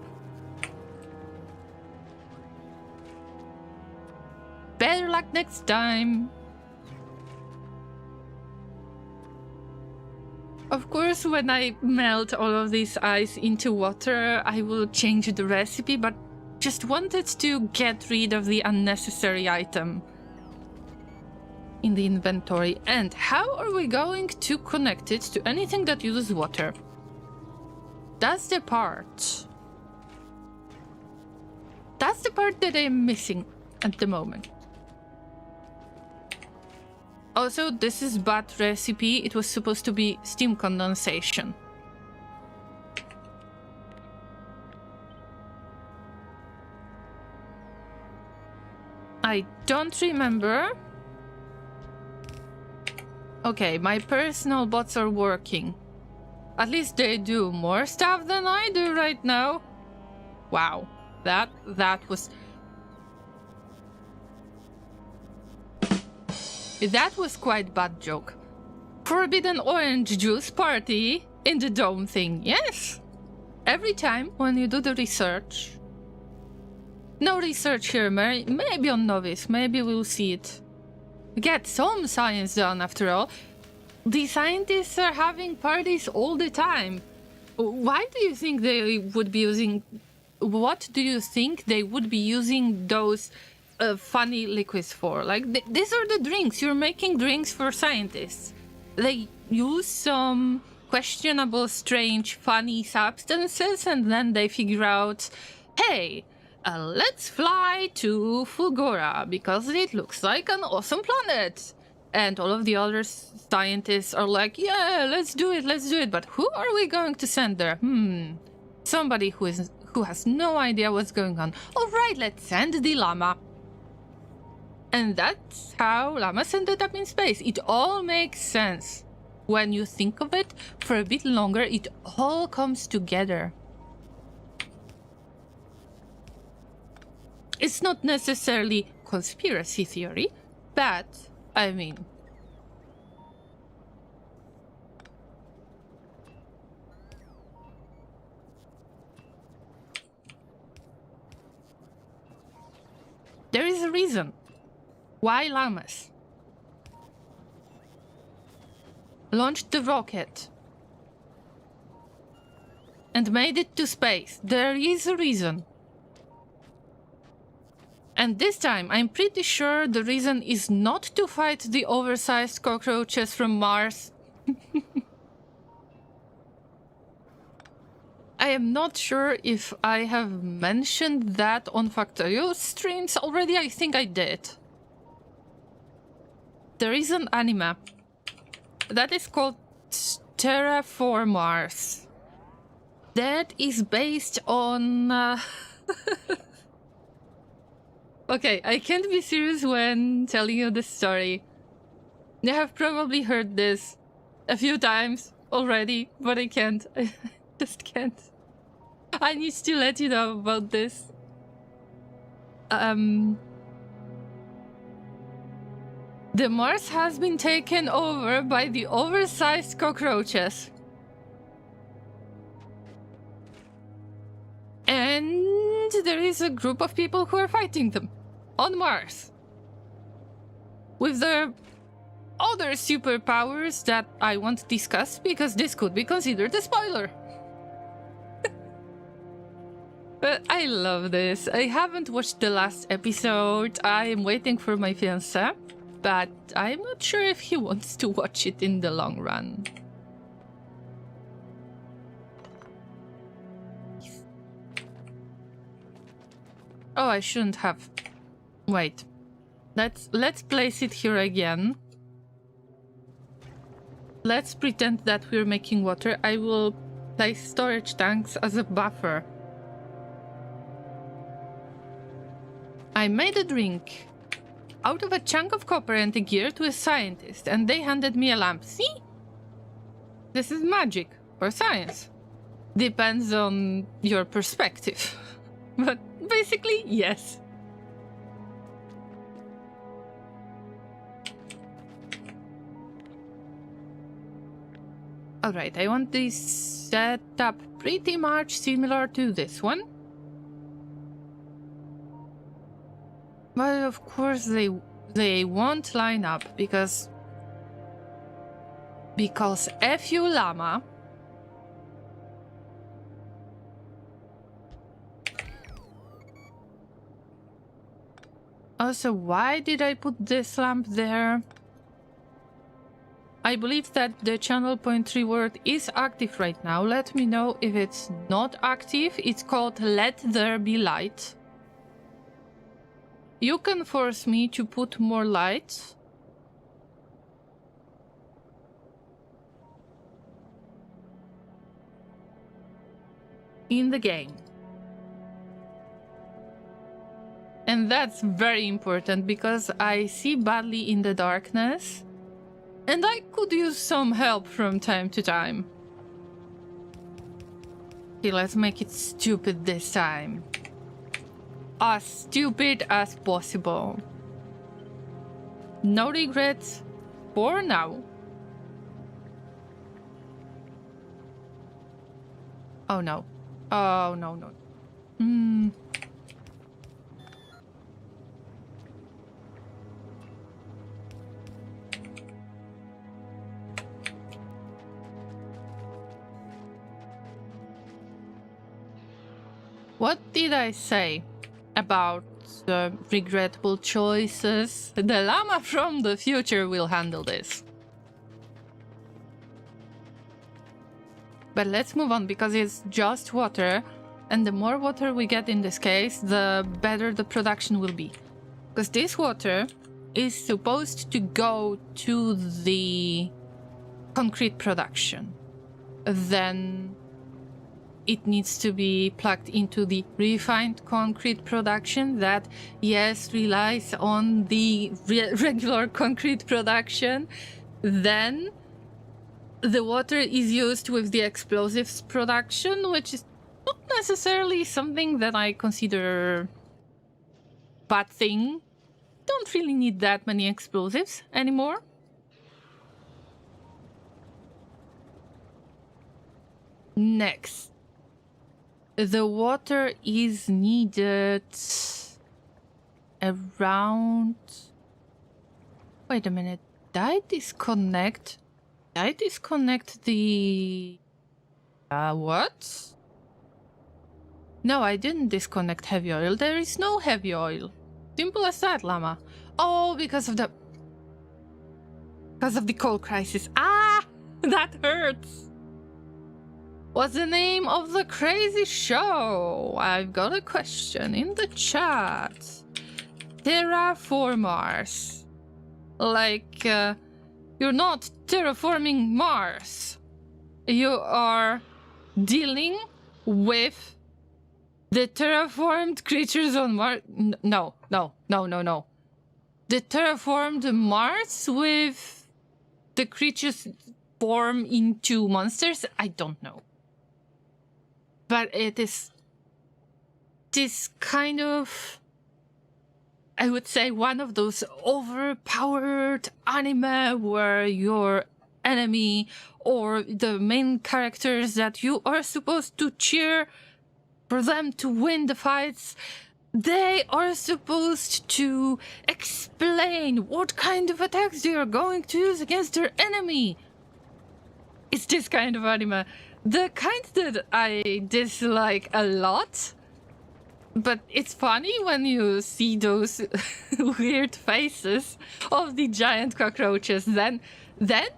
Better luck next time. Of course, when I melt all of this ice into water, I will change the recipe, but just wanted to get rid of the unnecessary item in the inventory. And how are we going to connect it to anything that uses water? That's the part. That's the part that I'm missing at the moment. Also, this is bad recipe. It was supposed to be steam condensation. I don't remember. Okay, my personal bots are working. At least they do more stuff than I do right now. Wow, that was... That was quite bad joke. Forbidden orange juice party in the dome thing, yes. Every time when you do the research... No research here, maybe on novice, maybe we'll see it. Get some science done after all. The scientists are having parties all the time. Why do you think they would be using... What do you think they would be using those funny liquids for? Like, these are the drinks. You're making drinks for scientists. They use some questionable, strange, funny substances and then they figure out, hey, let's fly to Fulgora because it looks like an awesome planet. And all of the other scientists are like, yeah, let's do it. But who are we going to send there? Somebody who has no idea what's going on. All right, let's send the llama. And that's how llamas ended up in space. It all makes sense. When you think of it for a bit longer, it all comes together. It's not necessarily conspiracy theory, but... I mean... There is a reason why llamas launched the rocket and made it to space. There is a reason. And this time, I'm pretty sure the reason is not to fight the oversized cockroaches from Mars. I am not sure if I have mentioned that on Factorio streams already. I think I did. There is an anime that is called Terraform Mars. That is based on... Okay, I can't be serious when telling you this story. You have probably heard this a few times already, but I can't. I just can't. I need to let you know about this. The Mars has been taken over by the oversized cockroaches. there is a group of people who are fighting them on Mars with their other superpowers that I won't discuss because this could be considered a spoiler. But I love this. I haven't watched the last episode. I am waiting for my fiancé, but I'm not sure if he wants to watch it in the long run. Oh, I shouldn't have. Wait. Let's place it here again. Let's pretend that we're making water. I will place storage tanks as a buffer. I made a drink out of a chunk of copper and a gear to a scientist, and they handed me a lamp. See? This is magic or science. Depends on your perspective. But basically, yes. Alright, I want this set up pretty much similar to this one. But of course they won't line up because F you Llama. Also, why did I put this lamp there? I believe that the channel point reward is active right now. Let me know if it's not active. It's called Let There Be Light. You can force me to put more lights. In the game. And that's very important because I see badly in the darkness and I could use some help from time to time. Okay, let's make it stupid this time. As stupid as possible. No regrets for now. Oh no. Oh no, no. What did I say about regrettable choices? The llama from the future will handle this. But let's move on because it's just water, and the more water we get in this case, the better the production will be. Because this water is supposed to go to the concrete production. Then it needs to be plugged into the refined concrete production that, yes, relies on the regular concrete production. Then the water is used with the explosives production, which is not necessarily something that I consider bad thing. Don't really need that many explosives anymore. Next. The water is needed around... Wait a minute. Did I disconnect? Did I disconnect the... what? No, I didn't disconnect heavy oil. There is no heavy oil. Simple as that, Llama. Oh, because of the coal crisis. Ah! That hurts! What's the name of the crazy show? I've got a question in the chat. Terraformers. Like, you're not terraforming Mars. You are dealing with the terraformed creatures on Mars. No. The terraformed Mars with the creatures form into monsters? I don't know. But it is this kind of, I would say, one of those overpowered anime where your enemy or the main characters that you are supposed to cheer for them to win the fights, they are supposed to explain what kind of attacks they are going to use against their enemy. It's this kind of anime. The kind that I dislike a lot. But it's funny when you see those weird faces of the giant cockroaches. Then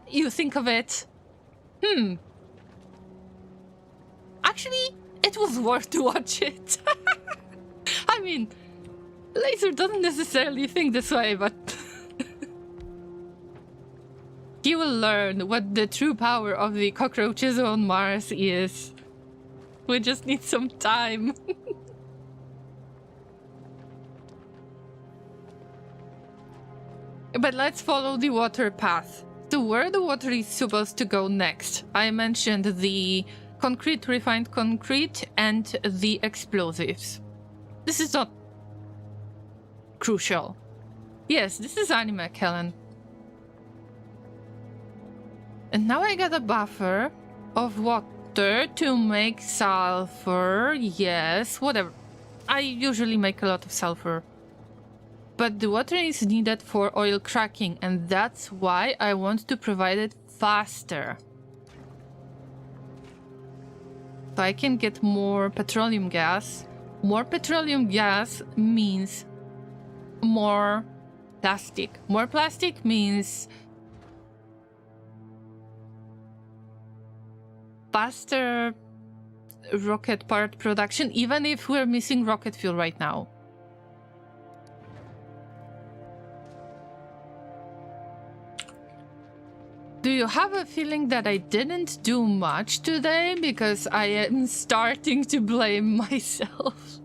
you think of it, actually, it was worth to watch it. I mean, Laser doesn't necessarily think this way, but he will learn what the true power of the cockroaches on Mars is. We just need some time. But let's follow the water path. So where the water is supposed to go next? I mentioned the concrete, refined concrete, and the explosives. This is not crucial. Yes, this is anime, Kellen. And now I got a buffer of water to make sulfur. Yes, whatever. I usually make a lot of sulfur. But the water is needed for oil cracking, and that's why I want to provide it faster. So I can get more petroleum gas. More petroleum gas means more plastic. More plastic means faster rocket part production, even if we're missing rocket fuel right now. Do you have a feeling that I didn't do much today? Because I am starting to blame myself.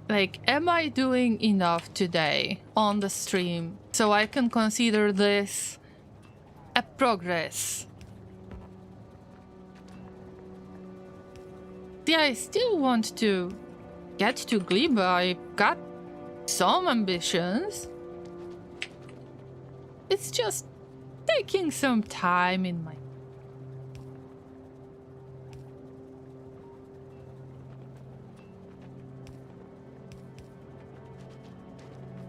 Like, am I doing enough today on the stream so I can consider this a progress? Yeah, I still want to get to Gleba. I've got some ambitions. It's just taking some time in my...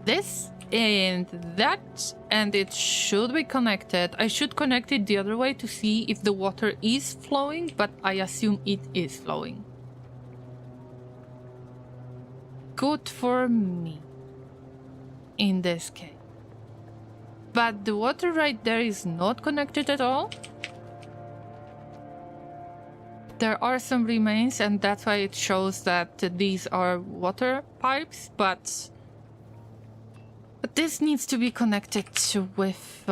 This and that, and it should be connected. I should connect it the other way to see if the water is flowing, but I assume it is flowing. Good for me in this case. But the water right there is not connected at all. There are some remains, and that's why it shows that these are water pipes, but this needs to be connected with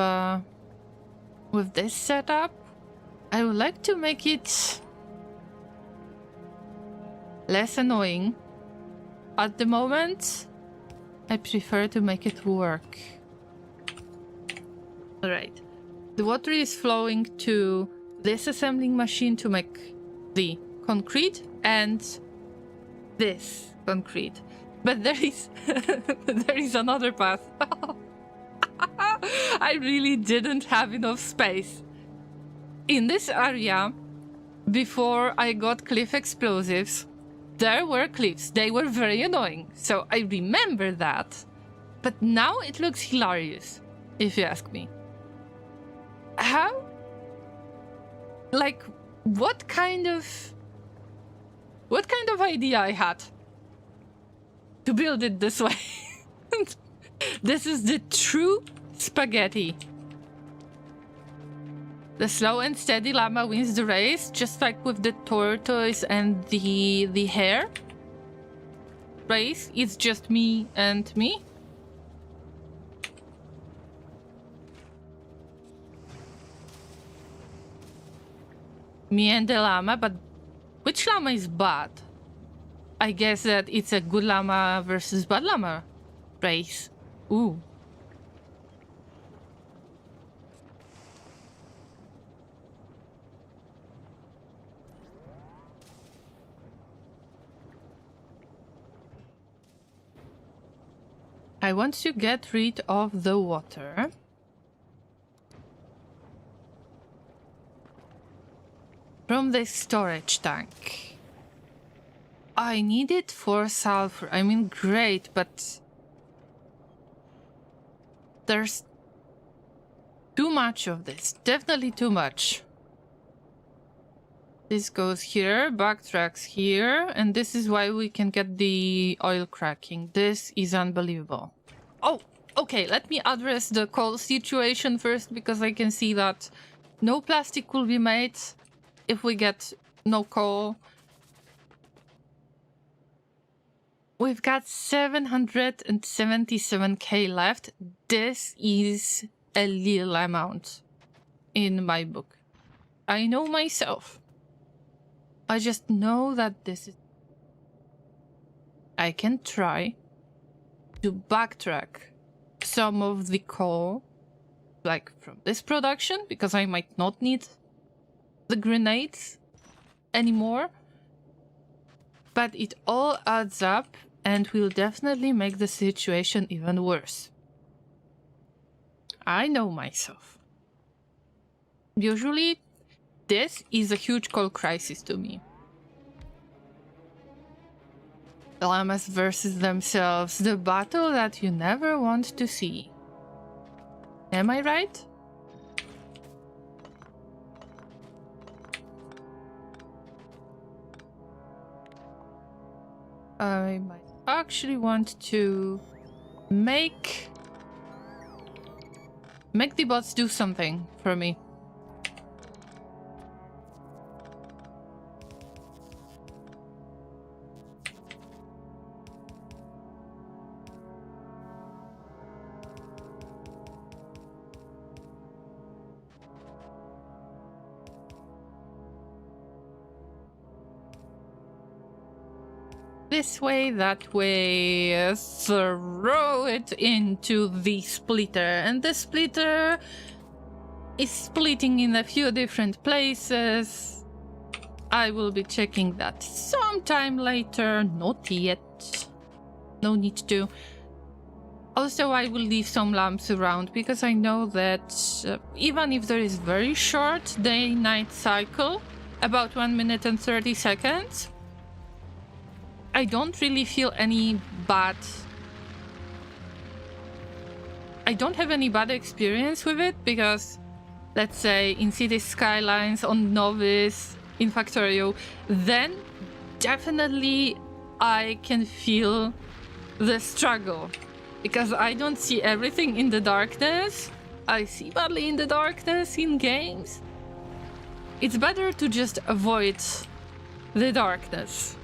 this setup. I would like to make it less annoying. At the moment, I prefer to make it work. Alright. The water is flowing to this assembling machine to make the concrete and this concrete. But there is there is another path. I really didn't have enough space. In this area, before I got cliff explosives, there were cliffs. They were very annoying. So I remember that. But now it looks hilarious, if you ask me. How? Like, what kind of idea I had to build it this way? This is the true spaghetti. The slow and steady llama wins the race, just like with the tortoise and the hare race. It's just me and me. Me and the llama, but which llama is bad? I guess that it's a good llama versus bad llama race. Ooh. I want to get rid of the water. From the storage tank. I need it for sulfur. I mean, great, but there's too much of this. Definitely too much. This goes here, backtracks here, and this is why we can get the oil cracking. This is unbelievable. Oh, okay, let me address the coal situation first, because I can see that no plastic will be made if we get no coal. We've got 777k left. This is a little amount in my book. I know myself. I just know that this is... I can try to backtrack some of the coal, like from this production, because I might not need the grenades anymore. But it all adds up and will definitely make the situation even worse. I know myself. Usually, this is a huge coal crisis to me. The llamas versus themselves, the battle that you never want to see. Am I right? I might actually want to make the bots do something for me. This way, that way, throw it into the splitter. And the splitter is splitting in a few different places. I will be checking that sometime later, not yet. No need to. Also, I will leave some lamps around because I know that even if there is very short day-night cycle, about 1 minute and 30 seconds, I don't really feel any bad... I don't have any bad experience with it because, let's say, in City Skylines, on Novice, in Factorio, then definitely I can feel the struggle. Because I don't see everything in the darkness. I see badly in the darkness in games. It's better to just avoid the darkness.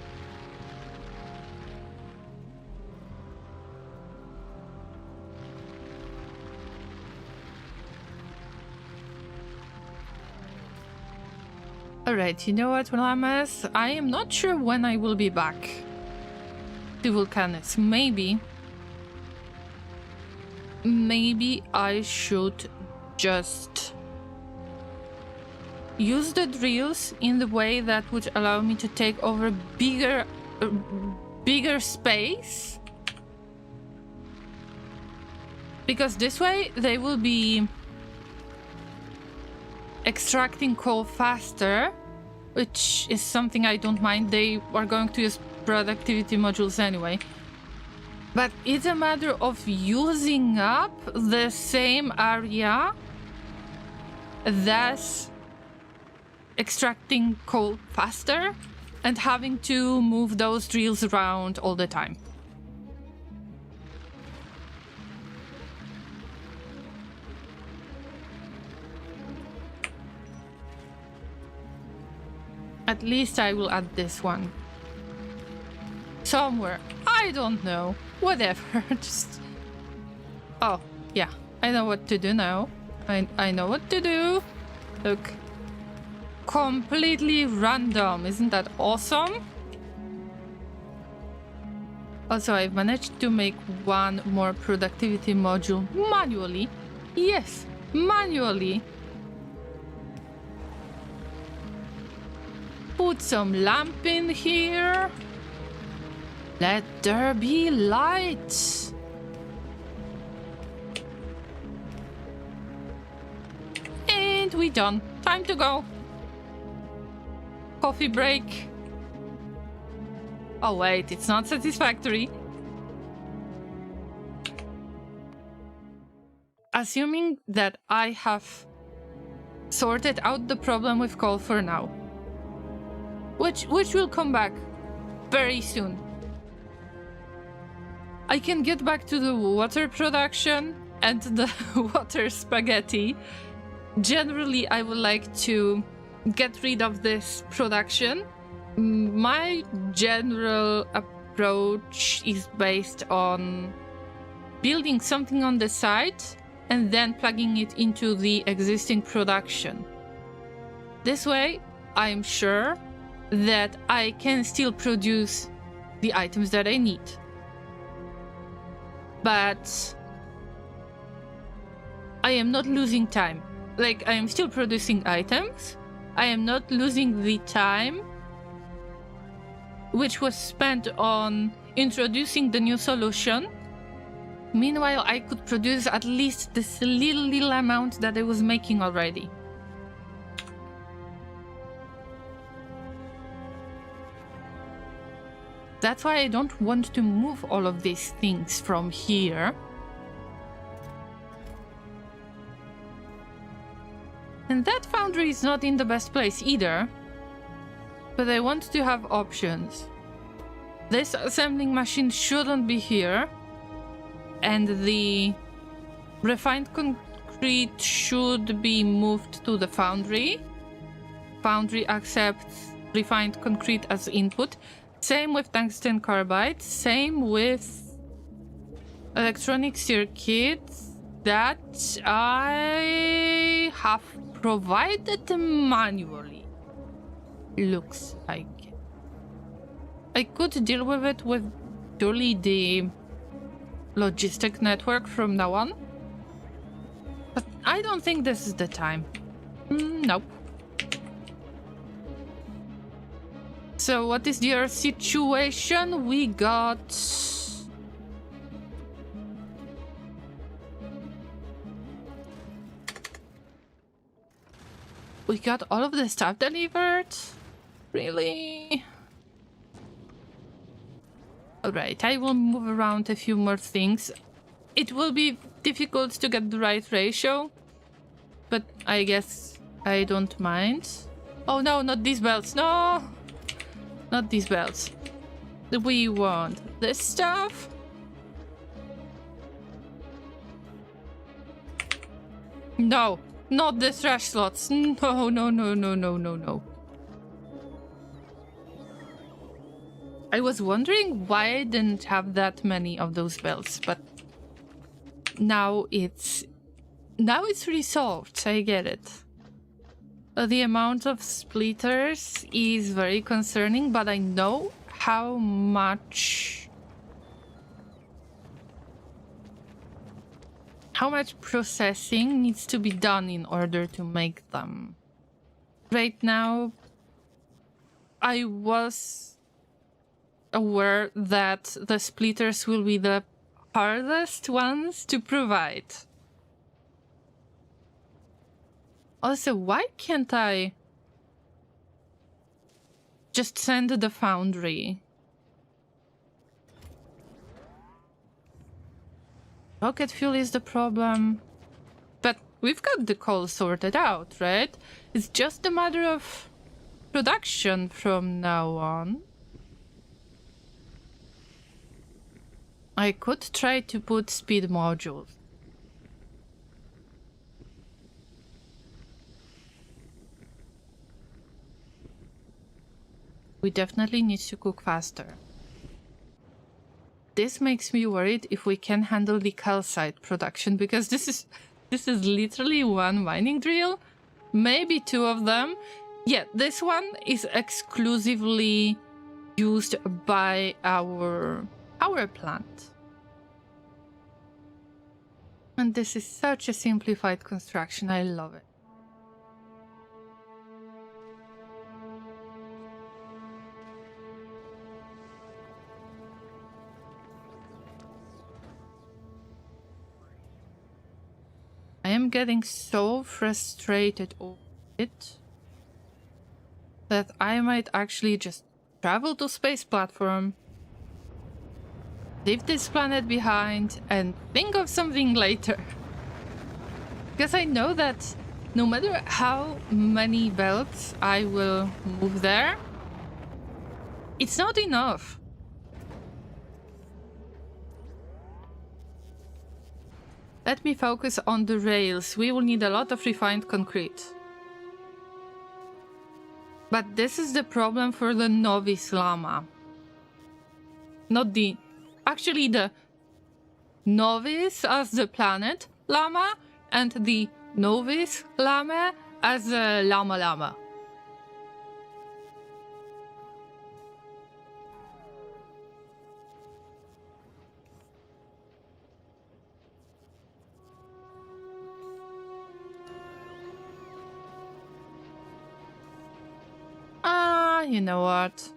Alright, you know what, Llamas? I am not sure when I will be back to Vulcanus. Maybe I should just use the drills in the way that would allow me to take over bigger space. Because this way they will be extracting coal faster, which is something I don't mind. They are going to use productivity modules anyway. But it's a matter of using up the same area, thus extracting coal faster and having to move those drills around all the time. At least I will add this one. Somewhere. I don't know. Whatever. Just... Oh, yeah. I know what to do now. I know what to do. Look. Completely random. Isn't that awesome? Also, I've managed to make one more productivity module manually. Yes, manually. Put some lamp in here. Let there be light. And we done. Time to go. Coffee break. Oh wait, it's not satisfactory. Assuming that I have sorted out the problem with coal for now, which will come back very soon. I can get back to the water production and the water spaghetti. Generally, I would like to get rid of this production. My general approach is based on building something on the side and then plugging it into the existing production. This way, I'm sure that I can still produce the items that I need. But I am not losing time. Like, I am still producing items. I am not losing the time which was spent on introducing the new solution. Meanwhile, I could produce at least this little amount that I was making already. That's why I don't want to move all of these things from here. And that foundry is not in the best place either. But I want to have options. This assembling machine shouldn't be here. And the refined concrete should be moved to the foundry. Foundry accepts refined concrete as input. Same with tungsten carbide. Same with electronic circuits that I have provided manually. Looks like I could deal with it with purely the logistic network from now on, but I don't think this is the time. Nope. So what is your situation? We got all of the stuff delivered? Really? Alright, I will move around a few more things. It will be difficult to get the right ratio, but I guess I don't mind. Oh no, not these belts, no! Not these belts. We want this stuff. No, not the trash slots. No, no, no, no, no, no, no. I was wondering why I didn't have that many of those belts, but now it's resolved. I get it. The amount of splitters is very concerning, but I know how much processing needs to be done in order to make them. Right now, I was aware that the splitters will be the hardest ones to provide. Also, why can't I just send the foundry? Rocket fuel is the problem. But we've got the coal sorted out, right? It's just a matter of production from now on. I could try to put speed modules. We definitely need to cook faster. This makes me worried if we can handle the calcite production, because this is literally one mining drill, maybe two of them. Yeah, this one is exclusively used by our power plant. And this is such a simplified construction, I love it. I I'm getting so frustrated over it that I might actually just travel to space platform, leave this planet behind, and think of something later. Because I know that no matter how many belts I will move there, it's not enough. Let me focus on the rails. We will need a lot of refined concrete. But this is the problem for the novice llama. Not the... Actually, the novice as the planet llama and the novice llama as a llama. You know what?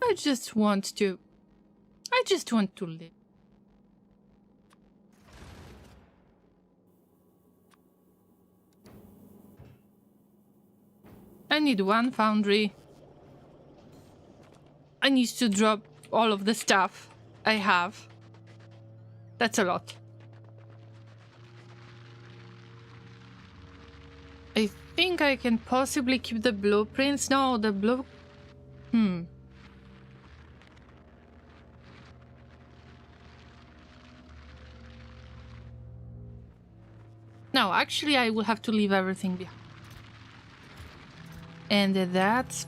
I just want to live. I need one foundry. I need to drop all of the stuff I have. That's a lot. I think I can possibly keep the blueprints. No, the blue... No, actually I will have to leave everything behind. And that's...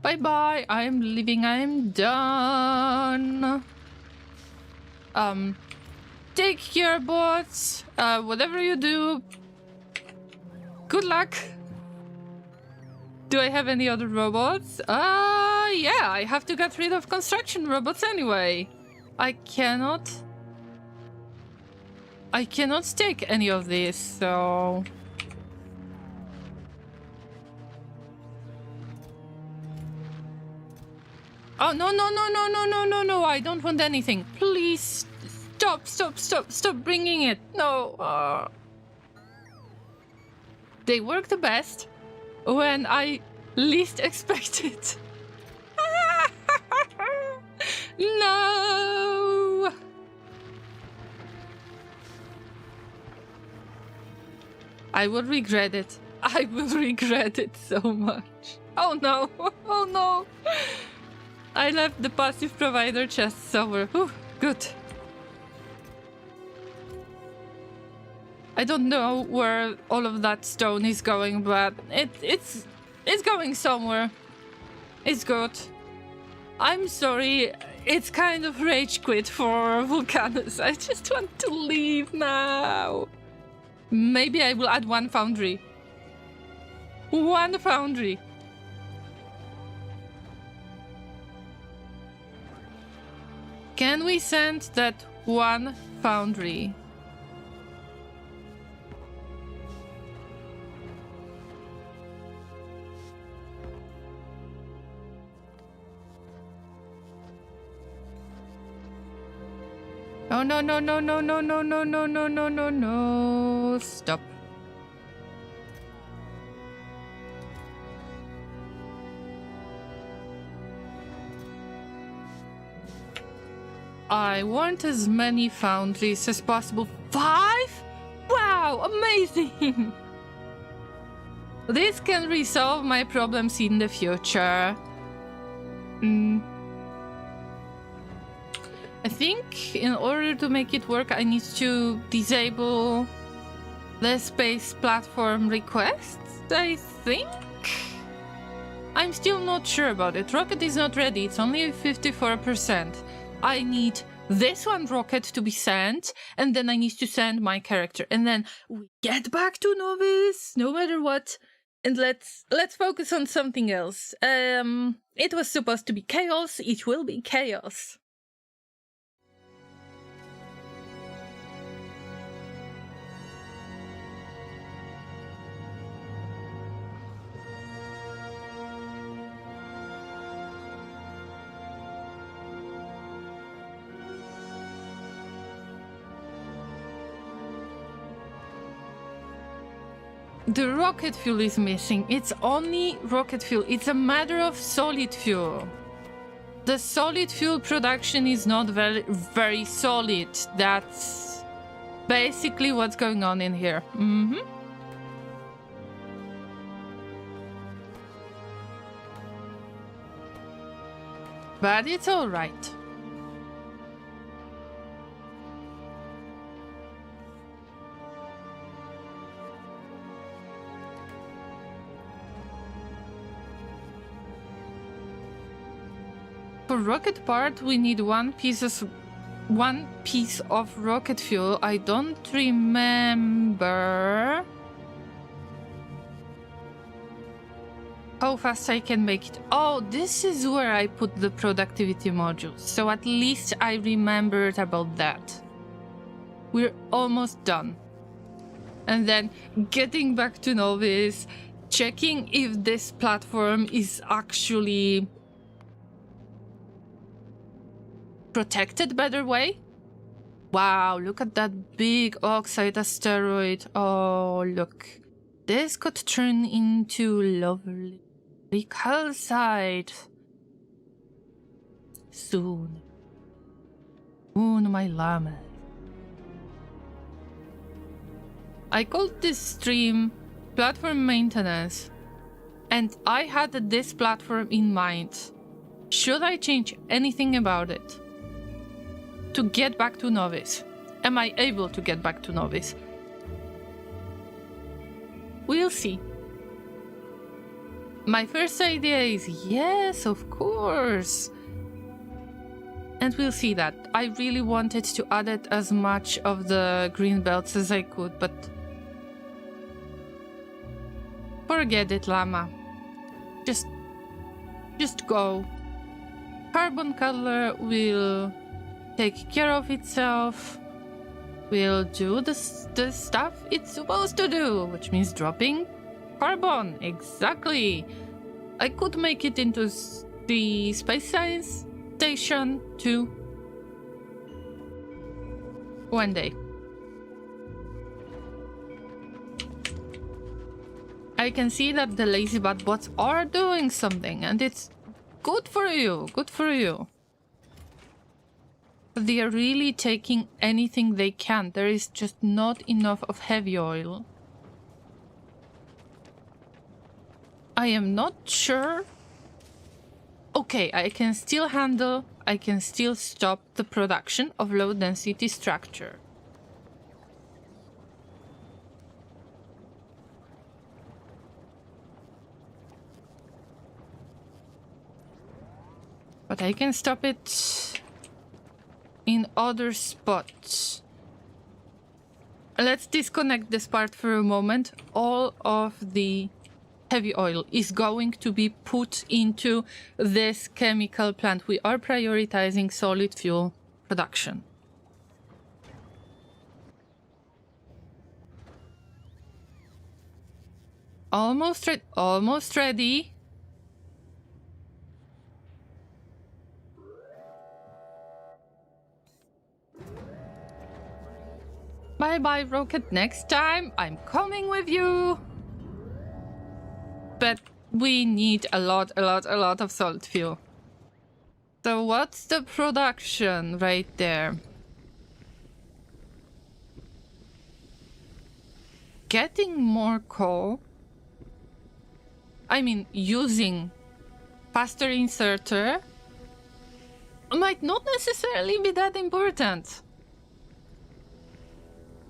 Bye-bye, I'm leaving, I'm done. Take care, bots. Whatever you do, good luck. Do I have any other robots? Yeah, I have to get rid of construction robots anyway. I cannot take any of these, so... Oh, no, I don't want anything. Please, stop bringing it. No. They work the best when I least expect it. No. I will regret it. I will regret it so much. Oh no. Oh no. I left the passive provider chest somewhere. Whew, good. I don't know where all of that stone is going, but it's going somewhere. It's good. I'm sorry. It's kind of rage quit for Vulcanus. I just want to leave now. Maybe I will add one foundry. One foundry. Can we send that one foundry? Oh no. Stop. I want as many foundries as possible. 5? Wow, amazing! This can resolve my problems in the future. I think in order to make it work, I need to disable the space platform requests, I think? I'm still not sure about it. Rocket is not ready, it's only 54%. I need this one rocket to be sent, and then I need to send my character. And then we get back to Novice, no matter what. And let's focus on something else. It was supposed to be chaos, it will be chaos. The rocket fuel is missing. It's only rocket fuel. It's a matter of solid fuel. The solid fuel production is not very solid. That's basically what's going on in here. But it's all right. For rocket part, we need one piece of rocket fuel. I don't remember how fast I can make it. Oh, this is where I put the productivity modules. So at least I remembered about that. We're almost done. And then getting back to Novice, checking if this platform is actually protected better way. Wow, look at that big oxide asteroid. Oh, look. This could turn into lovely calcite. Soon. Soon, my llama. I called this stream platform maintenance, and I had this platform in mind. Should I change anything about it to get back to Novice? Am I able to get back to Novice? We'll see. My first idea is yes, of course. And we'll see that. I really wanted to add it as much of the green belts as I could, but forget it, Llama. Just go. Carbon color will take care of itself. We'll do the stuff it's supposed to do, which means dropping carbon. Exactly. I could make it into the Space Science Station too. One day. I can see that the lazy bat bots are doing something, and it's good for you. Good for you. They are really taking anything they can. There is just not enough of heavy oil. I am not sure. Okay, I can still stop the production of low density structure. But I can stop it in other spots. Let's disconnect this part for a moment. All of the heavy oil is going to be put into this chemical plant. We are prioritizing solid fuel production. Almost ready. Bye-bye, rocket. Next time, I'm coming with you. But we need a lot of solid fuel. So what's the production right there? Getting more coal. I mean, using faster inserter might not necessarily be that important.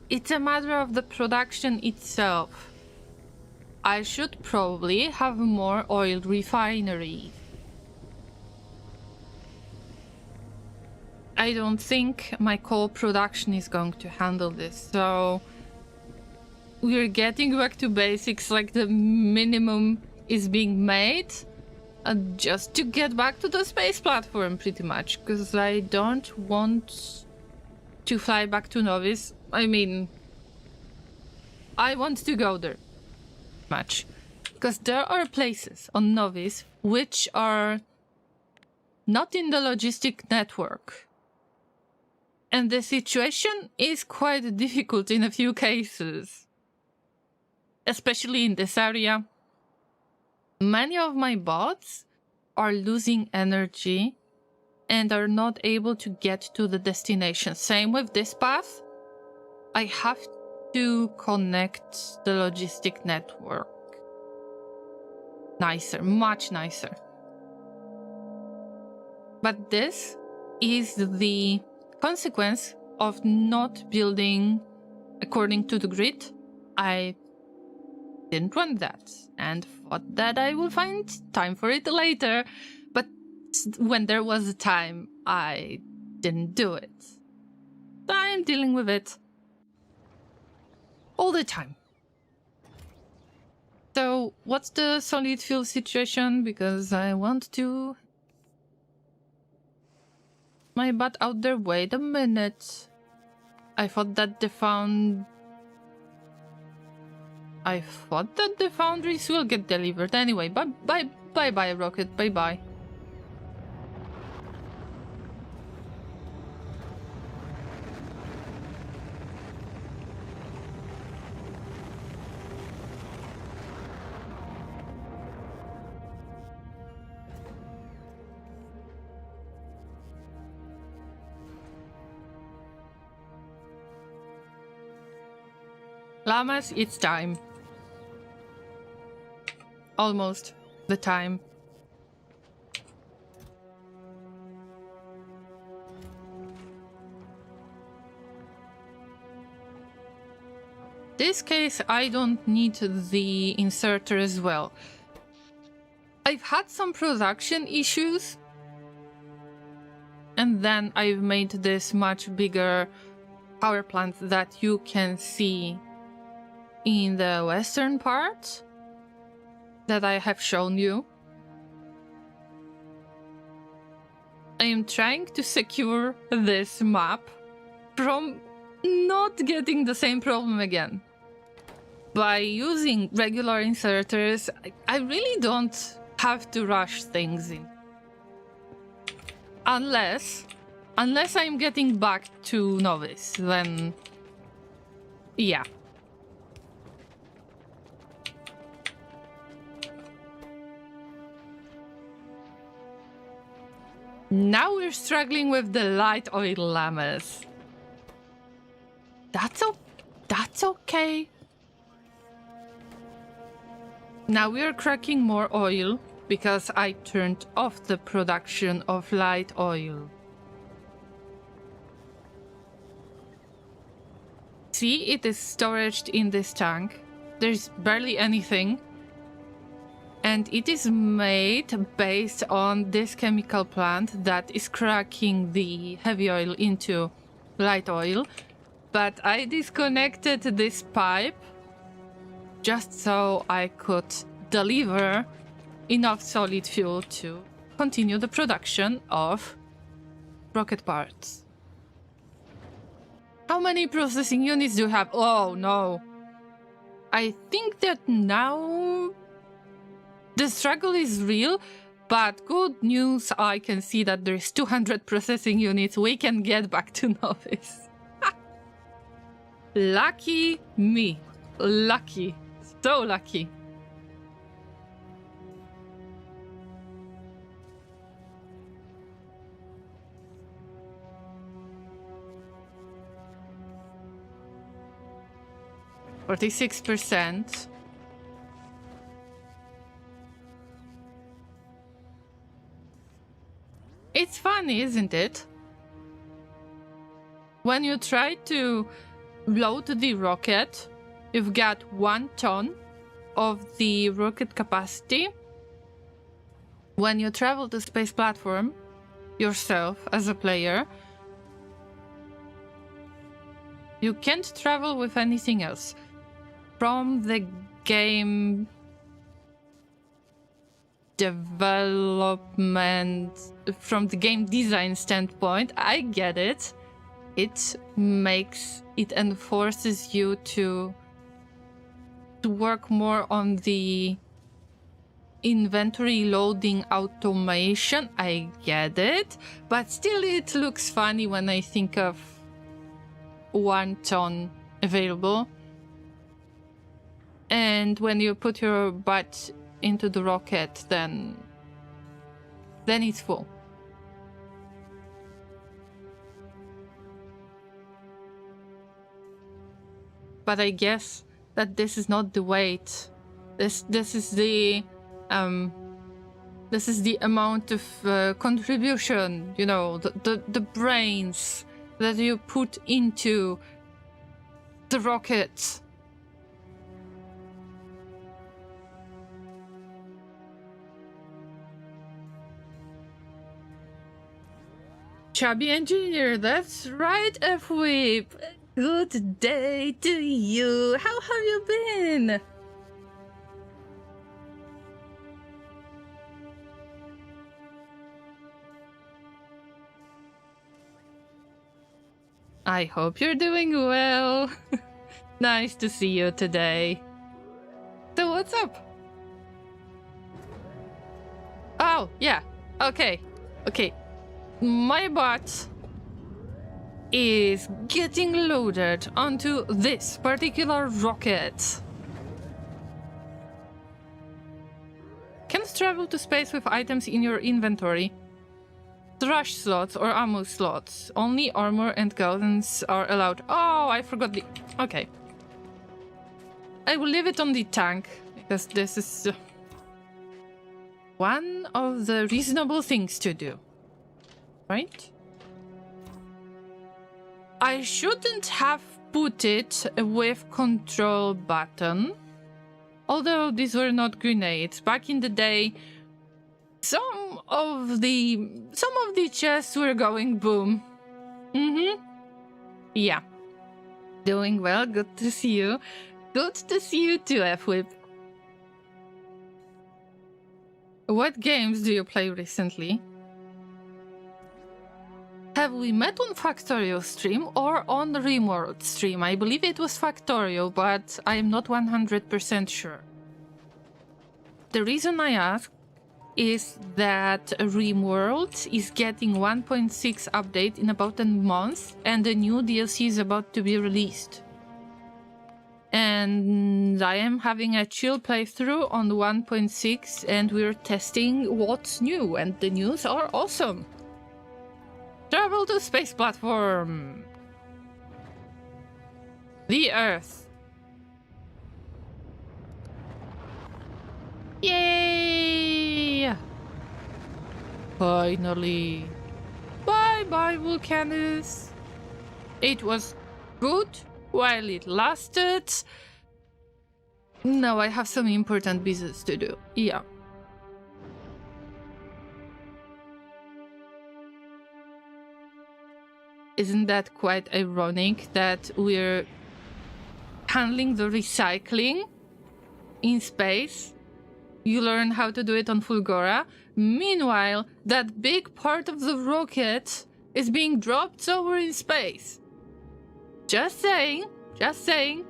It's a matter of the production itself. I should probably have more oil refineries. I don't think my coal production is going to handle this, so we're getting back to basics, like the minimum is being made just to get back to the space platform, pretty much, because I don't want to fly back to Novice. I mean, I want to go there much, because there are places on Novice which are not in the logistic network, and the situation is quite difficult in a few cases. especially in this area. Many of my bots are losing energy and are not able to get to the destination. Same with this path. I have to connect the logistic network. Nicer, much nicer. But this is the consequence of not building according to the grid. I didn't want that and thought that I will find time for it later, but when there was a time, I didn't do it. I'm dealing with it all the time. So, what's the solid fuel situation? Because I want to... my butt out there. Wait a minute. I thought that the foundries will get delivered anyway. Bye, Rocket. Bye. Llamas, it's time. Almost the time. This case, I don't need the inserter as well. I've had some production issues, and then I've made this much bigger power plant that you can see in the western part that I have shown you. I am trying to secure this map from not getting the same problem again. By using regular inserters, I really don't have to rush things in. Unless I'm getting back to Novice, then yeah. Now we're struggling with the light oil llamas. That's okay. Now we are cracking more oil because I turned off the production of light oil. See, it is stored in this tank. There's barely anything. And it is made based on this chemical plant that is cracking the heavy oil into light oil. But I disconnected this pipe just so I could deliver enough solid fuel to continue the production of rocket parts. How many processing units do you have? Oh no. I think that now the struggle is real, but good news, I can see that there's 200 processing units. We can get back to Novice. Lucky me. Lucky. So lucky. %46%. It's funny, isn't it? When you try to load the rocket, you've got 1 ton of the rocket capacity. When you travel to space platform yourself as a player, you can't travel with anything else. From the game development, from the game design standpoint, I get it. It enforces you to work more on the inventory loading automation. I get it, but still it looks funny when I think of 1 ton available. and when you put your butt into the rocket, then it's full. But I guess that this is not the weight. This is the amount of contribution, you know, the brains that you put into the rocket. Chubby engineer, that's right, F-Whip. Good day to you. How have you been? I hope you're doing well. Nice to see you today. So what's up? Oh, yeah. Okay. My bot is getting loaded onto this particular rocket. Can travel to space with items in your inventory. Trash slots or ammo slots. Only armor and guns are allowed. Oh, I forgot the... Okay. I will leave it on the tank, because this is one of the reasonable things to do. Right? I shouldn't have put it with control button. Although these were not grenades. Back in the day, some of the chests were going boom. Yeah. Doing well, good to see you. Good to see you too, F-Whip. What games do you play recently? Have we met on Factorio stream or on Rimworld stream? I believe it was Factorio, but I am not 100% sure. The reason I ask is that Rimworld is getting 1.6 update in about a month, and the new DLC is about to be released. And I am having a chill playthrough on 1.6, and we're testing what's new, and the news are awesome. Travel to space platform. The Earth. Yay! Finally. Bye-bye, Vulcanus. It was good while it lasted. Now I have some important business to do. Yeah. Isn't that quite ironic that we're handling the recycling in space? You learn how to do it on Fulgora. Meanwhile, that big part of the rocket is being dropped somewhere in space. Just saying. Just saying.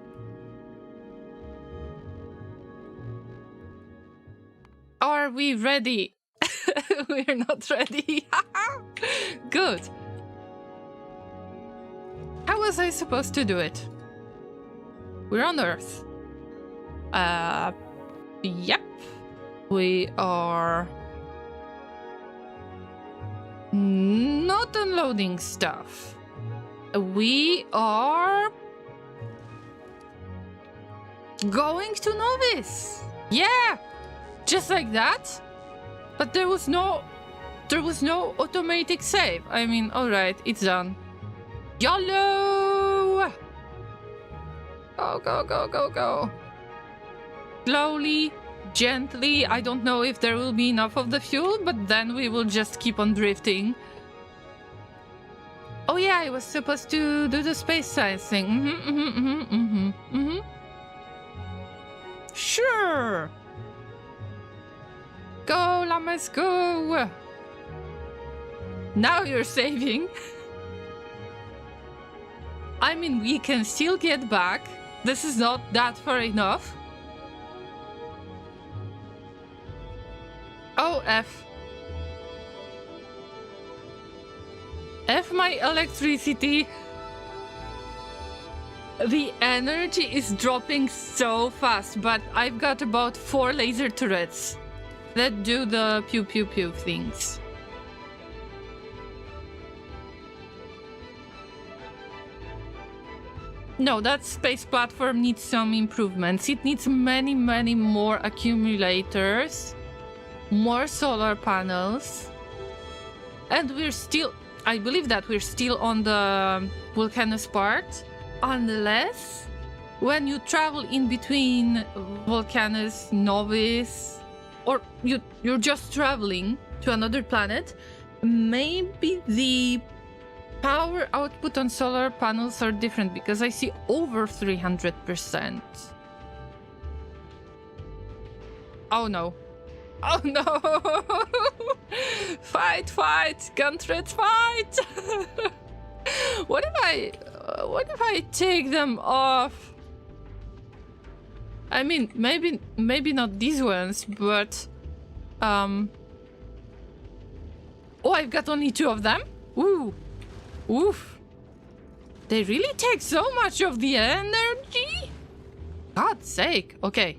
Are we ready? We're not ready. Good. How was I supposed to do it? We're on Earth. Yep. We are not unloading stuff. We are going to Novice. Yeah, just like that. But there was no automatic save. I mean, all right, it's done. YOLO! Go. Slowly, gently. I don't know if there will be enough of the fuel, but then we will just keep on drifting. Oh yeah, I was supposed to do the space science thing. Sure. Go, Llamas, go. Now you're saving. I mean, we can still get back. This is not that far enough. Oh, F. F my electricity. The energy is dropping so fast, but I've got about 4 laser turrets that do the pew pew pew things. No, that space platform needs some improvements. It needs many, many more accumulators, more solar panels, and we're still, I believe that we're still on the Vulcanus part, unless when you travel in between Vulcanus, Novice, or you're just traveling to another planet, maybe the power output on solar panels are different, because I see over 300%. Oh no. Oh no! Fight, fight! Gunthreads, fight! What if I take them off? I mean, maybe not these ones, but oh, I've got only 2 of them? Ooh. Oof. They really take so much of the energy? God's sake. Okay.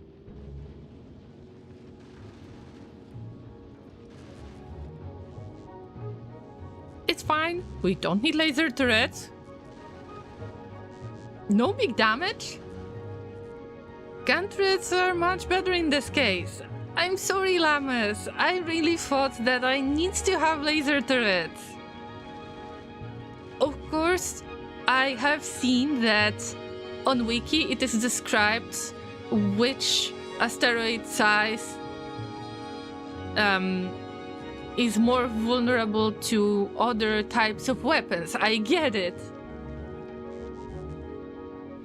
It's fine. We don't need laser turrets. No big damage. Gun turrets are much better in this case. I'm sorry, Llamas. I really thought that I need to have laser turrets. Of course, I have seen that on Wiki it is described which asteroid size is more vulnerable to other types of weapons. I get it.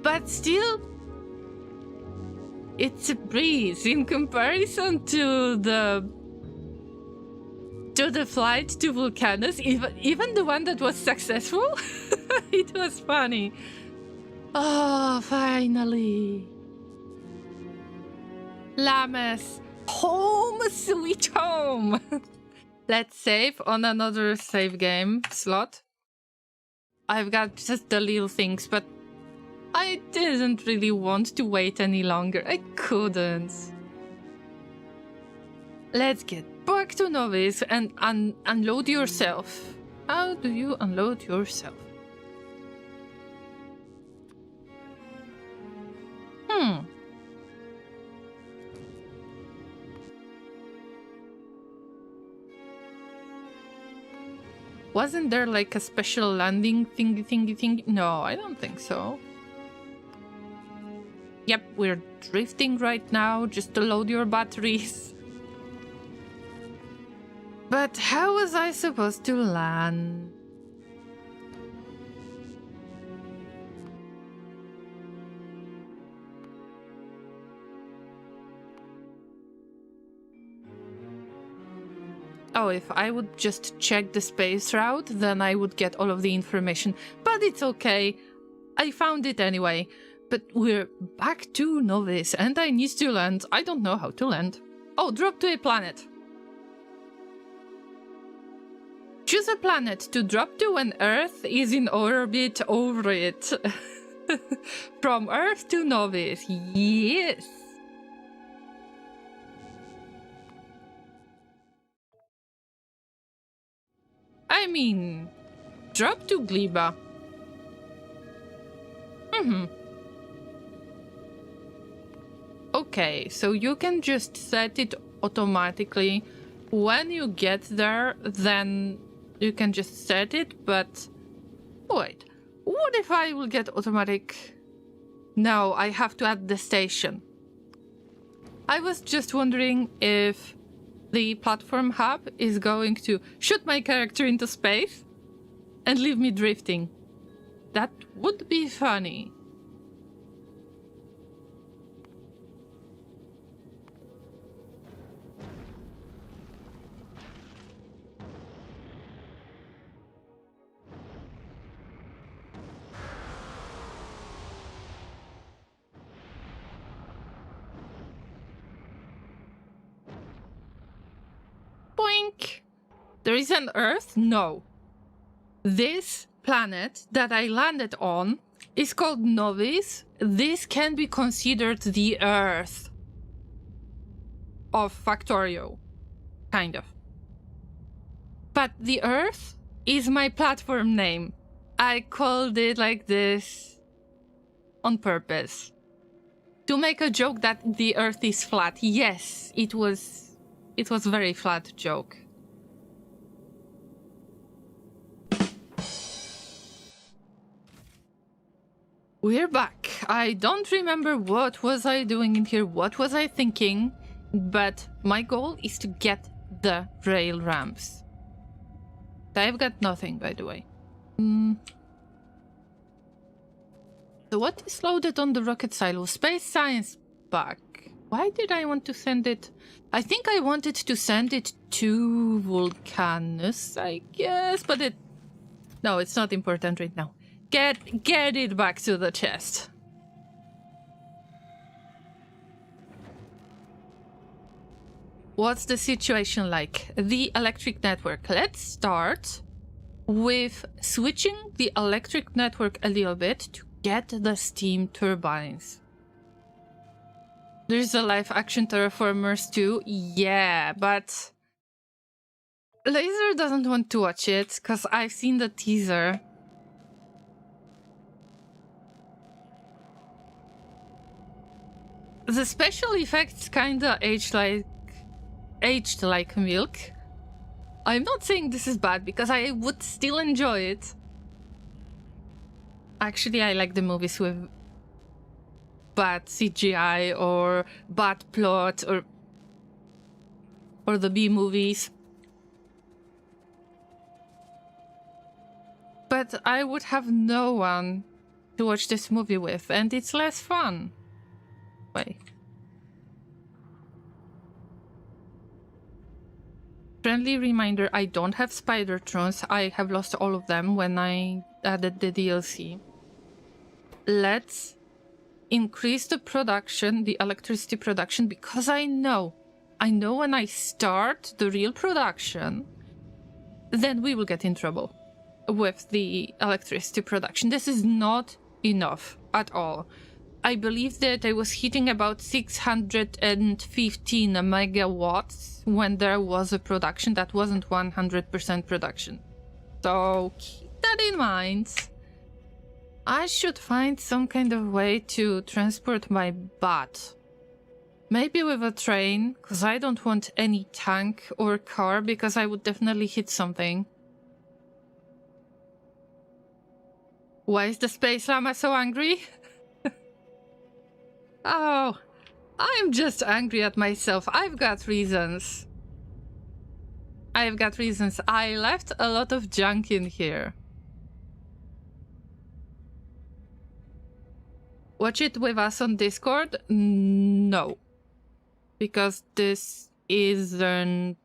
But still, it's a breeze in comparison to the flight to Vulcanus, even the one that was successful. It was funny. Oh, finally. Llamas, home sweet home. Let's save on another save game slot. I've got just the little things, but I didn't really want to wait any longer. I couldn't. Let's get back to Novice and unload yourself. How do you unload yourself? Wasn't there like a special landing thingy? No, I don't think so. Yep, we're drifting right now just to load your batteries. But how was I supposed to land? Oh, if I would just check the space route, then I would get all of the information. But it's okay. I found it anyway. But we're back to Novice, and I need to land. I don't know how to land. Oh, drop to a planet. Choose a planet to drop to when Earth is in orbit over it. From Earth to Novice. Yes. I mean, drop to Gleba. Okay, so you can just set it automatically. When you get there, then you can just set it, but... Wait, what if I will get automatic? No, I have to add the station. I was just wondering if the platform hub is going to shoot my character into space and leave me drifting. That would be funny. Boink! There is an Earth? No. This planet that I landed on is called Novice. This can be considered the Earth of Factorio, kind of. But the Earth is my platform name. I called it like this on purpose. To make a joke that the Earth is flat. Yes, it was very flat joke. We're back. I don't remember what was I doing in here, what was I thinking, but my goal is to get the rail ramps. I've got nothing, by the way. So what is loaded on the rocket silo? Space science bug. Why did I want to send it? I think I wanted to send it to Vulcanus, I guess, but it... No, it's not important right now. Get it back to the chest. What's the situation like? The electric network. Let's start with switching the electric network a little bit to get the steam turbines. There's a live action Terraformers too. Yeah, but Laser doesn't want to watch it because I've seen the teaser. The special effects kinda aged like milk. I'm not saying this is bad because I would still enjoy it. Actually, I like the movies with bad CGI or bad plot or the B movies. But I would have no one to watch this movie with, and it's less fun. Wait. Friendly reminder, I don't have Spidertrons. I have lost all of them when I added the DLC. Let's increase the production, the electricity production, because I know when I start the real production, then we will get in trouble with the electricity production. This is not enough at all. I believe that I was hitting about 615 megawatts when there was a production that wasn't 100% production. So keep that in mind. I should find some kind of way to transport my bot. Maybe with a train, because I don't want any tank or car, because I would definitely hit something. Why is the space llama so angry? Oh, I'm just angry at myself. I've got reasons. I left a lot of junk in here. Watch it with us on Discord? No. Because this isn't...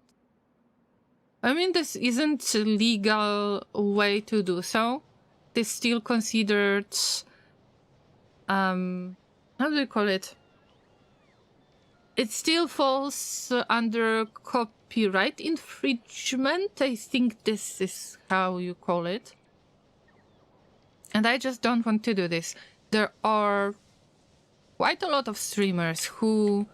I mean, this isn't a legal way to do so. This still considered... how do you call it? It still falls under copyright infringement. I think this is how you call it. And I just don't want to do this. There are quite a lot of streamers who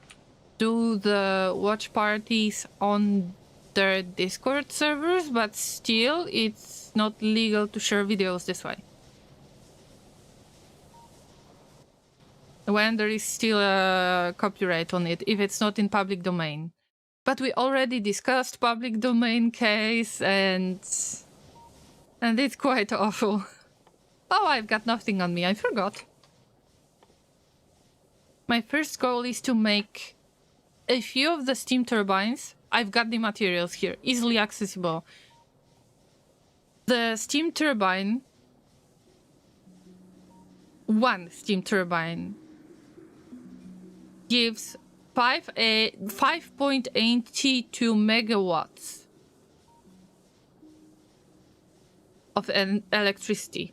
do the watch parties on their Discord servers, but still it's not legal to share videos this way. When there is still a copyright on it, if it's not in public domain. But we already discussed public domain case, and it's quite awful. Oh, I've got nothing on me, I forgot. My first goal is to make a few of the steam turbines. I've got the materials here, easily accessible. The steam turbine... One steam turbine gives 5.82 megawatts of electricity.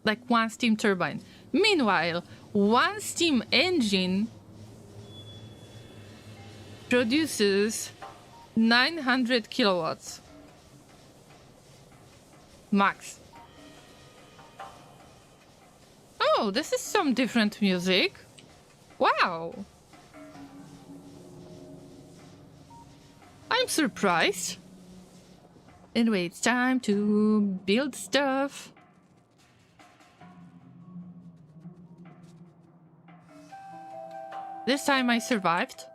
Like one steam turbine. Meanwhile, one steam engine produces 900 kilowatts. Max. Oh, this is some different music. Wow. I'm surprised. Anyway, it's time to build stuff. This time I survived.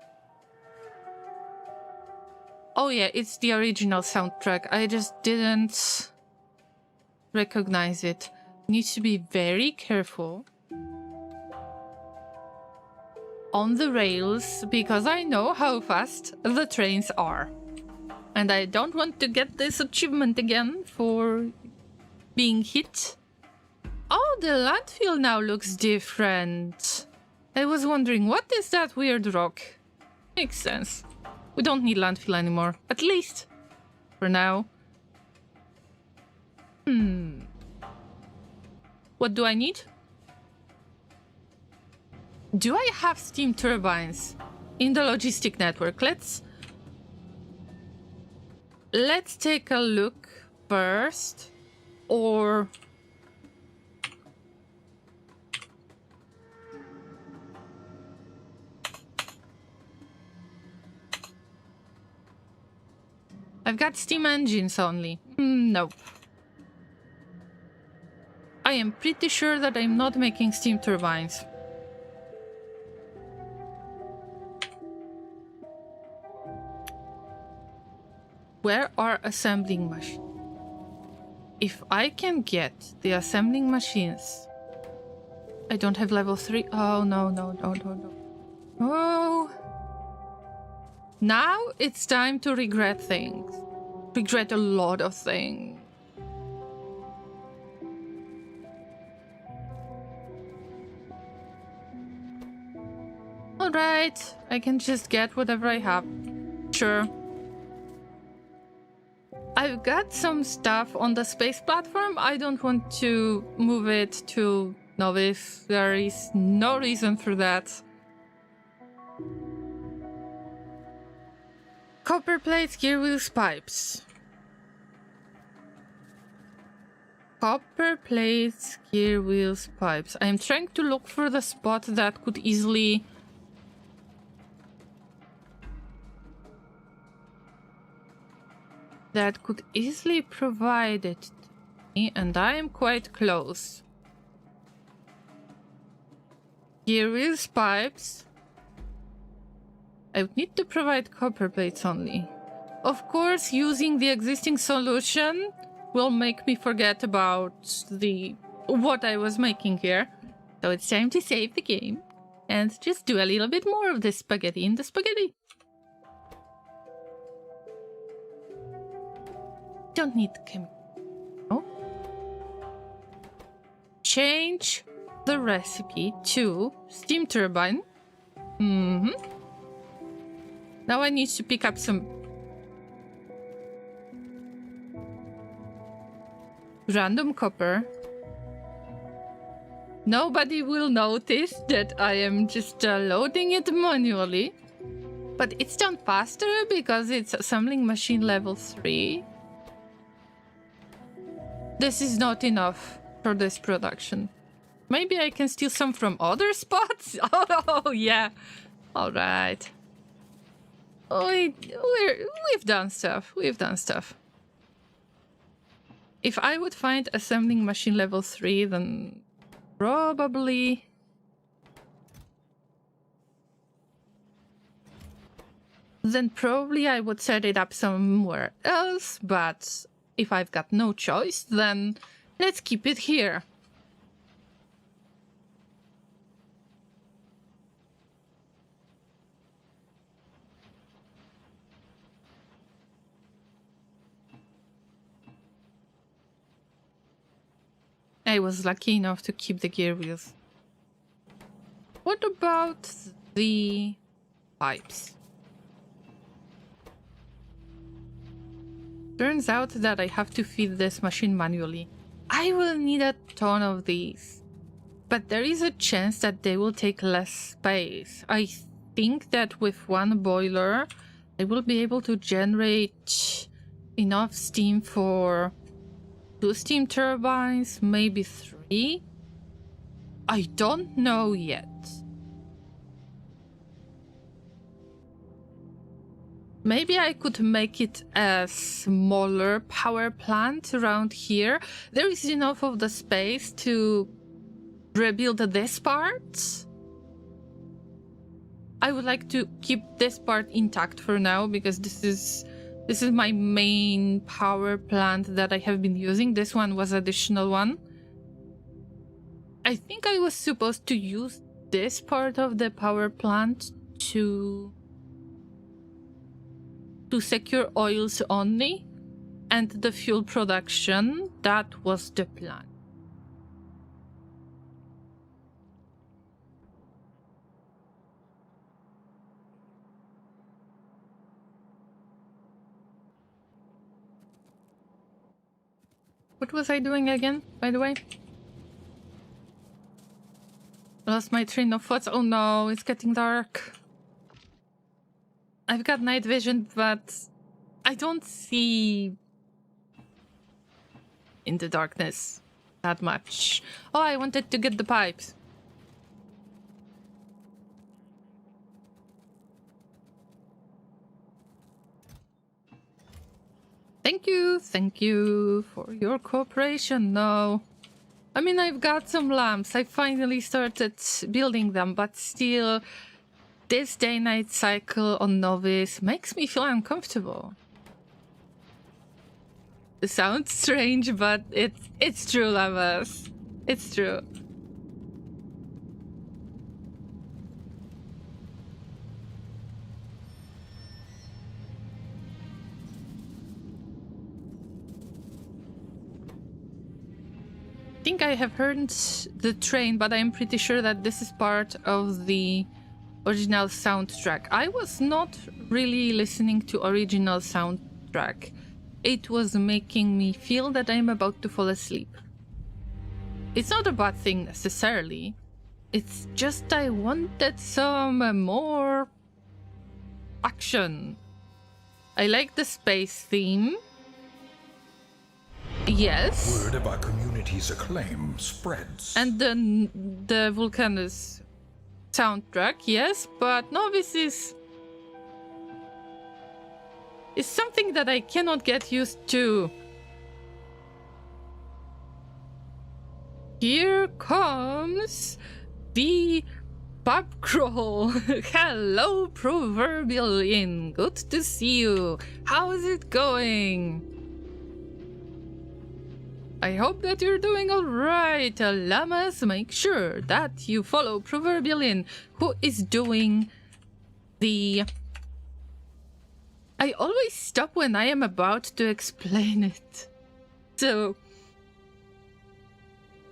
Oh yeah, it's the original soundtrack. I just didn't recognize it. Need to be very careful on the rails because I know how fast the trains are. And I don't want to get this achievement again for being hit. Oh, the landfill now looks different. I was wondering, what is that weird rock? Makes sense. We don't need landfill anymore. At least for now. What do I need? Do I have steam turbines in the logistic network? Let's take a look first. Or I've got steam engines only. Nope. I am pretty sure that I'm not making steam turbines. Where are assembling machines? If I can get the assembling machines... I don't have level 3. Oh, no. Oh. Now it's time to regret things. Regret a lot of things. Alright, I can just get whatever I have. Sure. I've got some stuff on the space platform. I don't want to move it to novice. There is no reason for that. Copper plates, gear wheels, pipes. Copper plates, gear wheels, pipes. I'm trying to look for the spot that could easily... provide it to me, and I am quite close. Gear wheels, pipes. I would need to provide copper plates only. Of course, using the existing solution will make me forget about what I was making here. So it's time to save the game and just do a little bit more of this spaghetti in the spaghetti. Don't need the chemical. Oh. Change the recipe to steam turbine. Now I need to pick up some random copper. Nobody will notice that I am just loading it manually. But it's done faster because it's assembling machine level 3. This is not enough for this production. Maybe I can steal some from other spots? Oh, yeah. Alright. We've done stuff. If I would find assembling machine level 3, then probably... I would set it up somewhere else, but if I've got no choice, then let's keep it here. I was lucky enough to keep the gear wheels. What about the pipes? Turns out that I have to feed this machine manually. I will need a ton of these. But there is a chance that they will take less space. I think that with one boiler, I will be able to generate enough steam for 2 steam turbines, maybe 3. I don't know yet. Maybe I could make it a smaller power plant around here. There is enough of the space to rebuild this part. I would like to keep this part intact for now because this is my main power plant that I have been using. This one was additional one. I think I was supposed to use this part of the power plant to secure oils only and the fuel production. That was the plan. What was I doing again, by the way? Lost my train of thoughts. Oh no, it's getting dark. I've got night vision, but I don't see in the darkness that much. Oh, I wanted to get the pipes. Thank you for your cooperation. No, I mean, I've got some lamps. I finally started building them, but still, this day-night cycle on Novice makes me feel uncomfortable. It sounds strange, but it's true, Llamas. It's true. I think I have heard the train, but I'm pretty sure that this is part of the original soundtrack. I was not really listening to original soundtrack. It was making me feel that I'm about to fall asleep. It's not a bad thing necessarily. It's just I wanted some more action. I like the space theme. Yes. Word of our community's acclaim spreads. And then the Vulcanus soundtrack, yes, but Novice is something that I cannot get used to. Here comes the pub crawl. Hello, Proverbial Inn. Good to see you. How is it going? I hope that you're doing alright, Llamas. Make sure that you follow Proverbial Inn, who is doing the... I always stop when I am about to explain it. So,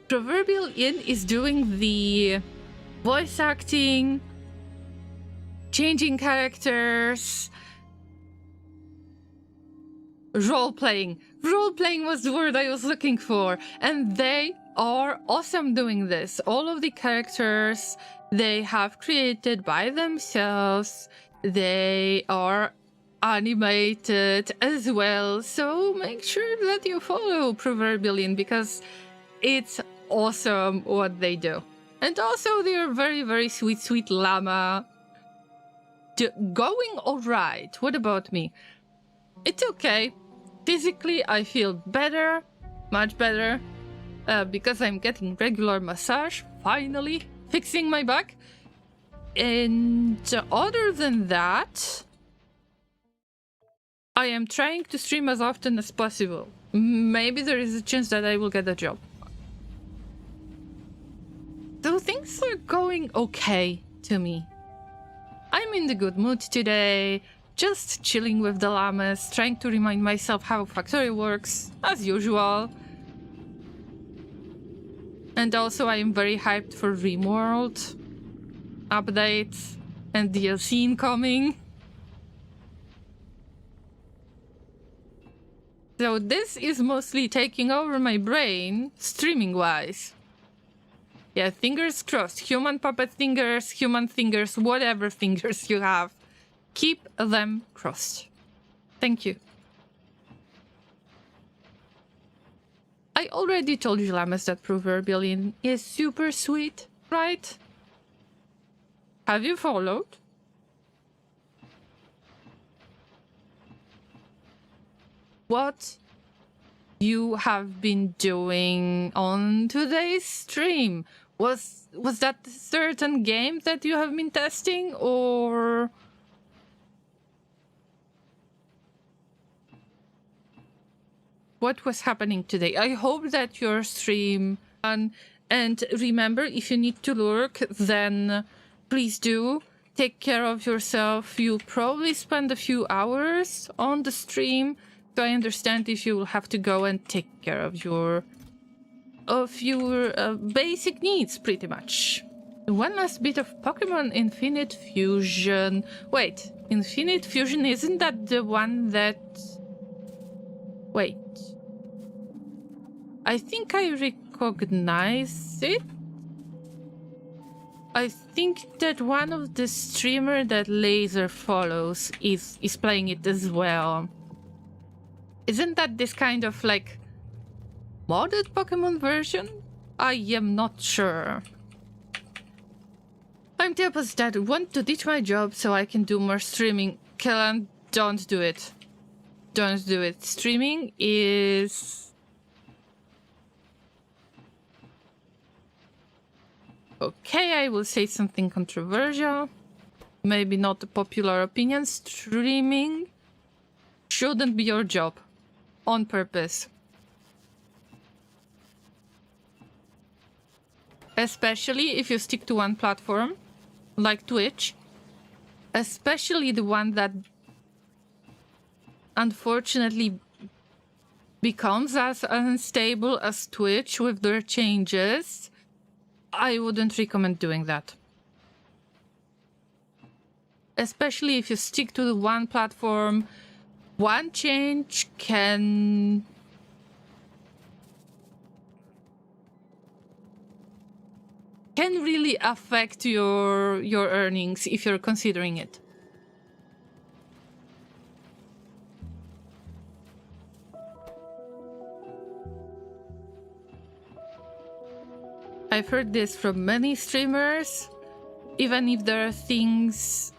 Proverbial Inn is doing the voice acting, changing characters, role-playing. Role-playing was the word I was looking for. And they are awesome doing this. All of the characters they have created by themselves. They are animated as well. So make sure that you follow Proverbial Inn because it's awesome what they do. And also they're very, very sweet, sweet llama. Going alright. What about me? It's okay. Physically, I feel better, much better, because I'm getting regular massage, finally, fixing my back. And other than that, I am trying to stream as often as possible. Maybe there is a chance that I will get a job. So things are going okay to me. I'm in the good mood today. Just chilling with the llamas, trying to remind myself how Factory works, as usual. And also I am very hyped for RimWorld updates and DLC incoming. So this is mostly taking over my brain, streaming-wise. Yeah, fingers crossed. Human puppet fingers, human fingers, whatever fingers you have. Keep them crossed. Thank you. I already told you, Llamas, that Proverbial Inn is super sweet. right? Have you followed? What you have been doing on today's stream? Was that a certain game that you have been testing, or what was happening today? I hope that your stream and remember, if you need to lurk, then please do. Take care of yourself. You probably spend a few hours on the stream, so I understand if you will have to go and take care of your basic needs, pretty much. One last bit of Pokemon Infinite Fusion. Wait, Infinite Fusion, isn't that the one that... Wait. I think I recognize it. I think that one of the streamer that Laser follows is playing it as well. Isn't that this kind of like modded Pokemon version? I am not sure. I'm the opposite. I want to ditch my job so I can do more streaming. Kellan, don't do it. Don't do it. Streaming is... Okay, I will say something controversial. Maybe not a popular opinion. Streaming shouldn't be your job. On purpose. Especially if you stick to one platform, like Twitch. Especially the one that unfortunately becomes as unstable as Twitch with their changes. I wouldn't recommend doing that. Especially if you stick to the one platform, one change can really affect your earnings if you're considering it. I've heard this from many streamers, even if there are things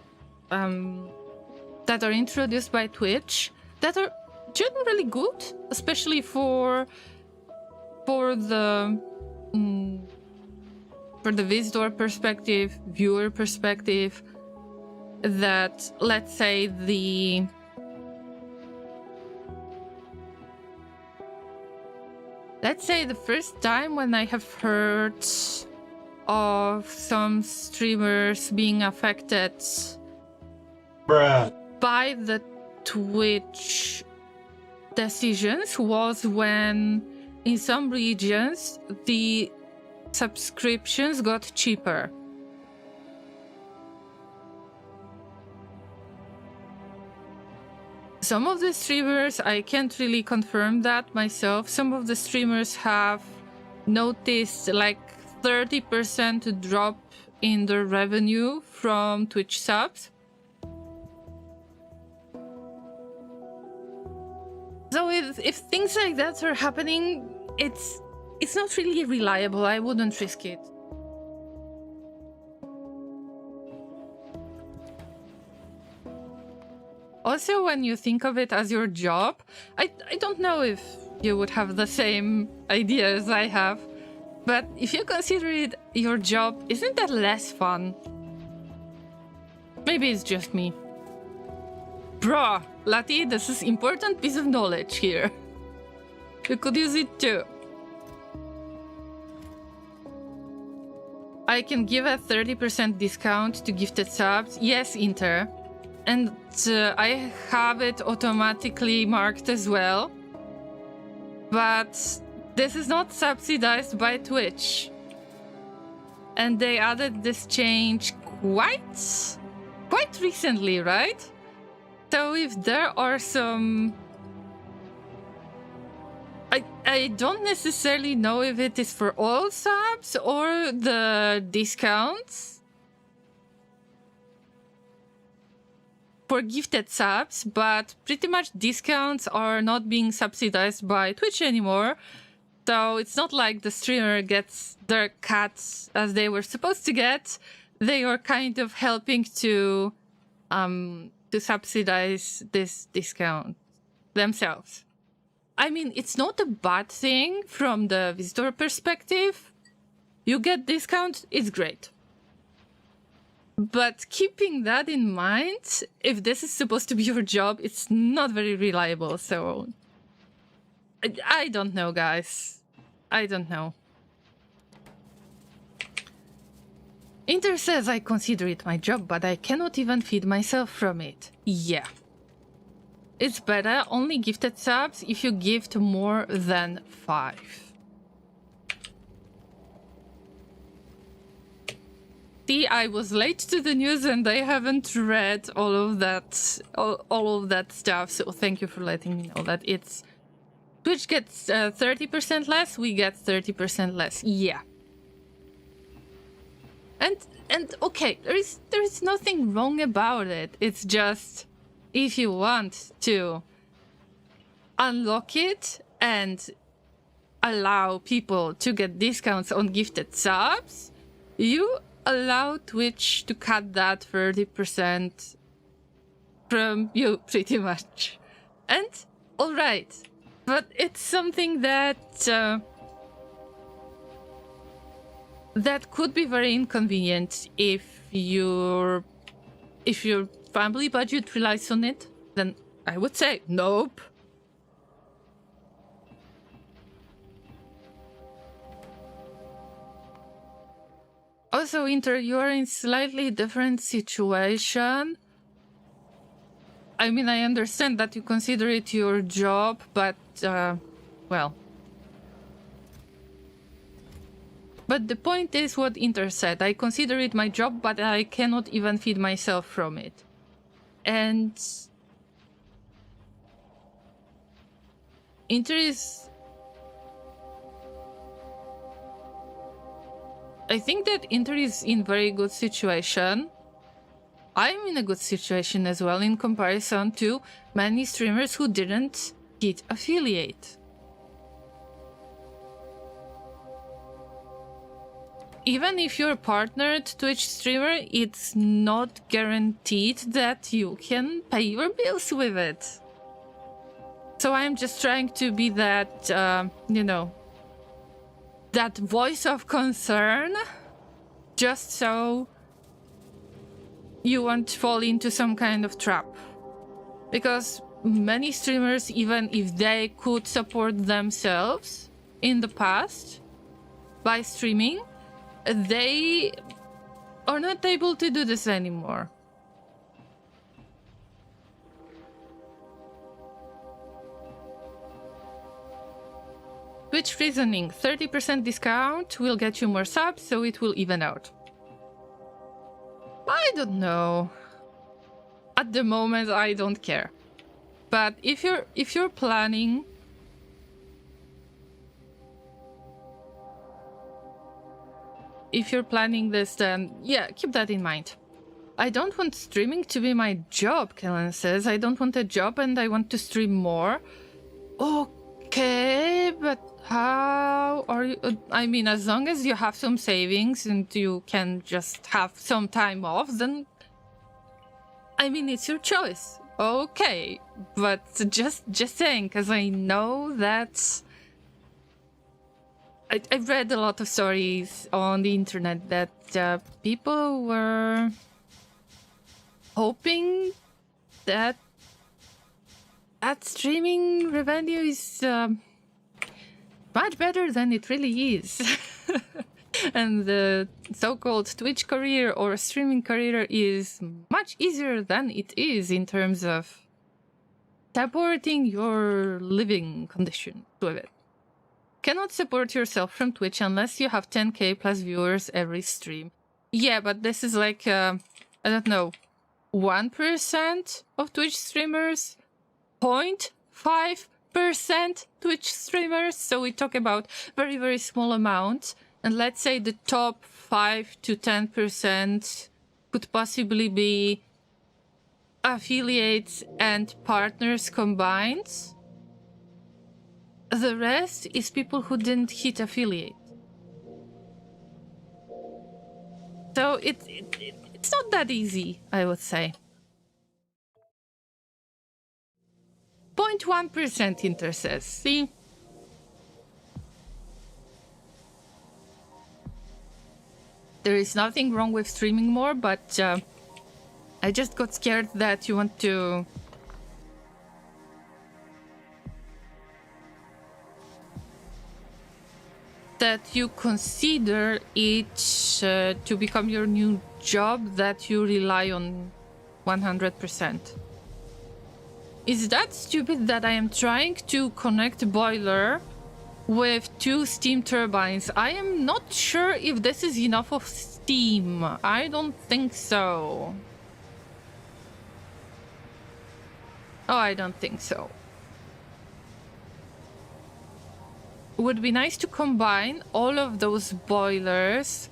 that are introduced by Twitch that are generally good, especially for the visitor perspective, viewer perspective, that let's say the first time when I have heard of some streamers being affected by the Twitch decisions was when in some regions the subscriptions got cheaper. Some of the streamers, I can't really confirm that myself, some of the streamers have noticed like 30% drop in their revenue from Twitch subs. So if things like that are happening, it's not really reliable. I wouldn't risk it. Also, when you think of it as your job, I don't know if you would have the same idea as I have, but if you consider it your job, isn't that less fun? Maybe it's just me. Bruh, Lati, this is important piece of knowledge here. You could use it too. I can give a 30% discount to gifted subs. Yes, Inter. And I have it automatically marked as well. But this is not subsidized by Twitch. And they added this change quite recently, right? So if there are some... I don't necessarily know if it is for all subs or the discounts for gifted subs, but pretty much discounts are not being subsidized by Twitch anymore. So it's not like the streamer gets their cuts as they were supposed to get. They are kind of helping to subsidize this discount themselves. I mean, it's not a bad thing from the visitor perspective. You get discount, it's great. But keeping that in mind, if this is supposed to be your job, it's not very reliable. So I don't know, guys. I don't know. Inter says I consider it my job, but I cannot even feed myself from it. Yeah. It's better only gifted subs if you gift more than 5. See, I was late to the news and I haven't read all of that stuff, so thank you for letting me know that it's... Twitch gets 30% less, we get 30% less. Yeah. And okay, there is nothing wrong about it. It's just if you want to unlock it and allow people to get discounts on gifted subs, you allow Twitch to cut that 30% from you pretty much. And all right, but it's something that that could be very inconvenient if your family budget relies on it. Then I would say nope. Also, Inter, you are in slightly different situation. I mean, I understand that you consider it your job, but well. But the point is what Inter said. I consider it my job, but I cannot even feed myself from it. And Inter is... I think that Inter is in very good situation. I'm in a good situation as well in comparison to many streamers who didn't hit affiliate. Even if you're a partnered Twitch streamer, it's not guaranteed that you can pay your bills with it. So I'm just trying to be that, you know, that voice of concern, just so you won't fall into some kind of trap. Because many streamers, even if they could support themselves in the past by streaming, they are not able to do this anymore. Twitch reasoning, 30% discount will get you more subs, so it will even out. I don't know. At the moment, I don't care. But if you're planning... If you're planning this, then yeah, keep that in mind. I don't want streaming to be my job, Kellen says. I don't want a job and I want to stream more. Okay, but how are you... I mean, as long as you have some savings and you can just have some time off, then... I mean, it's your choice. Okay, but just saying, because I know that... I've read a lot of stories on the internet that people were hoping that streaming revenue is much better than it really is. And the so-called Twitch career or streaming career is much easier than it is in terms of supporting your living condition with it. Cannot support yourself from Twitch unless you have 10k plus viewers every stream. Yeah, but this is like, I don't know, 1% of Twitch streamers, 0.5% Twitch streamers. So we talk about very, very small amounts. And let's say the top 5 to 10% could possibly be affiliates and partners combined. the rest is people who didn't hit affiliate. So it's not that easy, I would say. 0.1% interest, see? There is nothing wrong with streaming more, but I just got scared that you want to... that you consider it to become your new job that you rely on 100%. Is that stupid that I am trying to connect a boiler with 2 steam turbines? I am not sure if this is enough of steam. I don't think so. Oh, I don't think so. Would be nice to combine all of those boilers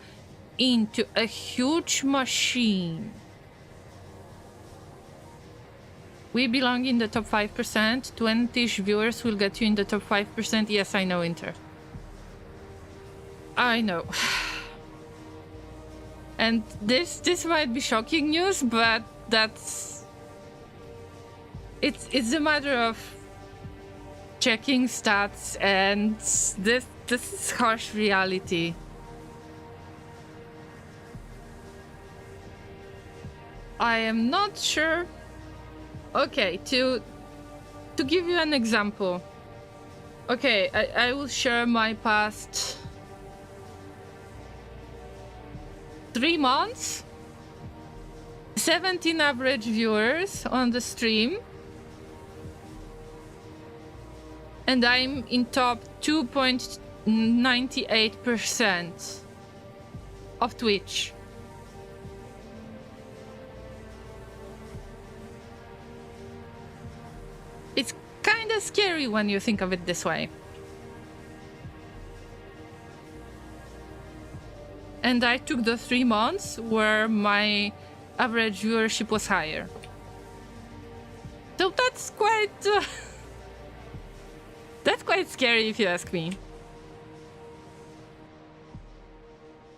into a huge machine. We belong in the top 5%. 20-ish viewers will get you in the top 5%. Yes, I know, Inter. I know. And this might be shocking news, but that's... It's a matter of checking stats, and this is harsh reality. I am not sure. Okay, to give you an example. Okay, I will share my past 3 months. 17 average viewers on the stream. And I'm in top 2.98% of Twitch. It's kind of scary when you think of it this way. And I took the 3 months where my average viewership was higher. So that's quite... that's quite scary if you ask me.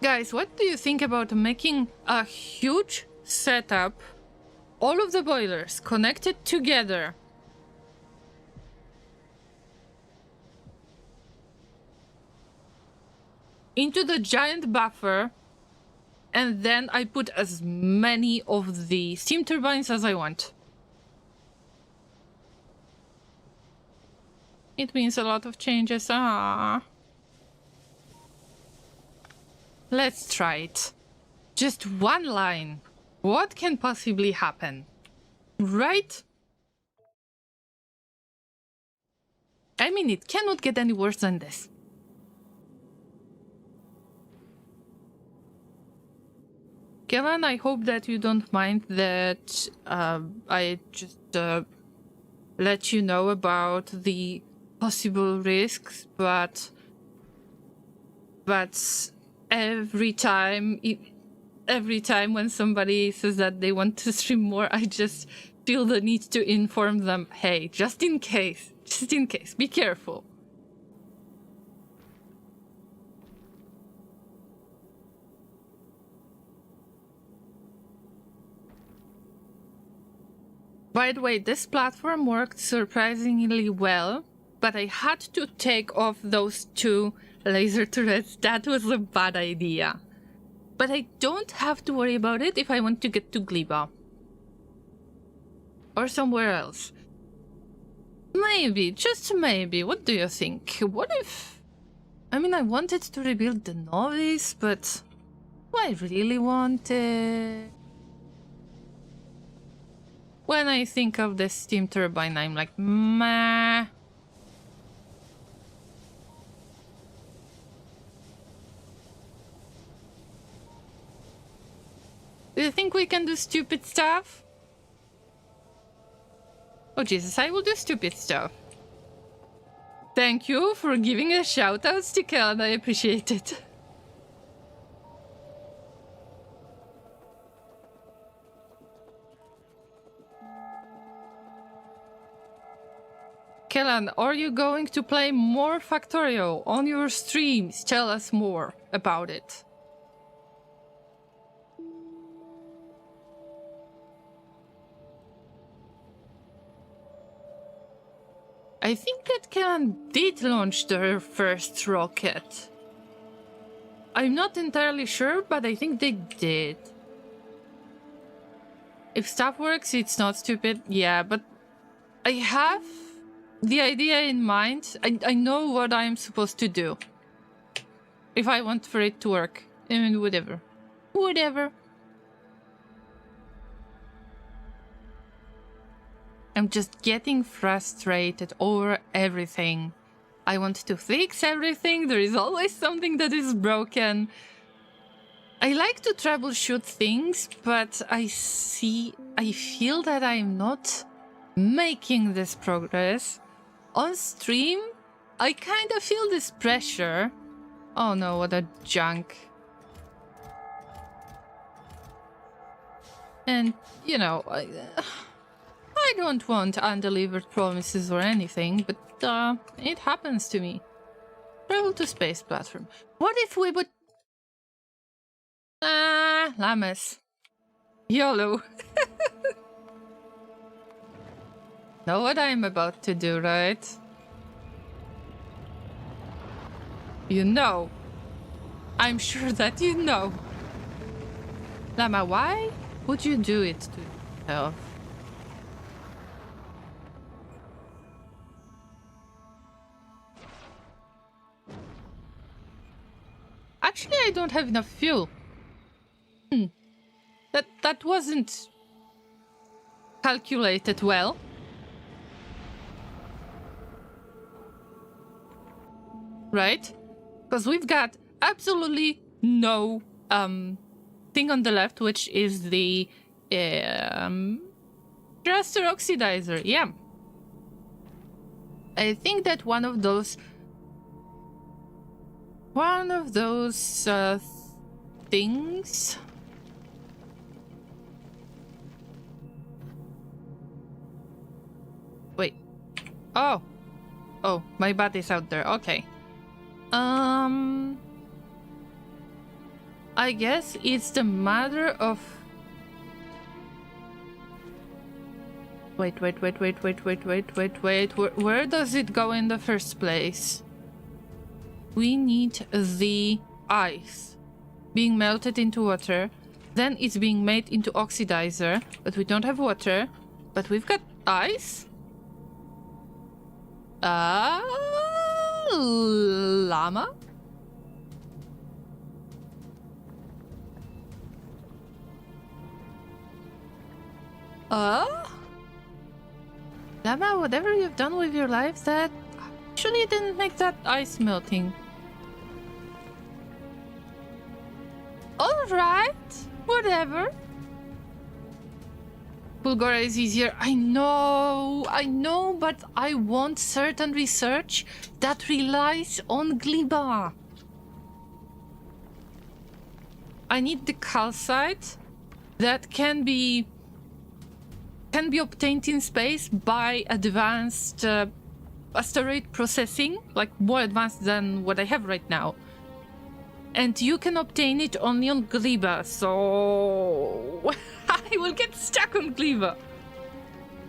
Guys, what do you think about making a huge setup, all of the boilers connected together, into the giant buffer, and then I put as many of the steam turbines as I want? It means a lot of changes. Let's try it. Just one line. What can possibly happen? Right? I mean, it cannot get any worse than this. Kevin, I hope that you don't mind that I just let you know about the possible risks, but every time when somebody says that they want to stream more, I just feel the need to inform them, hey, just in case, be careful. By the way, this platform worked surprisingly well, but I had to take off those 2 laser turrets. That was a bad idea. But I don't have to worry about it if I want to get to Gleba. Or somewhere else. Maybe, just maybe. What do you think? What if... I mean, I wanted to rebuild the novice, but... do I really want it? When I think of the steam turbine, I'm like, meh. Do you think we can do stupid stuff? Oh Jesus, I will do stupid stuff. Thank you for giving a shout out to Kellen, I appreciate it. Kellan, are you going to play more Factorio on your streams? Tell us more about it. I think that Kellan did launch their first rocket. I'm not entirely sure, but I think they did. If stuff works, it's not stupid. Yeah, but I have the idea in mind. I know what I'm supposed to do. If I want for it to work. I mean, whatever. Whatever. I'm just getting frustrated over everything. I want to fix everything. There is always something that is broken. I like to troubleshoot things, but I feel that I'm not making this progress. On stream, I kind of feel this pressure. Oh no, what a junk. And, you know, I don't want undelivered promises or anything, but it happens to me. Travel to space platform. What if we would... Llamas. YOLO. Know what I'm about to do, right? You know. I'm sure that you know. Llama, why would you do it to yourself? Actually, I don't have enough fuel. That wasn't calculated well. Right? Because we've got absolutely no thing on the left, which is the thruster oxidizer. Yeah. I think that one of those things. Wait. Oh, my body's out there. Okay. I guess it's the matter of... Wait. Where does it go in the first place? We need the ice being melted into water. Then it's being made into oxidizer. But we don't have water. But we've got ice? Llama? Llama, whatever you've done with your life, that actually didn't make that ice melting. Alright, whatever. Bulgaria is easier. I know, but I want certain research that relies on Gleba. I need the calcite that can be obtained in space by advanced asteroid processing, like more advanced than what I have right now. And you can obtain it only on Gleba, so I will get stuck on Gleba.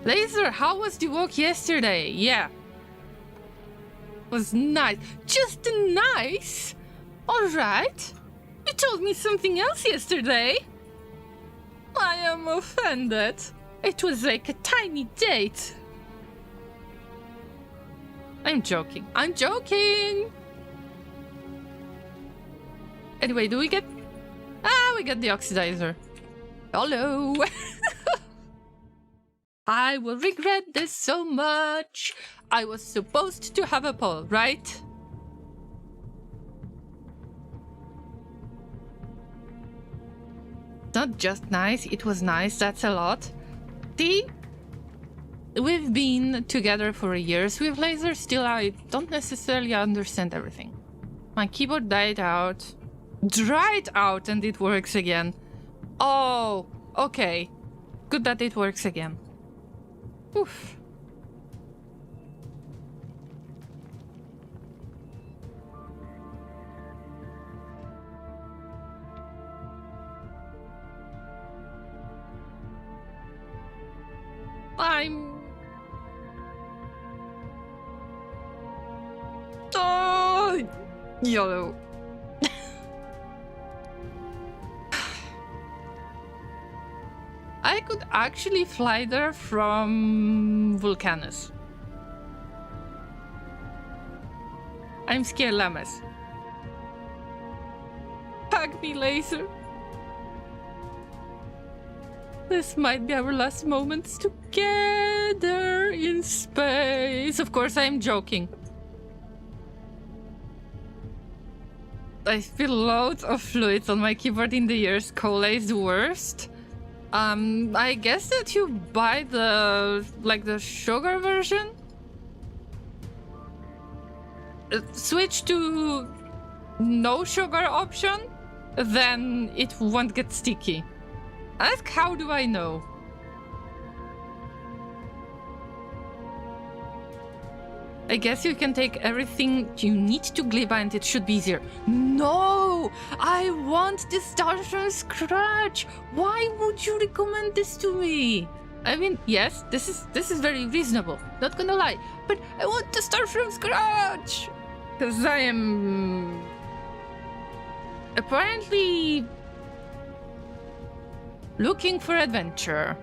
Laser, how was the walk yesterday? Yeah. Was nice. Just nice? Alright. You told me something else yesterday. I am offended. It was like a tiny date. I'm joking. Anyway, do we get... we got the oxidizer. Hello. I will regret this so much. I was supposed to have a poll, right? Not just nice, it was nice, that's a lot. See? We've been together for years with Laser, still I don't necessarily understand everything. My keyboard died out. Dried out and it works again. Oh, okay. Good that it works again. Oof. Oh, YOLO. I could actually fly there from Vulcanus. I'm scared, llamas. Hug me, Laser. This might be our last moments together in space. Of course, I'm joking. I feel loads of fluids on my keyboard in the ears. Cola is the worst. I guess that you buy the sugar version. Switch to no sugar option, then it won't get sticky. Ask how do I know? I guess you can take everything you need to Gleba and it should be easier. No! I want to start from scratch! Why would you recommend this to me? I mean, yes, this is very reasonable, not gonna lie, but I want to start from scratch! Because I am apparently looking for adventure.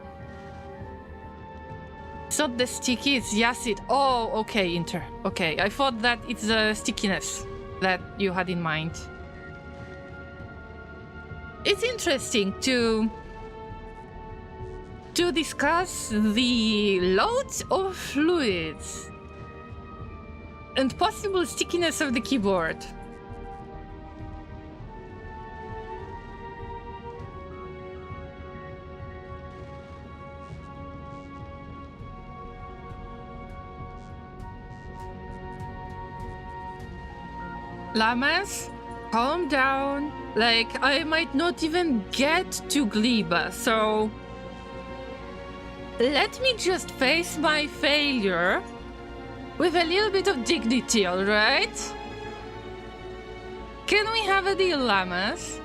It's not the sticky, it's Yacid. Oh, okay, Inter. Okay, I thought that it's the stickiness that you had in mind. It's interesting to discuss the loads of fluids and possible stickiness of the keyboard. Llamas, calm down. Like, I might not even get to Gleba, so let me just face my failure with a little bit of dignity, alright? Can we have a deal, Llamas?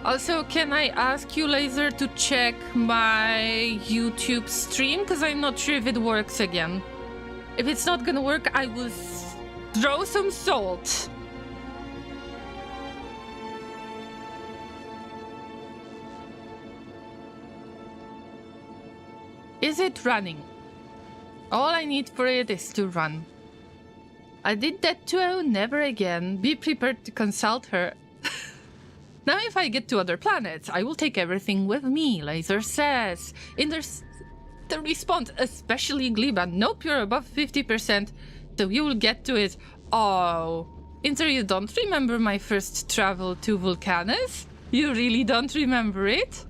Also, can I ask you, Laser, to check my YouTube stream? Because I'm not sure if it works again. If it's not gonna work, I will throw some salt. Is it running? All I need for it is to run. I did that too, never again. Be prepared to consult her. Now if I get to other planets, I will take everything with me, Laser says. In the response, especially Gleba. Nope, you're above 50%, so you will get to it. Oh, Inter, you don't remember my first travel to Vulcanus? You really don't remember it?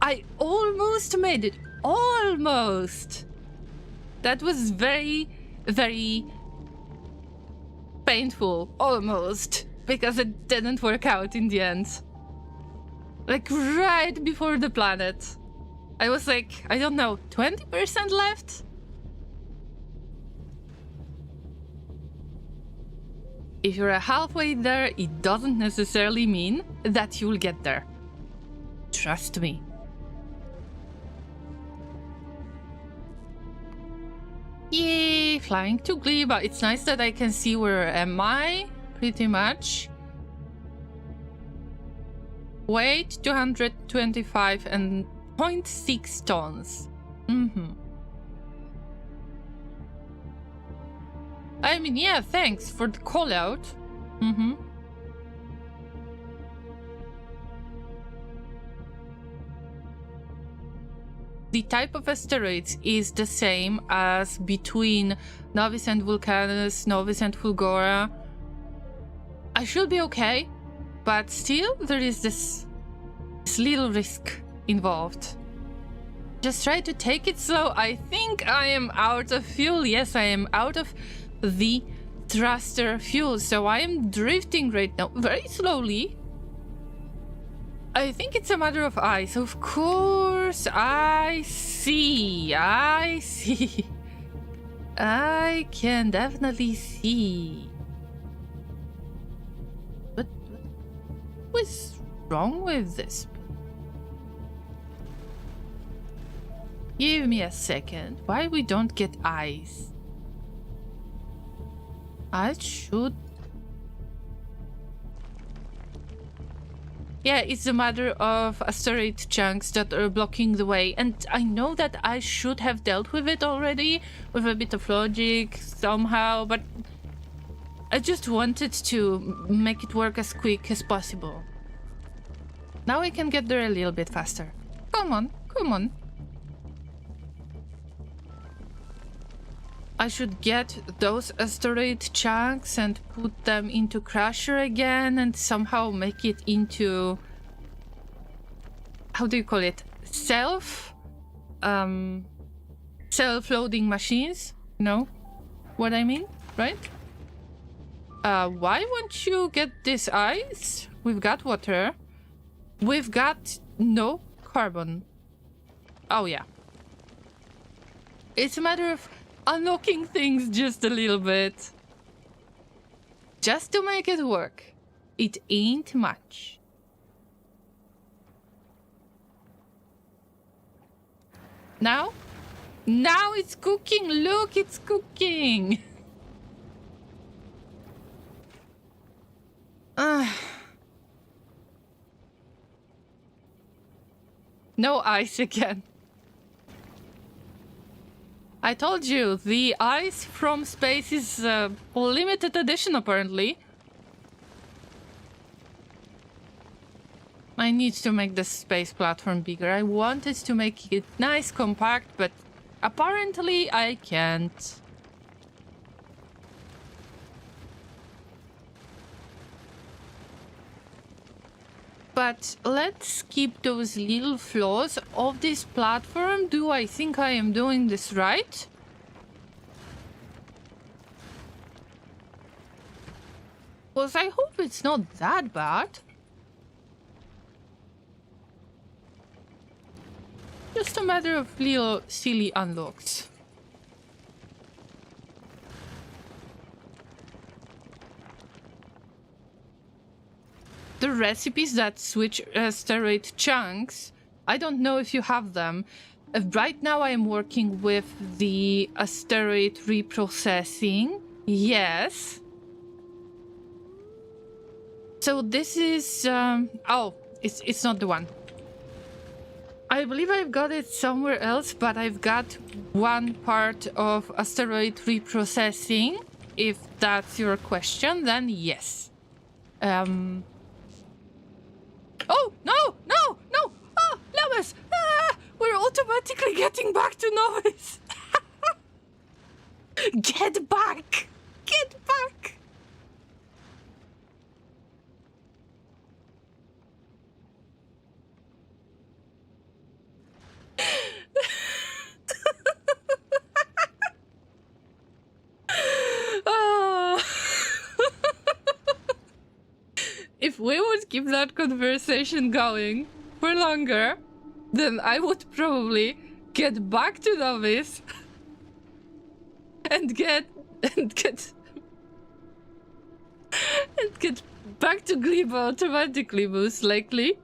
I almost made it. Almost. That was very, very painful. Almost. Because it didn't work out in the end. Like right before the planet. I was like, I don't know, 20% left? If you're halfway there, it doesn't necessarily mean that you'll get there. Trust me. Yay, flying to Gleba. It's nice that I can see where am I, pretty much. Weight 225 and 0.6 tons. I mean, yeah, thanks for the call out. The type of asteroids is the same as between Novice and Vulcanus, Novice and Fulgora. I should be okay, but still there is this little risk involved. Just try to take it slow. I think I am out of fuel. Yes, I am out of the thruster fuel, so I am drifting right now very slowly. I think it's a matter of eyes. Of course, I see. I can definitely see. But what's wrong with this? Give me a second. Why we don't get ice? I should... Yeah, it's a matter of asteroid chunks that are blocking the way. And I know that I should have dealt with it already with a bit of logic somehow, but I just wanted to make it work as quick as possible. Now we can get there a little bit faster. Come on, come on. I should get those asteroid chunks and put them into Crusher again and somehow make it into... How do you call it? Self-loading machines? No? What I mean, right? Why won't you get this ice? We've got water. We've got no carbon. Oh yeah. It's a matter of unlocking things just a little bit. Just to make it work. It ain't much. Now? Now it's cooking! Look, it's cooking! No ice again. I told you, the ice from space is limited edition apparently. I need to make the space platform bigger. I wanted to make it nice, compact, but apparently I can't. But let's keep those little flaws of this platform. Do I think I am doing this right? Because I hope it's not that bad. Just a matter of little silly unlocks. The recipes that switch asteroid chunks, I don't know if you have them. Right now I am working with the asteroid reprocessing. Yes. So this is... oh, it's not the one. I believe I've got it somewhere else, but I've got one part of asteroid reprocessing. If that's your question, then yes. Oh, no, no, no! Ah, Llamas! Ah, we're automatically getting back to novice! Get back! Get back! If we would keep that conversation going for longer, then I would probably get back to novice and get back to Gleba automatically, most likely.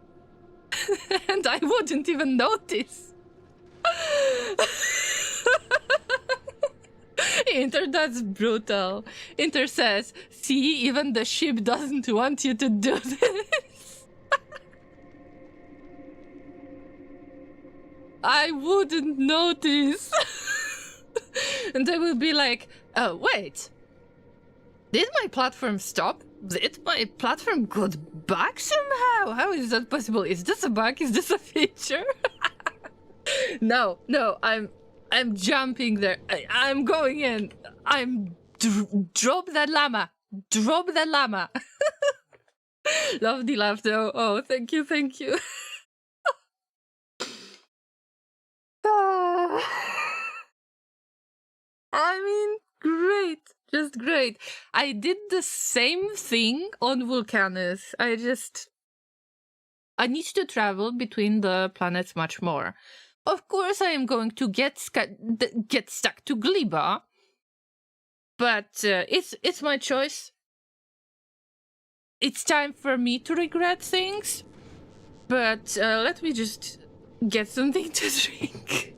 And I wouldn't even notice. Inter, that's brutal. Inter says, see, even the ship doesn't want you to do this. I wouldn't notice. And I will be like, oh, wait. Did my platform stop? Did my platform got back somehow? How is that possible? Is this a bug? Is this a feature? No, I'm jumping there. I'm going in. Drop that llama. Drop that llama. Love the laugh though. Oh, thank you, thank you. I mean, great. Just great. I did the same thing on Vulcanus. I need to travel between the planets much more. Of course, I am going to get stuck to Gleba, but it's my choice. It's time for me to regret things, but let me just get something to drink.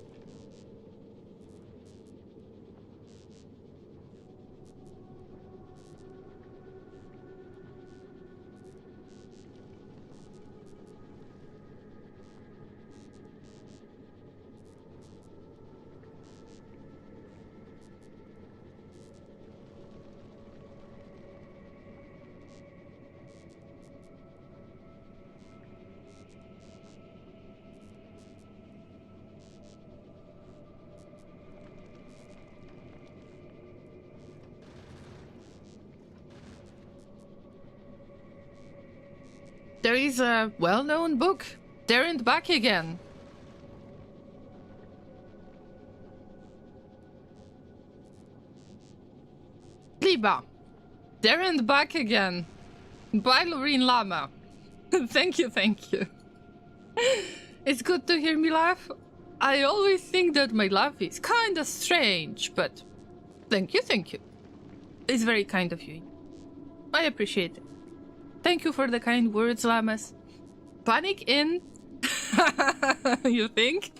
There is a well-known book, There and Back Again. Gleba, There and Back Again, by Llama. Thank you, thank you. It's good to hear me laugh. I always think that my laugh is kinda strange, but thank you, thank you. It's very kind of you. I appreciate it. Thank you for the kind words, Llamas. Panic in? You think?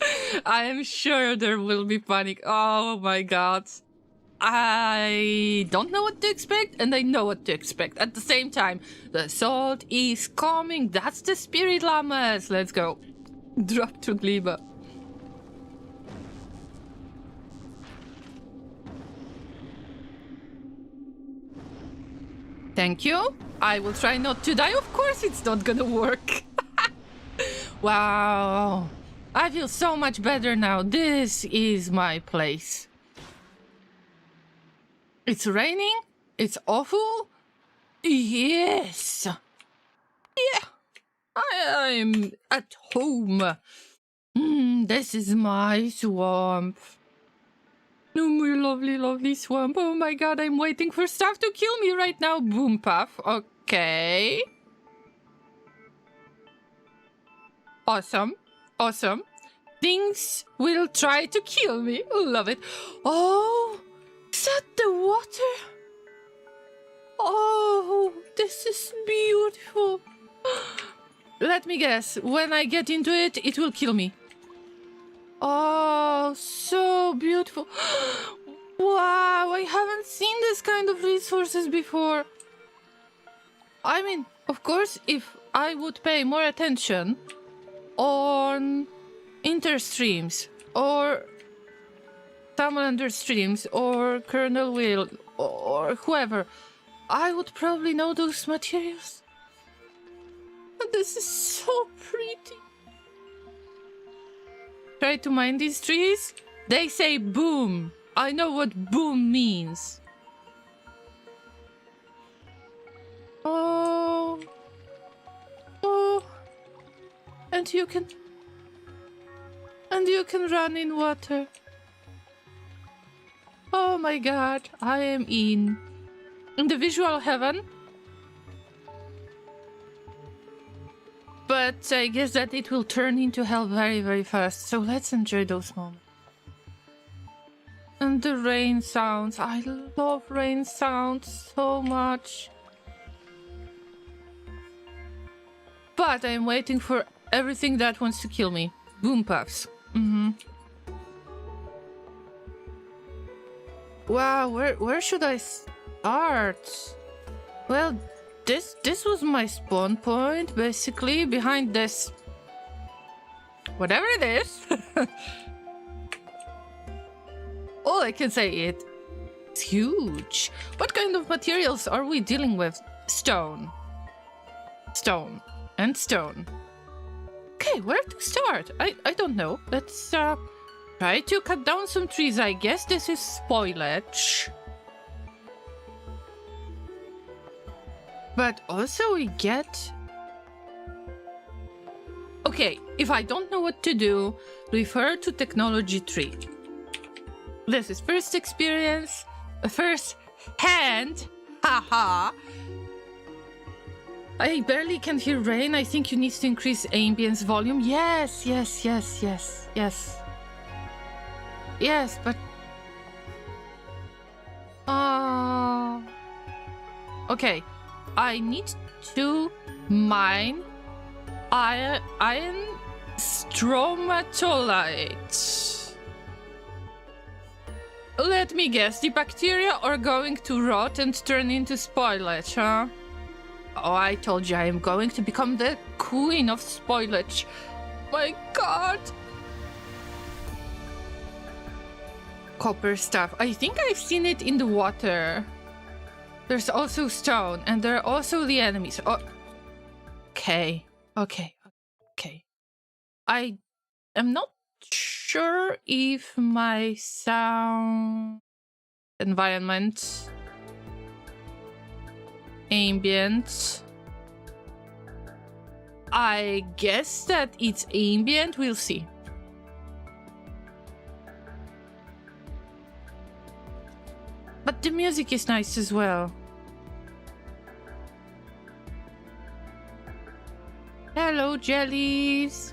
I am sure there will be panic. Oh my god. I don't know what to expect, and I know what to expect at the same time. The assault is coming. That's the spirit, Llamas. Let's go. Drop to Gleba. Thank you. I will try not to die. Of course it's not gonna work. Wow. I feel so much better now. This is my place. It's raining? It's awful? Yes! Yeah! I'm at home. This is my swamp. Oh, my lovely, lovely swamp. Oh my god, I'm waiting for stuff to kill me right now. Boom puff. Okay. Awesome. Awesome. Things will try to kill me. Love it. Oh! Is that the water? Oh, this is beautiful. Let me guess. When I get into it, it will kill me. Oh, so beautiful. Wow, I haven't seen this kind of resources before. I mean, of course, if I would pay more attention on interstreams or Salamander streams or Colonel Will or whoever, I would probably know those materials. And this is so pretty. Try to mine these trees. They say boom. I know what boom means. Oh. Oh. And you can run in water. Oh my god, I am in the visual heaven. But I guess that it will turn into hell very, very fast. So let's enjoy those moments. And the rain sounds. I love rain sounds so much. But I'm waiting for everything that wants to kill me. Boom puffs. Wow, where should I start? Well, this was my spawn point, basically, behind this. Whatever it is. All I can say is it's huge. What kind of materials are we dealing with? Stone. Stone. And stone. Okay, where to start? I don't know. Let's try to cut down some trees. I guess this is spoilage. But also we get... Okay, if I don't know what to do, refer to technology tree. This is first experience, first hand. Haha. I barely can hear rain. I think you need to increase ambience volume. Yes, yes, yes, yes, yes. Yes, but... Okay. I need to mine iron stromatolite. Let me guess, the bacteria are going to rot and turn into spoilage, huh? Oh, I told you I am going to become the queen of spoilage. My god. Copper stuff. I think I've seen it in the water. There's also stone, and there are also the enemies. Oh. Okay. Okay. Okay. I am not sure if my sound environment ambient I guess that it's ambient. We'll see. But the music is nice as well. Hello, jellies.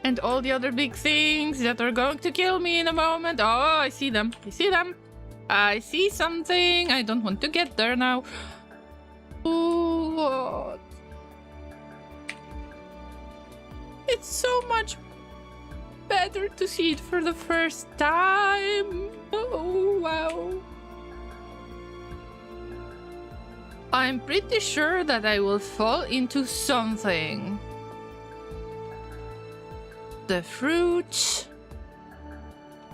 And all the other big things that are going to kill me in a moment. Oh, I see them. I see them. I see something. I don't want to get there now. Oh, it's so much better to see it for the first time. Oh, wow. I'm pretty sure that I will fall into something. The fruit.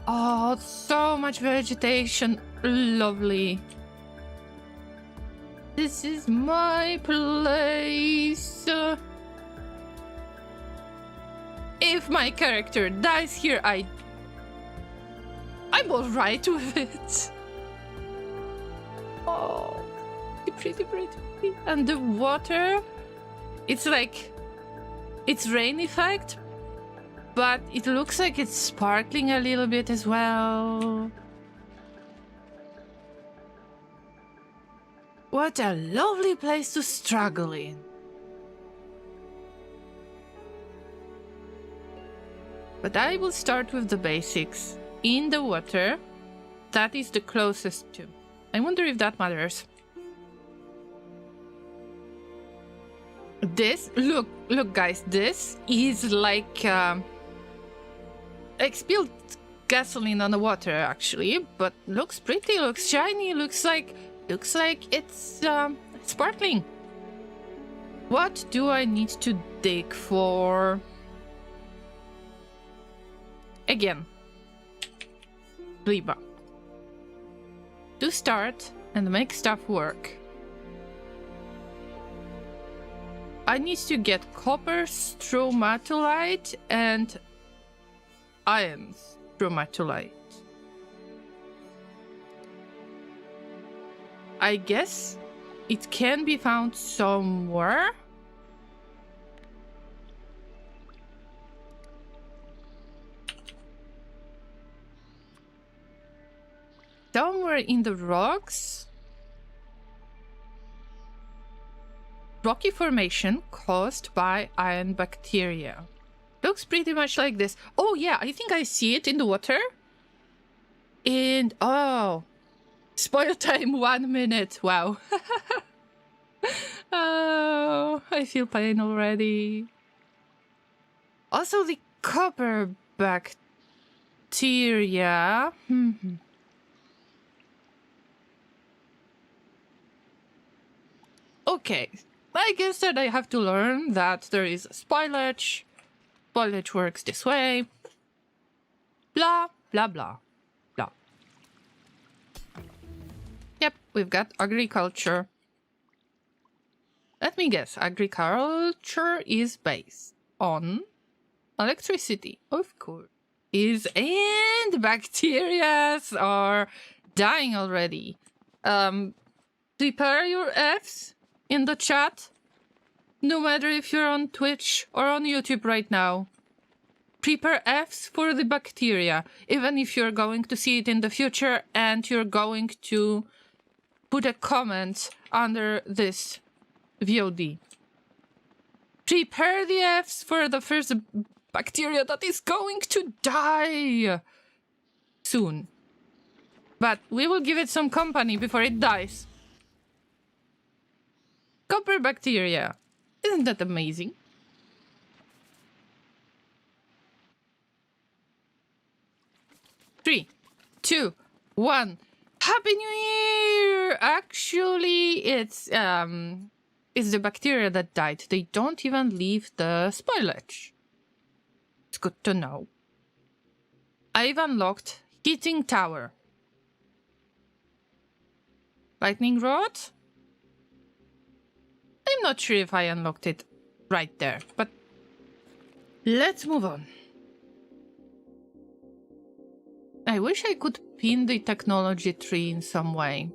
Oh, so much vegetation. Lovely. This is my place. If my character dies here, I'm alright with it. Oh, pretty. And the water, it's like, it's rain effect, but it looks like it's sparkling a little bit as well. What a lovely place to struggle in. But I will start with the basics. In the water, that is the closest to. I wonder if that matters. This, look guys, this is like spilled gasoline on the water actually, but looks pretty, looks shiny, looks like it's sparkling. What do I need to dig for? Again, Gleba. To start and make stuff work, I need to get copper stromatolite and iron stromatolite. I guess it can be found somewhere. Somewhere in the rocks. Rocky formation caused by iron bacteria. Looks pretty much like this. Oh yeah, I think I see it in the water. And oh, spoil time 1 minute. Wow. Oh, I feel pain already. Also the copper bacteria. Okay, I guess that I have to learn that there is spoilage. Spoilage works this way. Blah, blah, blah, blah. Yep, we've got agriculture. Let me guess, agriculture is based on electricity, of course. And bacteria are dying already. Prepare your Fs in the chat, no matter if you're on Twitch or on YouTube right now. Prepare Fs for the bacteria, even if you're going to see it in the future and you're going to put a comment under this VOD. Prepare the Fs for the first bacteria that is going to die soon. But we will give it some company before it dies. Copper bacteria. Isn't that amazing? Three, two, one. Happy New Year! Actually, it's the bacteria that died. They don't even leave the spoilage. It's good to know. I've unlocked heating tower. Lightning rod? I'm not sure if I unlocked it right there, but let's move on. I wish I could pin the technology tree in some way.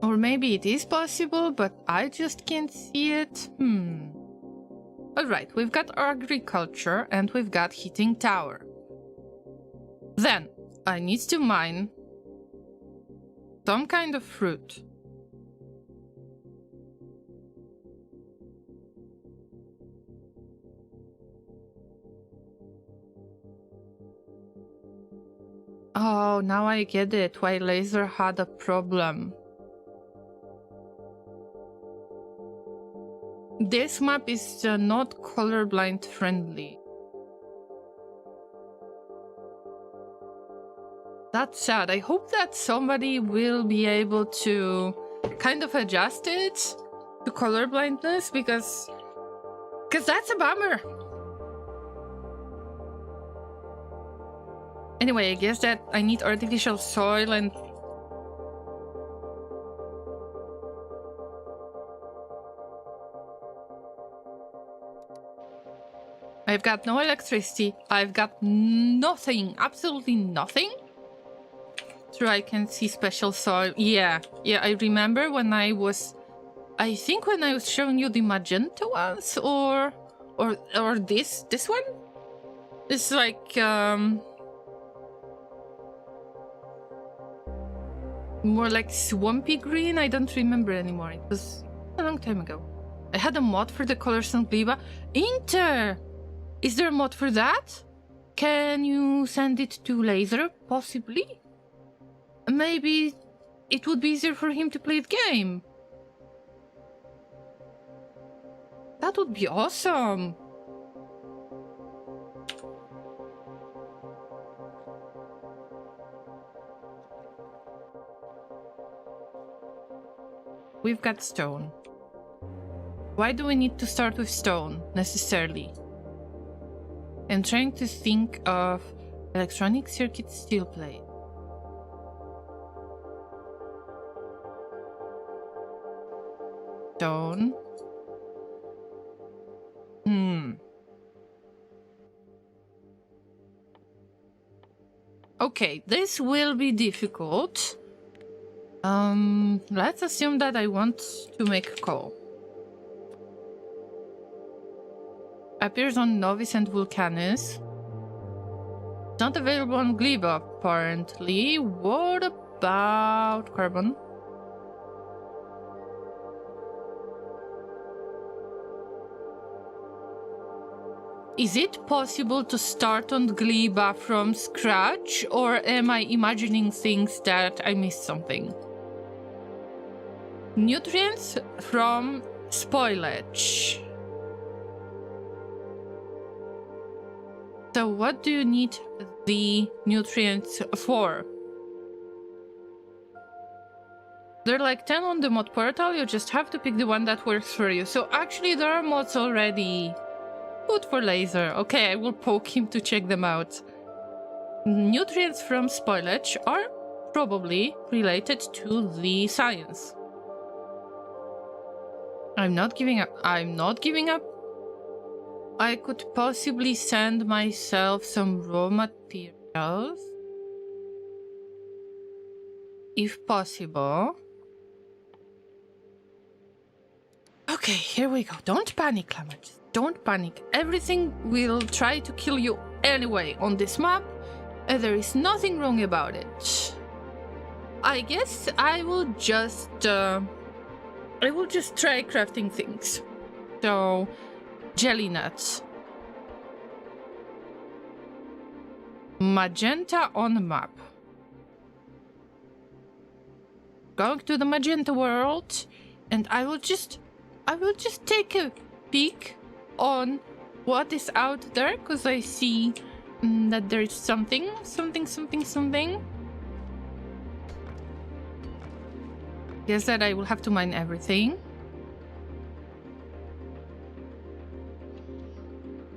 Or maybe it is possible, but I just can't see it. Alright, we've got agriculture and we've got heating tower. Then, I need to mine some kind of fruit. Oh, now I get it, why Laser had a problem. This map is not colorblind friendly. That's sad. I hope that somebody will be able to kind of adjust it to colorblindness because that's a bummer. Anyway, I guess that I need artificial soil and I've got no electricity. I've got nothing, absolutely nothing. True, I can see special soil. Yeah, I remember when I think when I was showing you the magenta ones or this one? It's like more like swampy green. I don't remember anymore. It was a long time ago. I had a mod for the colors on Gleba. Inter! Is there a mod for that? Can you send it to Laser, possibly? Maybe it would be easier for him to play the game. That would be awesome. We've got stone. Why do we need to start with stone, necessarily? I'm trying to think of electronic circuit steel plate. Stone. Okay, this will be difficult. Let's assume that I want to make coal. Appears on Novice and Vulcanus. Not available on Gleba, apparently. What about carbon? Is it possible to start on Gleba from scratch, or am I imagining things that I missed something? Nutrients from spoilage. So what do you need the nutrients for? There are like 10 on the mod portal, you just have to pick the one that works for you. So actually there are mods already. Good for Laser. Okay, I will poke him to check them out. Nutrients from spoilage are probably related to the science. I'm not giving up. I'm not giving up. I could possibly send myself some raw materials. If possible. Okay, here we go. Don't panic, Llama. Don't panic. Everything will try to kill you anyway on this map. There is nothing wrong about it. I guess I will just try crafting things. So, jelly nuts. Magenta on the map. Going to the magenta world, and I will just take a peek on what is out there, because I see that there is something. Guess that I will have to mine everything.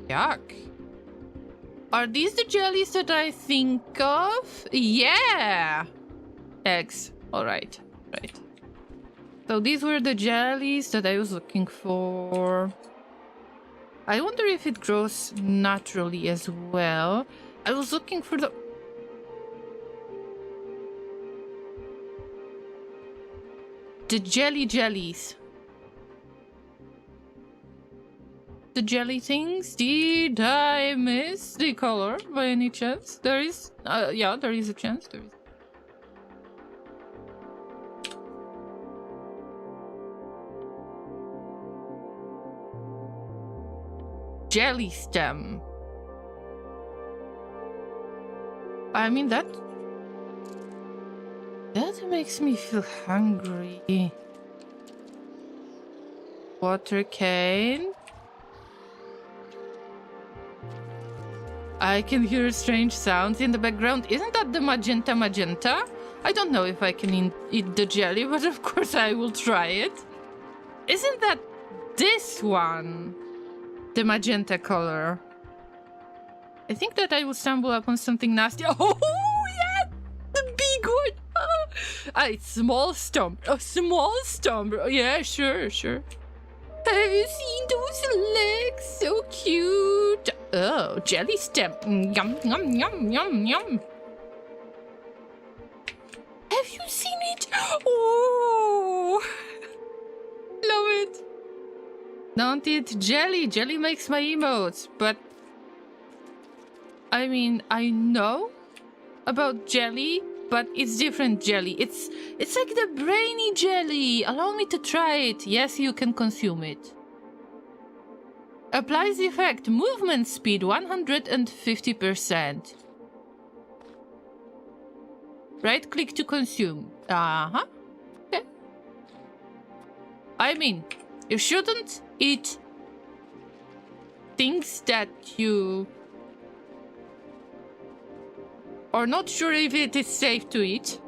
Yuck. Are these the jellies that I think of? Yeah! Eggs. Alright. Right. So these were the jellies that I was looking for. I wonder if it grows naturally as well. I was looking for the... The jellies. The jelly things. Did I miss the color by any chance? There is, yeah, there is a chance. There is. Jelly stem. I mean, that makes me feel hungry. Water cane. I can hear strange sounds in the background. Isn't that the magenta? I don't know if I can eat the jelly, but of course I will try it. Isn't that this one? The magenta color. I think that I will stumble upon something nasty. Oh, yeah! The big one! It's small stomp. A small stomp. Yeah, sure. Have you seen those legs? So cute. Oh, jelly stem. Yum. Have you seen it? Oh! Love it. Don't eat jelly. Jelly makes my emotes, but I mean, I know about jelly, but it's different jelly. It's like the brainy jelly. Allow me to try it. Yes, you can consume it. Applies effect. Movement speed 150%. Right click to consume. Okay. I mean, you shouldn't eat things that you are not sure if it is safe to eat.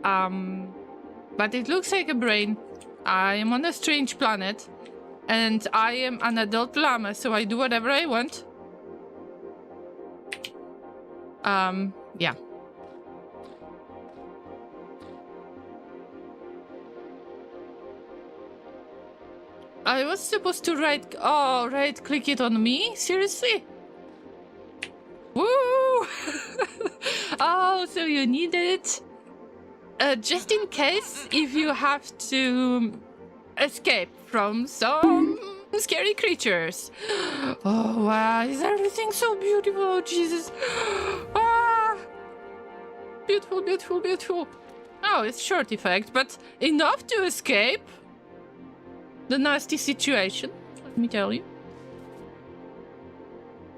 But it looks like a brain. I am on a strange planet, and I am an adult llama, so I do whatever I want. Yeah. I was supposed to right click it on me? Seriously? Woo! Oh, so you need it? Just in case if you have to escape from some scary creatures. Oh, wow. Is everything so beautiful? Oh, Jesus. Ah! Beautiful. Oh, it's short effect, but enough to escape the nasty situation, let me tell you.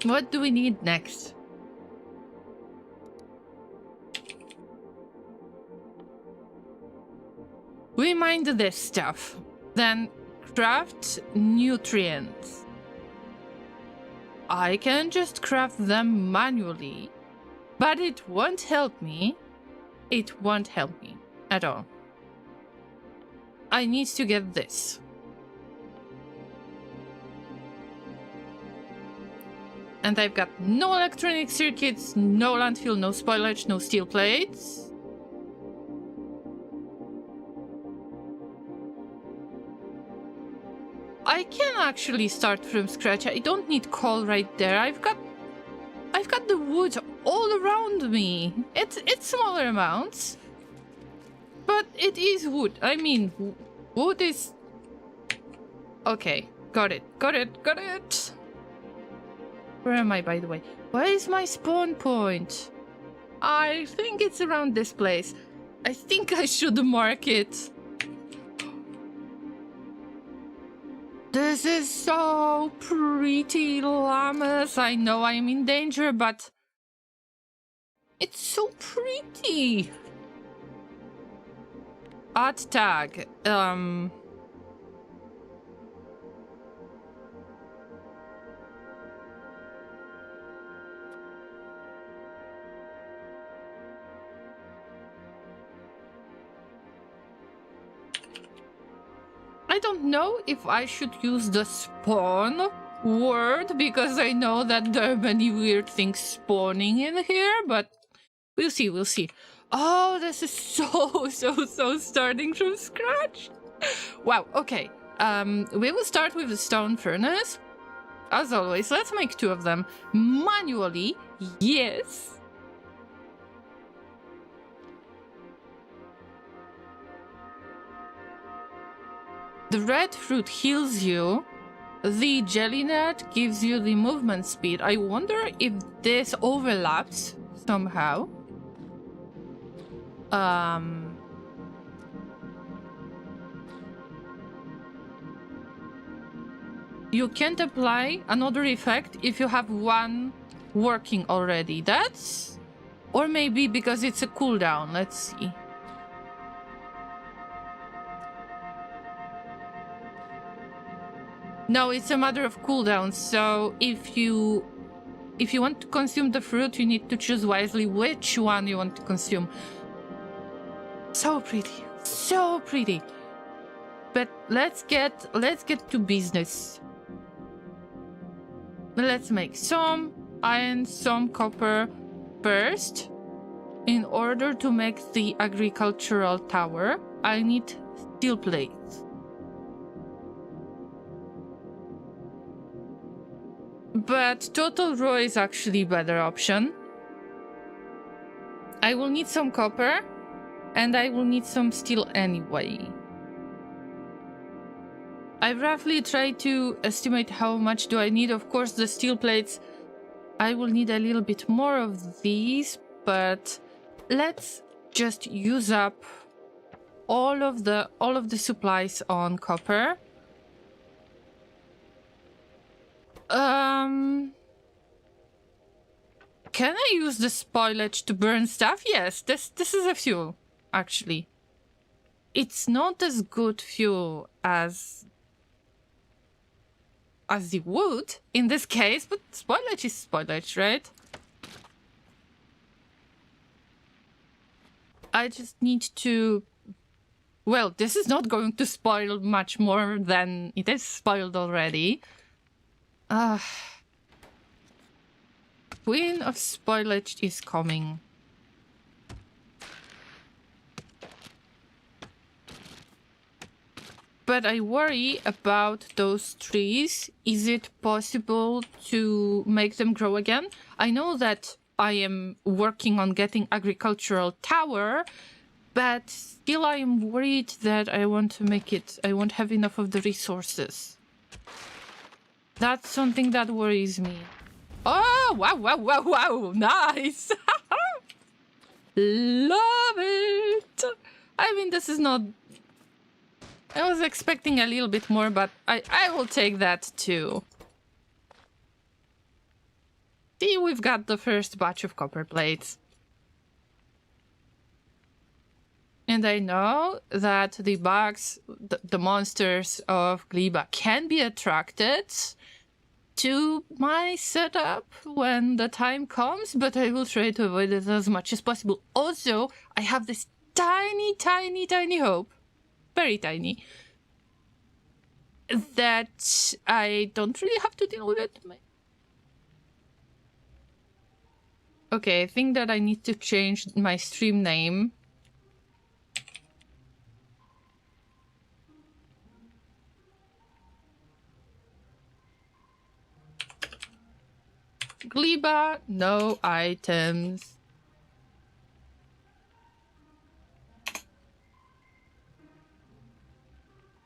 What do we need next? We mine this stuff, then craft nutrients. I can just craft them manually, but it won't help me. It won't help me at all. I need to get this. And I've got no electronic circuits, no landfill, no spoilage, no steel plates. I can actually start from scratch. I don't need coal right there. I've got the wood all around me. It's smaller amounts, but it is wood. I mean, wood is okay. Got it. Where am I, by the way? Where is my spawn point? I think it's around this place. I think I should mark it. This is so pretty, llamas. I know I'm in danger, but it's so pretty. Add tag. I don't know if I should use the spawn word, because I know that there are many weird things spawning in here, but we'll see. Oh, this is so starting from scratch. Wow, okay. We will start with the stone furnace. As always, let's make 2 of them manually. Yes. The red fruit heals you. The jelly nut gives you the movement speed. I wonder if this overlaps somehow. You can't apply another effect if you have one working already. That's... Or maybe because it's a cooldown. Let's see. No, it's a matter of cooldown. So if you want to consume the fruit, you need to choose wisely which one you want to consume. So pretty. So pretty. But let's get to business. Let's make some iron, some copper first. In order to make the agricultural tower, I need steel plates. But total raw is actually a better option. I will need some copper, and I will need some steel anyway. I roughly try to estimate how much do I need. Of course, the steel plates, I will need a little bit more of these, but let's just use up all of the supplies on copper. Can I use the spoilage to burn stuff? Yes, this is a fuel, actually. It's not as good fuel as the wood in this case, but spoilage is spoilage, right? I just need to... Well, this is not going to spoil much more than it is spoiled already. Queen of spoilage is coming. But I worry about those trees. Is it possible to make them grow again? I know that I am working on getting agricultural tower, but still I am worried that I want to make it. I won't have enough of the resources. That's something that worries me. Oh, wow, wow, wow, wow. Nice. Love it. I mean, this is not... I was expecting a little bit more, but I will take that too. See, we've got the first batch of copper plates. And I know that the bugs, the monsters of Gleba can be attracted to my setup when the time comes, but I will try to avoid it as much as possible. Also, I have this tiny, tiny, tiny hope, very tiny, that I don't really have to deal with it. Okay, I think that I need to change my stream name. Gleba, no items.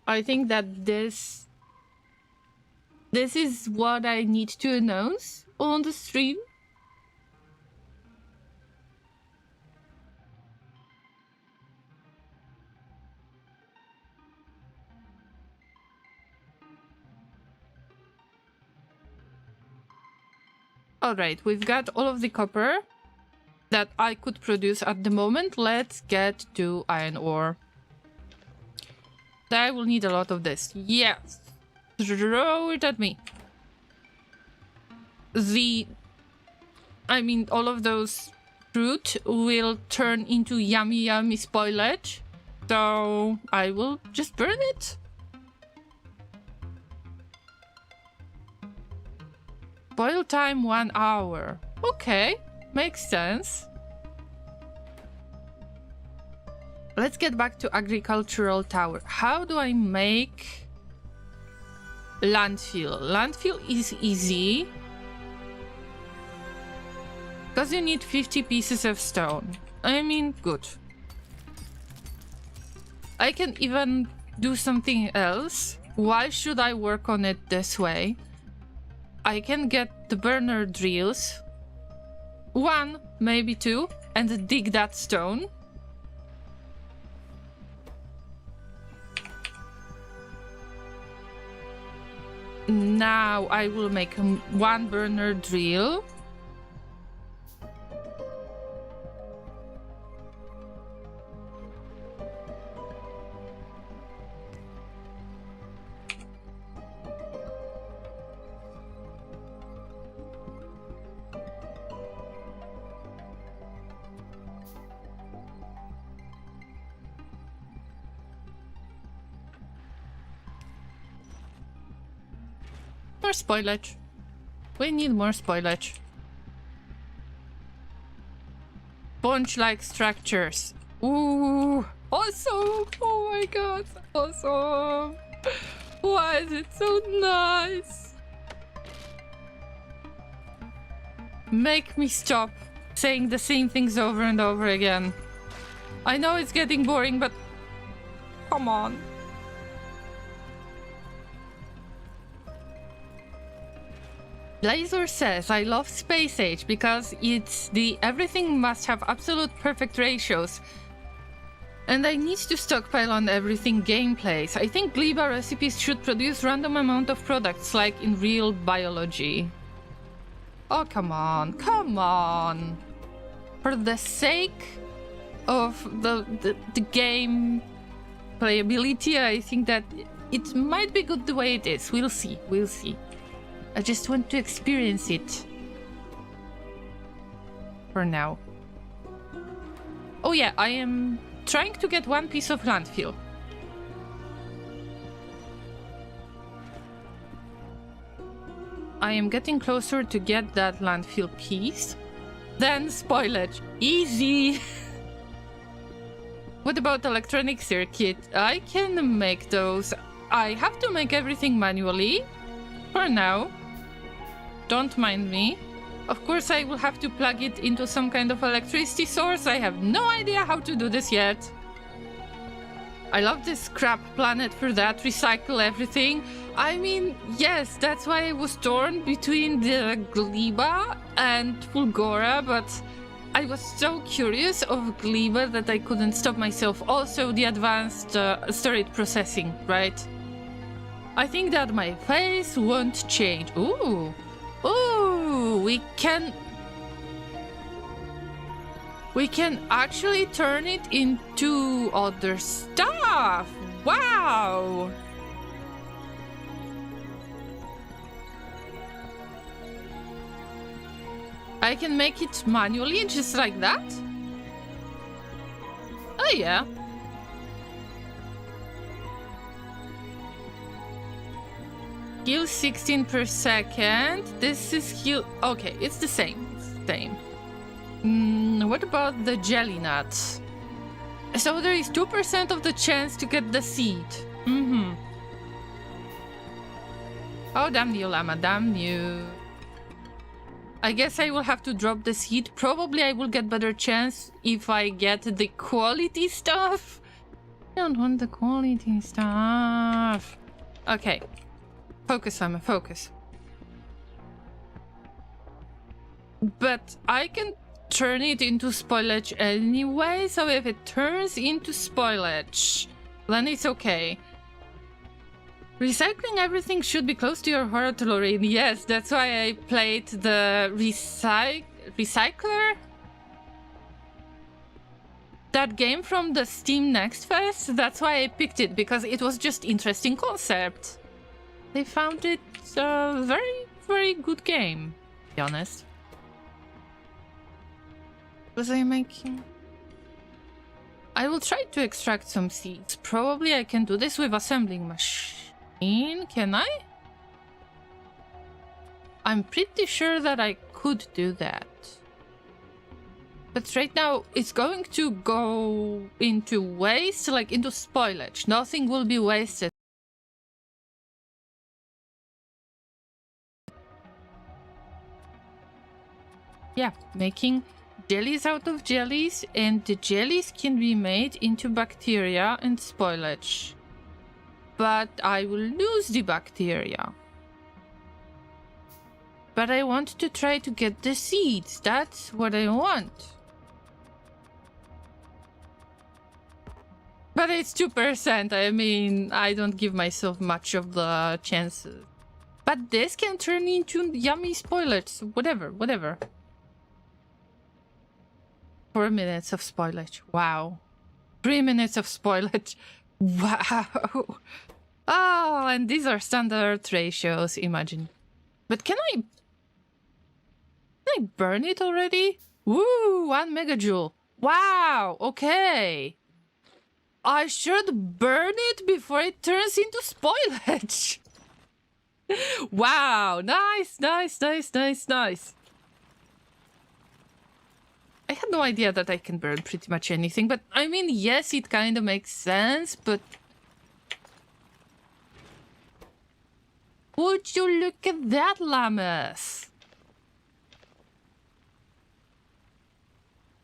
I think that this is what I need to announce on the stream. Alright, we've got all of the copper that I could produce at the moment. Let's get to iron ore. I will need a lot of this. Yes. Throw it at me. I mean, all of those fruit will turn into yummy, yummy spoilage. So I will just burn it. Boil time 1 hour. Okay, makes sense. Let's get back to agricultural tower. How do I make landfill? Landfill is easy because you need 50 pieces of stone. I mean, good. I can even do something else. Why should I work on it this way? I can get the burner drills. 1, maybe 2, and dig that stone. Now I will make 1 burner drill. More spoilage. We need more spoilage. Sponge-like structures. Ooh, awesome! Oh my god, awesome! Why is it so nice? Make me stop saying the same things over and over again. I know it's getting boring, but come on. Laser says, I love Space Age because it's the everything must have absolute perfect ratios. And I need to stockpile on everything gameplays. I think Gleba recipes should produce random amount of products like in real biology. Oh, come on, come on. For the sake of the game playability, I think that it might be good the way it is. We'll see, we'll see. I just want to experience it. For now. Oh yeah, I am trying to get 1 piece of landfill. I am getting closer to get that landfill piece. Then spoilage. Easy! What about electronic circuit? I can make those. I have to make everything manually. For now. Don't mind me. Of course, I will have to plug it into some kind of electricity source. I have no idea how to do this yet. I love this scrap planet for that. Recycle everything. I mean, yes, that's why I was torn between the Gleba and Fulgora, but I was so curious of Gleba that I couldn't stop myself. Also, the advanced storage processing, right? I think that my face won't change. Ooh. Ooh, we can actually turn it into other stuff. Wow. I can make it manually just like that? Oh yeah. Heal 16 per second. This is heal. Okay, it's the same. It's the same. What about the jelly nut? So there is 2% of the chance to get the seed. Oh, damn you, Llama. Damn you. I guess I will have to drop the seed. Probably I will get better chance if I get the quality stuff. I don't want the quality stuff. Okay. Focus, Llama, focus. But I can turn it into spoilage anyway, so if it turns into spoilage, then it's okay. Recycling everything should be close to your heart, Lorraine. Yes, that's why I played the Recycler? That game from the Steam Next Fest, that's why I picked it, because it was just interesting concept. They found it a very, very good game, to be honest. Was I making? I will try to extract some seeds. Probably I can do this with assembling machine. Can I? I'm pretty sure that I could do that. But right now it's going to go into waste, like into spoilage. Nothing will be wasted. Yeah, making jellies out of jellies, and the jellies can be made into bacteria and spoilage. but I will lose the bacteria. But I want to try to get the seeds. That's what I want. But it's 2%. I mean, I don't give myself much of the chances. But this can turn into yummy spoilage. Whatever. 4 minutes of spoilage. Wow. 3 minutes of spoilage. Wow. Oh, and these are standard ratios, imagine. But can I burn it already? Woo, 1 megajoule. Wow, okay. I should burn it before it turns into spoilage. Wow, nice. I had no idea that I can burn pretty much anything, but I mean, yes, it kind of makes sense, but... Would you look at that, Llamas?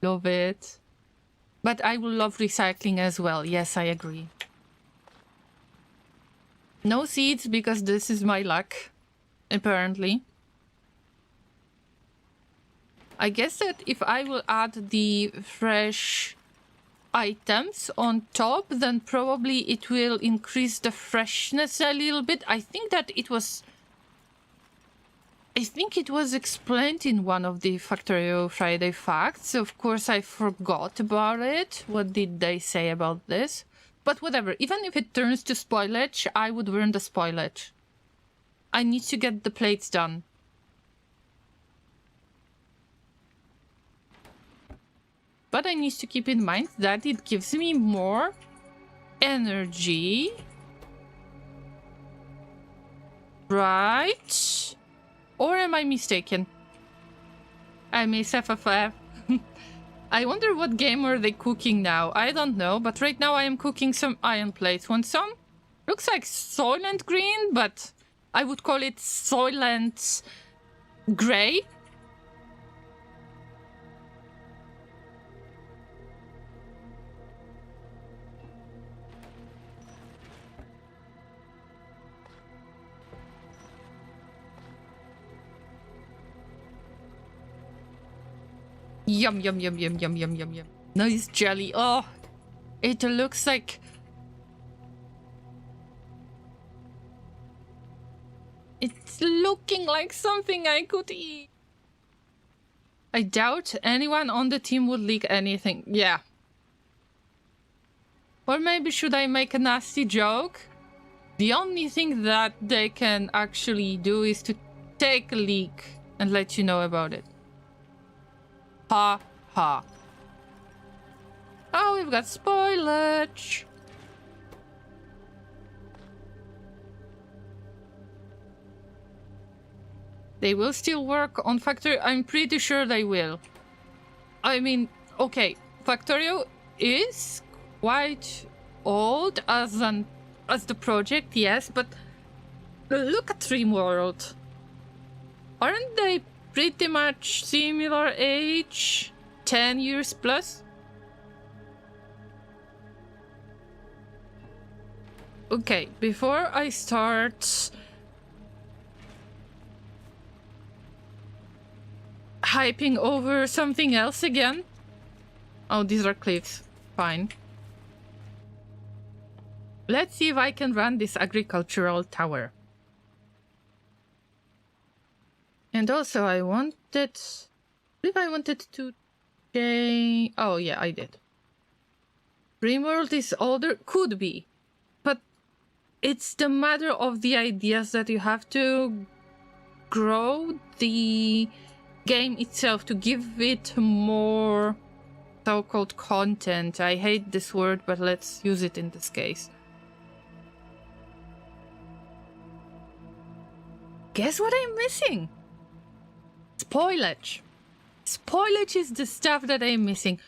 Love it. But I will love recycling as well. Yes, I agree. No seeds because this is my luck, apparently. I guess that if I will add the fresh items on top, then probably it will increase the freshness a little bit. I think it was explained in one of the Factorio Friday facts. Of course, I forgot about it. What did they say about this? But whatever, even if it turns to spoilage, I would burn the spoilage. I need to get the plates done. But I need to keep in mind that it gives me more energy. Right? Or am I mistaken? I miss FFF. I wonder what game are they cooking now. I don't know, but right now I am cooking some iron plates. Want some? Looks like Soylent Green, but I would call it Soylent Grey. Yum. Nice jelly. Oh, it looks like... It's looking like something I could eat. I doubt anyone on the team would leak anything. Yeah. Or maybe should I make a nasty joke? The only thing that they can actually do is to take a leak and let you know about it. Ha ha. Oh, we've got spoilage. They will still work on Factorio. I'm pretty sure they will. I mean, okay, Factorio is quite old as the project, yes, but look at Dreamworld. Aren't they pretty much similar age? 10 years plus? Okay, before I start hyping over something else again. Oh, these are cliffs. Fine. Let's see if I can run this agricultural tower. And also I wanted... I believe I wanted to change... Oh yeah, I did. Dreamworld is older? Could be. But it's the matter of the ideas that you have to grow the game itself to give it more so-called content. I hate this word, but let's use it in this case. Guess what I'm missing? Spoilage. Spoilage is the stuff that I'm missing.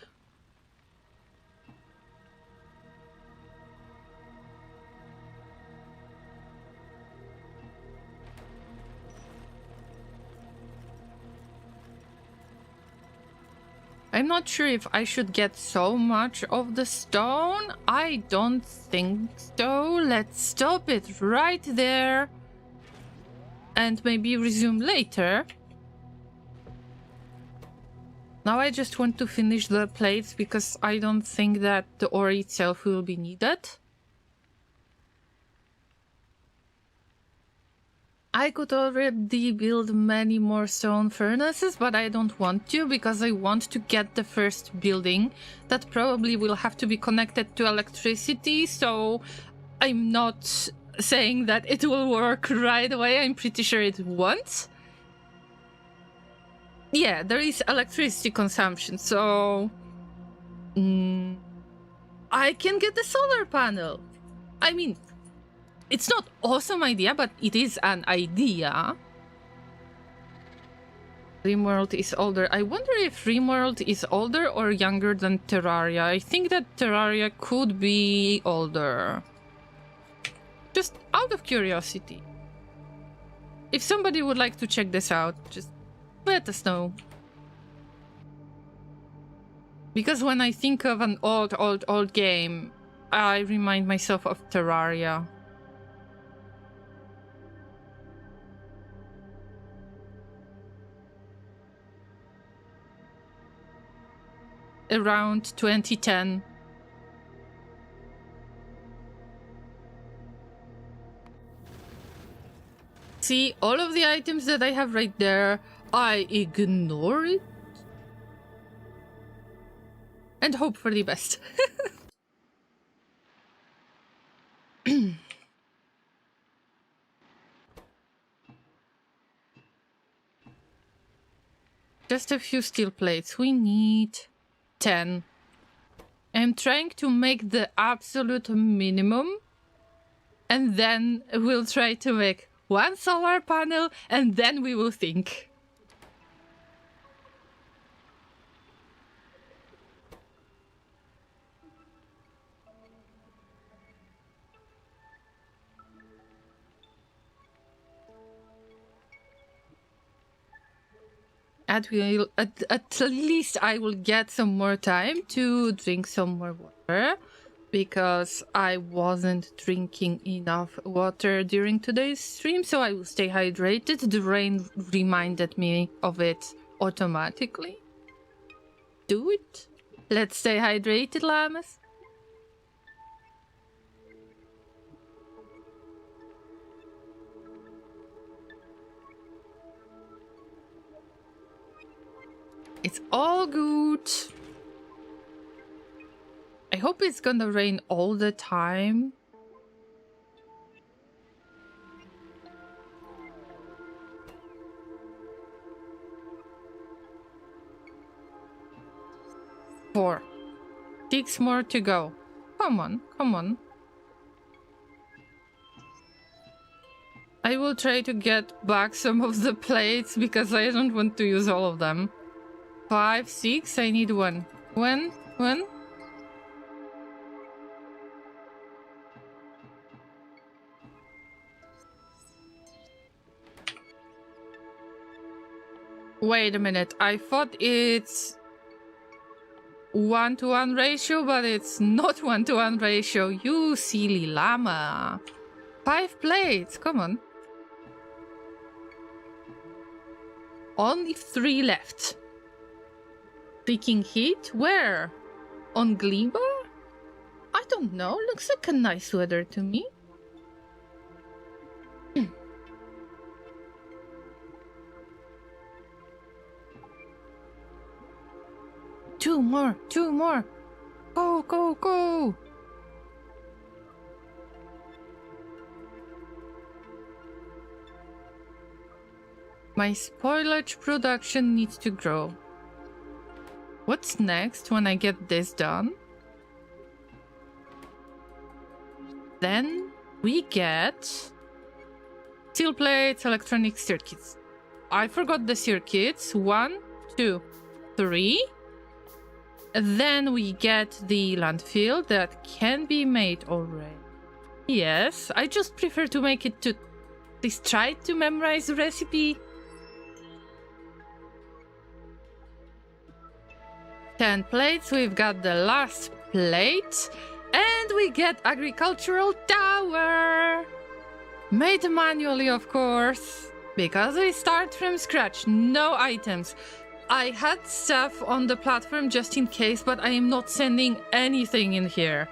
I'm not sure if I should get so much of the stone. I don't think so. Let's stop it right there. And maybe resume later. Now I just want to finish the plates because I don't think that the ore itself will be needed. I could already build many more stone furnaces, but I don't want to because I want to get the first building that probably will have to be connected to electricity, so I'm not saying that it will work right away. I'm pretty sure it won't. Yeah, there is electricity consumption, so I can get the solar panel. I mean, it's not awesome idea, but it is an idea. RimWorld is older. I wonder if RimWorld is older or younger than Terraria. I think that Terraria could be older. Just out of curiosity. If somebody would like to check this out, just let us know. Because when I think of an old game, I remind myself of Terraria. Around 2010. See, all of the items that I have right there, I ignore it and hope for the best. Just a few steel plates. We need 10. I'm trying to make the absolute minimum, and then we'll try to make one solar panel, and then we will think. At least I will get some more time to drink some more water, because I wasn't drinking enough water during today's stream, so I will stay hydrated. The rain reminded me of it automatically. Do it. Let's stay hydrated, llamas. It's all good. I hope it's gonna rain all the time. Four. 6 more to go. Come on, come on. I will try to get back some of the plates because I don't want to use all of them. 5, 6, I need one. One. Wait a minute, I thought it's 1-to-1 ratio, but it's not 1-to-1 ratio. You silly llama. 5 plates, come on. Only 3 left. Freaking heat? Where? On Gleba? I don't know. Looks like a nice weather to me. Two more. Go. My spoilage production needs to grow. What's next when I get this done? Then we get steel plates, electronic circuits. I forgot the circuits. 1, 2, 3. Then we get the landfill that can be made already. Yes, I just prefer to make it to at least try to memorize the recipe. 10 plates. We've got the last plate. And we get agricultural tower. Made manually, of course. Because we start from scratch. No items. I had stuff on the platform just in case, but I am not sending anything in here.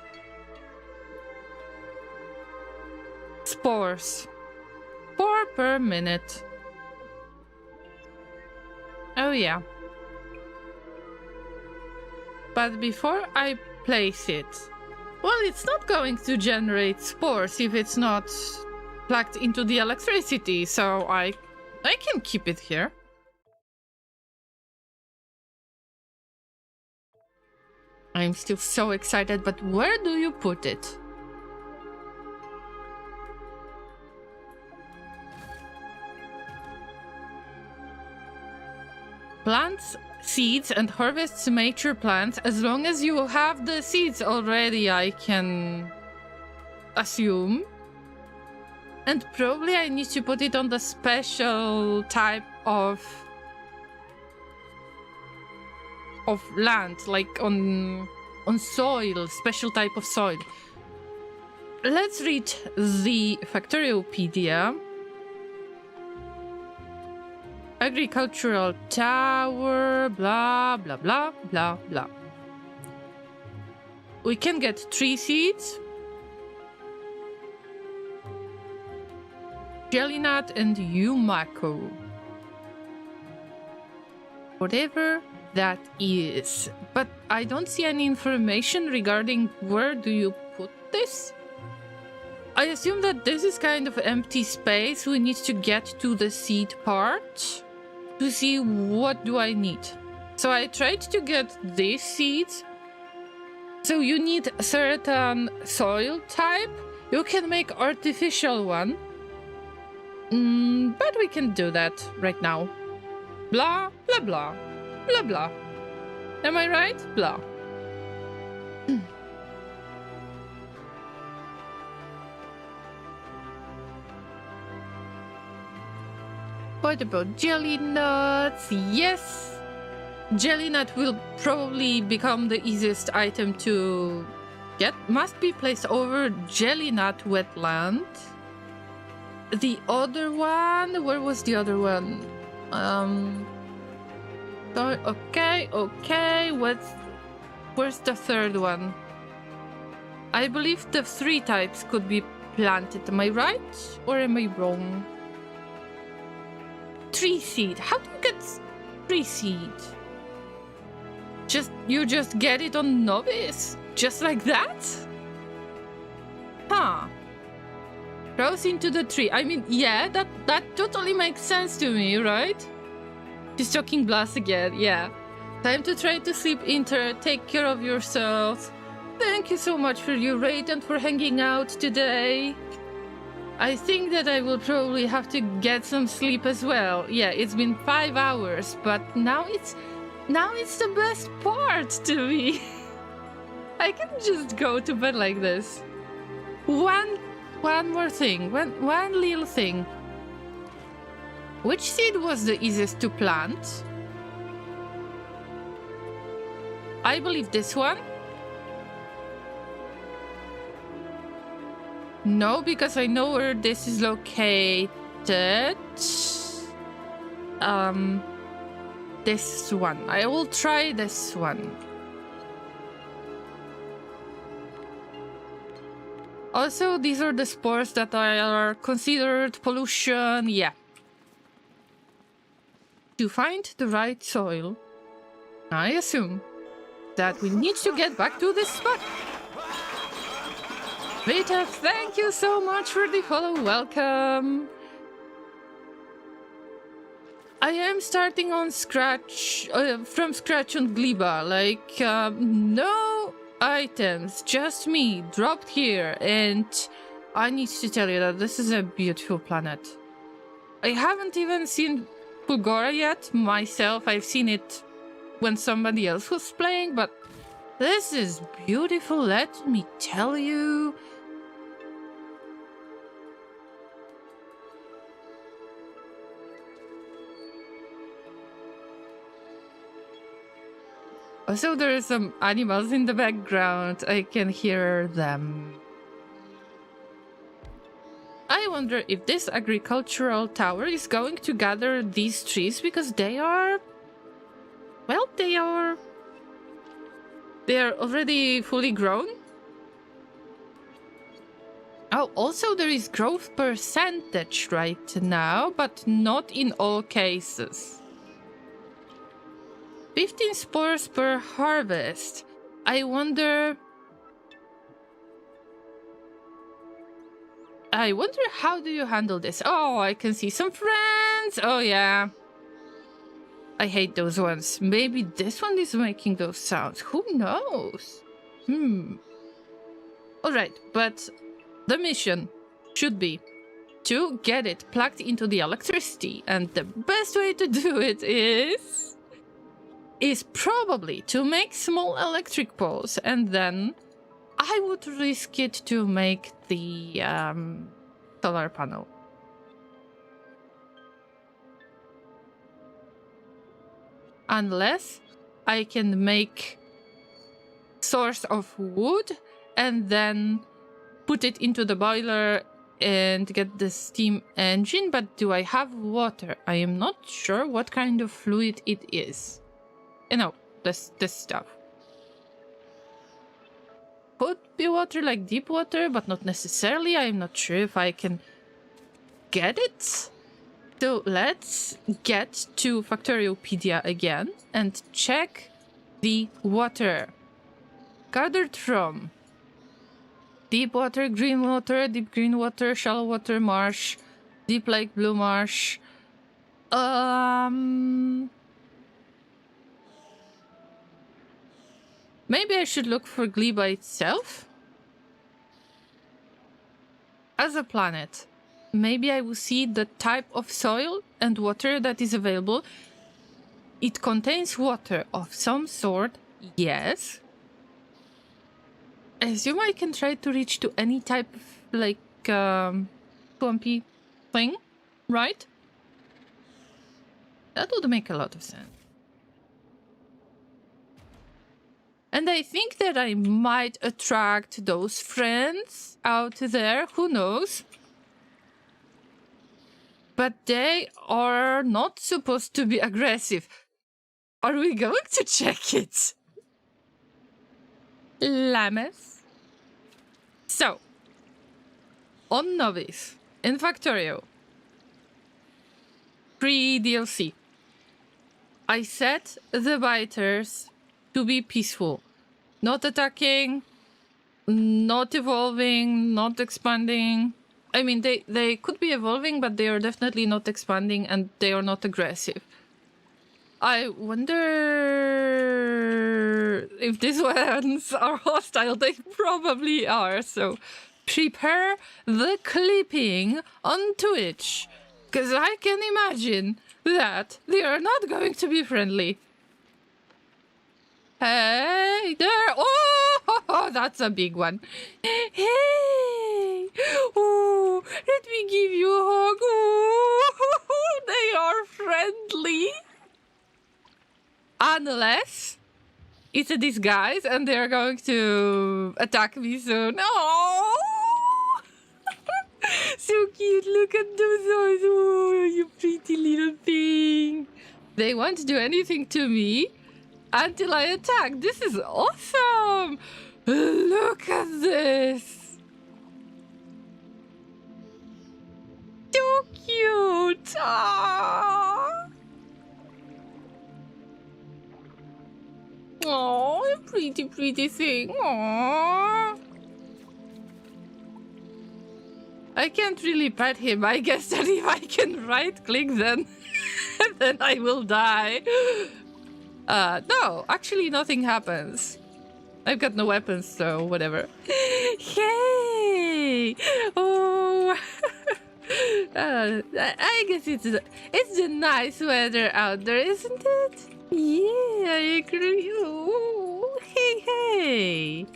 Spores. 4 per minute. Oh yeah. But before I place it... Well, it's not going to generate spores if it's not plugged into the electricity, so I can keep it here. I'm still so excited, but where do you put it? Plants seeds and harvests mature plants. As long as you have the seeds already, I can assume. And probably I need to put it on the special type of land, like on soil, special type of soil. Let's read the Factoriopedia. Agricultural tower, blah, blah, blah, blah, blah. We can get tree seeds, jelly nut, and Yumako. Whatever that is. But I don't see any information regarding where do you put this? I assume that this is kind of empty space. We need to get to the seed part to see what do I need. So I tried to get these seeds. So you need a certain soil type. You can make artificial one. But we can do that right now. Blah, blah, blah, blah, blah. Am I right? Blah. What about jelly nuts? Yes! Jelly nut will probably become the easiest item to get. Must be placed over jelly nut wetland. The other one... Where was the other one? Okay. Where's the third one? I believe the 3 types could be planted. Am I right? Or am I wrong? Tree seed. How do you get tree seed? You just get it on Novice? Just like that? Huh. Grows into the tree. I mean, yeah, that totally makes sense to me, right? She's talking blast again, yeah. Time to try to sleep, Inter. Take care of yourself. Thank you so much for your raid and for hanging out today. I think that I will probably have to get some sleep as well. Yeah, it's been 5 hours, but now it's the best part to me. I can just go to bed like this. One more thing, one little thing. Which seed was the easiest to plant? I believe this one. No, because I know where this is located. This one. I will try this one. Also, these are the spores that are considered pollution. Yeah. To find the right soil, I assume that we need to get back to this spot. Vita, thank you so much for the follow. Welcome. I am starting on scratch, from scratch on Gleba. Like, no items, just me dropped here. And I need to tell you that this is a beautiful planet. I haven't even seen Fulgora yet myself. I've seen it when somebody else was playing, but this is beautiful, let me tell you. Also, there are some animals in the background. I can hear them. I wonder if this agricultural tower is going to gather these trees because they are... Well, they are already fully grown. Oh, also there is growth percentage right now, but not in all cases. 15 spores per harvest. I wonder how do you handle this? Oh, I can see some friends. Oh, yeah. I hate those ones. Maybe this one is making those sounds. Who knows? Alright, but the mission should be to get it plugged into the electricity. And the best way to do it is probably to make small electric poles. And then I would risk it to make the solar panel. Unless I can make source of wood and then put it into the boiler and get the steam engine. But do I have water? I am not sure what kind of fluid it is. You know, this stuff. Could be water, like deep water, but not necessarily. I'm not sure if I can get it. So let's get to Factoriopedia again and check the water. Gathered from deep water, green water, deep green water, shallow water, marsh, deep lake, blue marsh. Maybe I should look for Gleba itself? As a planet, maybe I will see the type of soil and water that is available. It contains water of some sort, yes. I assume I can try to reach to any type of, like, swampy thing, right? That would make a lot of sense. And I think that I might attract those friends out there, who knows? But they are not supposed to be aggressive. Are we going to check it? Llamas. So, on Novice, in Factorio, pre-DLC, I set the biters to be peaceful. Not attacking, not evolving, not expanding. I mean, they could be evolving, but they are definitely not expanding and they are not aggressive. I wonder if these ones are hostile. They probably are, so prepare the clipping on Twitch. Because I can imagine that they are not going to be friendly. Hey there! Oh, that's a big one. Hey! Oh, let me give you a hug. Oh, they are friendly. Unless it's a disguise and they're going to attack me soon. Oh! So cute. Look at those eyes. Oh, you pretty little thing. They won't do anything to me until I attack. This is awesome. Look at this. So cute. Aww. Oh, pretty, pretty thing. Aww. I can't really pet him. I guess that if I can right-click, then then I will die. No, actually nothing happens. I've got no weapons, so whatever. Hey! Oh! I guess it's the nice weather out there, isn't it? Yeah, I agree. Oh, hey!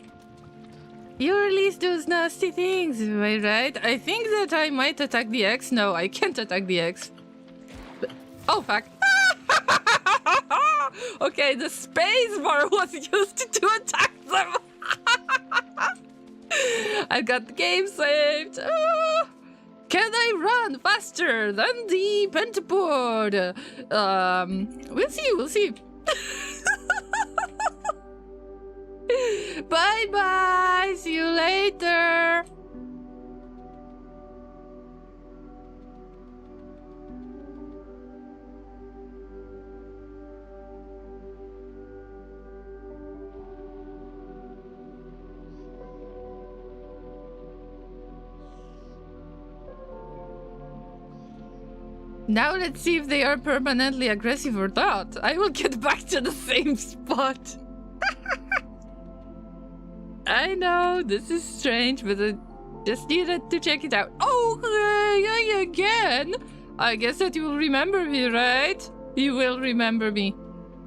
You release those nasty things, am I right? I think that I might attack the X. No, I can't attack the X. Oh, fuck. Okay, the space bar was used to attack them. I got the game saved. Can I run faster than the pentapod? We'll see. Bye-bye. See you later. Now let's see if they are permanently aggressive or not. I will get back to the same spot. I know, this is strange, but I just needed to check it out. Okay, again. I guess that you will remember me, right? You will remember me.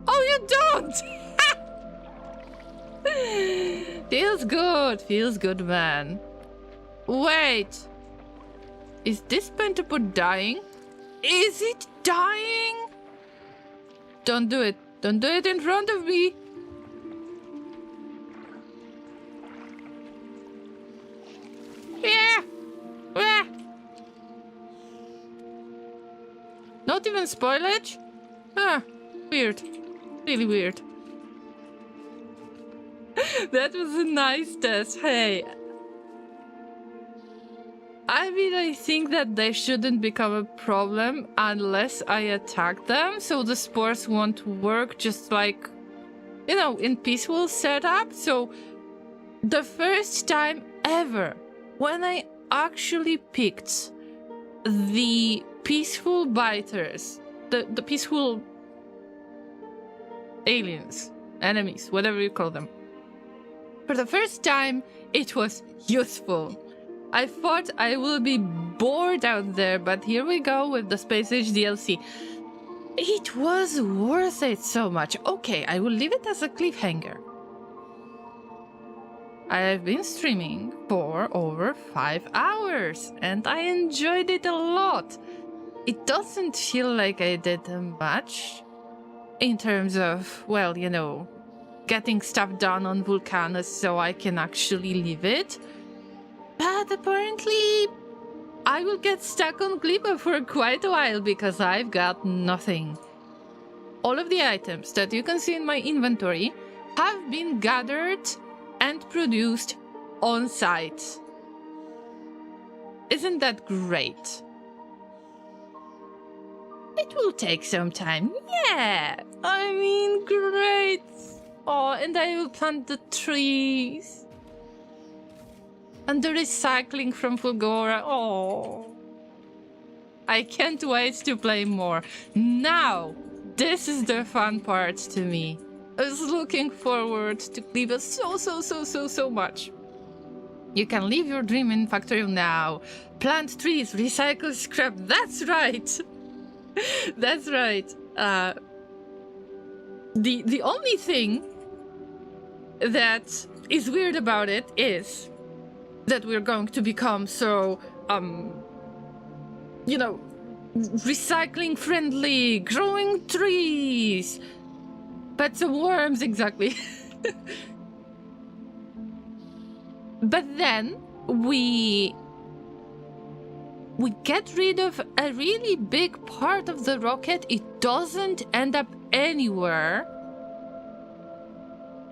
Oh, you don't! Feels good, man. Wait. Is this pentapod dying? Is it dying? Don't do it. Don't do it in front of me. Yeah. Not even spoilage? Weird. Really weird. That was a nice test. Hey. I mean, I think that they shouldn't become a problem unless I attack them, so the spores won't work just like, you know, in peaceful setup. So, the first time ever when I actually picked the peaceful biters, the peaceful aliens, enemies, whatever you call them, for the first time, it was useful. I thought I will be bored out there, but here we go with the Space Age DLC. It was worth it so much. Okay, I will leave it as a cliffhanger. I have been streaming for over 5 hours, and I enjoyed it a lot. It doesn't feel like I did much in terms of, well, you know, getting stuff done on Vulcanus so I can actually leave it. But apparently, I will get stuck on Gleba for quite a while because I've got nothing. All of the items that you can see in my inventory have been gathered and produced on site. Isn't that great? It will take some time. Yeah, I mean, great. Oh, and I will plant the trees. And the recycling from Fulgora. Oh. I can't wait to play more. Now, this is the fun part to me. I was looking forward to Gleba so much. You can leave your dream in Factorio now. Plant trees, recycle scrap. That's right. That's right. The only thing that is weird about it is that we're going to become so, you know, recycling friendly, growing trees. But some worms, exactly. But then we get rid of a really big part of the rocket. It doesn't end up anywhere.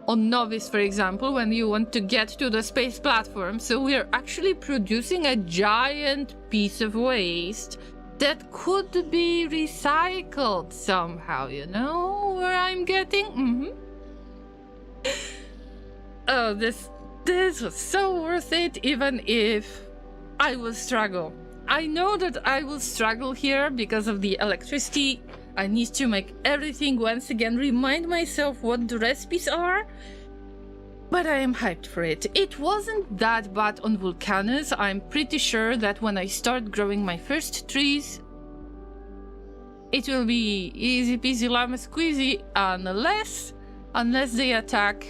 On Novice, for example, when you want to get to the space platform. So we're actually producing a giant piece of waste that could be recycled somehow, you know where I'm getting? Oh, this was so worth it, even if I will struggle. I know that I will struggle here because of the electricity. I need to make everything once again, remind myself what the recipes are. But I am hyped for it. It wasn't that bad on Vulcanus. I'm pretty sure that when I start growing my first trees, it will be easy peasy llama squeezy unless they attack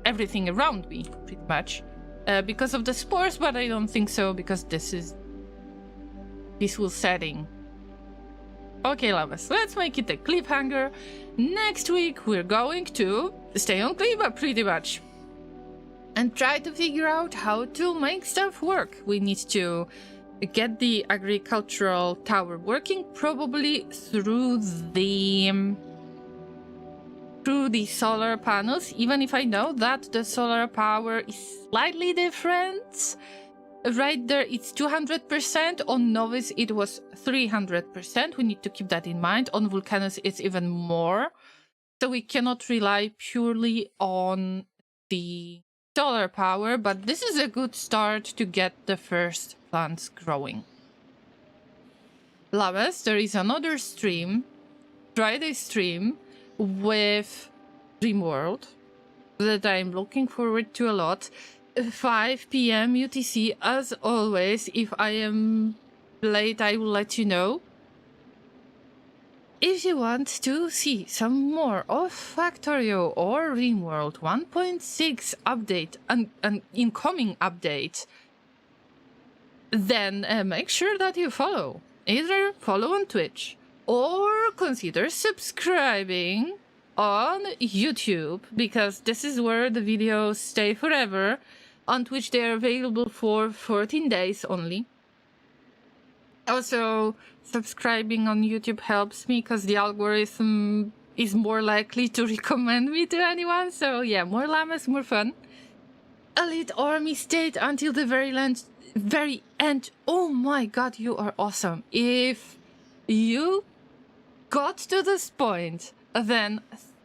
everything around me, pretty much. Because of the spores, but I don't think so, because this is peaceful setting. Okay, Llamas, let's make it a cliffhanger. Next week, we're going to stay on Gleba, pretty much. And try to figure out how to make stuff work. We need to get the agricultural tower working, probably through the solar panels, even if I know that the solar power is slightly different. Right there, it's 200%. On Novice, it was 300%. We need to keep that in mind. On Vulcanus, it's even more. So we cannot rely purely on the solar power, but this is a good start to get the first plants growing. Llamas, there is another stream, Friday stream, with Dreamworld that I'm looking forward to a lot. 5 p.m. UTC, as always. If I am late, I will let you know. If you want to see some more of Factorio or Dreamworld 1.6 update, an incoming update, then make sure that you follow. Either follow on Twitch or consider subscribing on YouTube, because this is where the videos stay forever. On Twitch, they are available for 14 days only. Also, subscribing on YouTube helps me because the algorithm is more likely to recommend me to anyone. So yeah, more llamas, more fun. Elite Army stayed until the very end. Oh my god, you are awesome. If you got to this point, then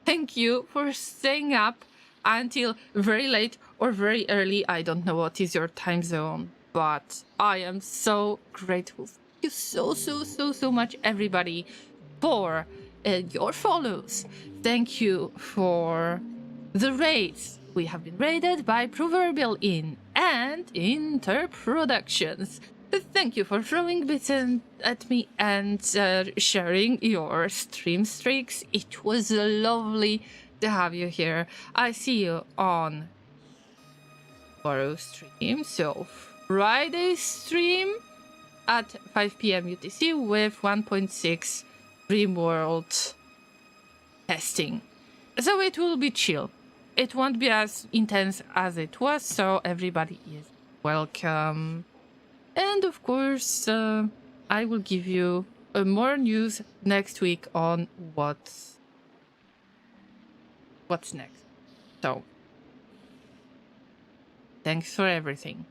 thank you for staying up until very late or very early. I don't know what is your time zone, but I am so grateful. Thank you so much, everybody, for your follows. Thank you for the raids. We have been raided by Proverbial Inn and Interproductions. Thank you for throwing bits at me and sharing your stream streaks. It was lovely to have you here. I see you on tomorrow's stream. So Friday stream at 5 p.m. UTC with 1.6 Dreamworld testing. So it will be chill. It won't be as intense as it was, so everybody is welcome. And of course, I will give you more news next week on what's next. So, thanks for everything.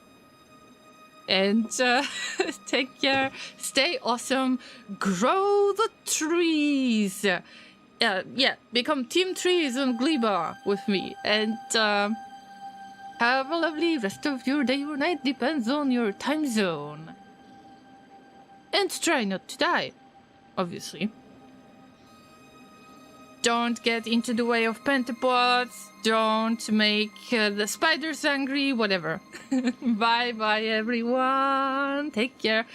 And take care, stay awesome, grow the trees. Yeah, become Team Trees on Gleba with me. And have a lovely rest of your day or night, depends on your time zone. And try not to die, obviously. Don't get into the way of pentapods, don't make the spiders angry, whatever. Bye everyone, take care.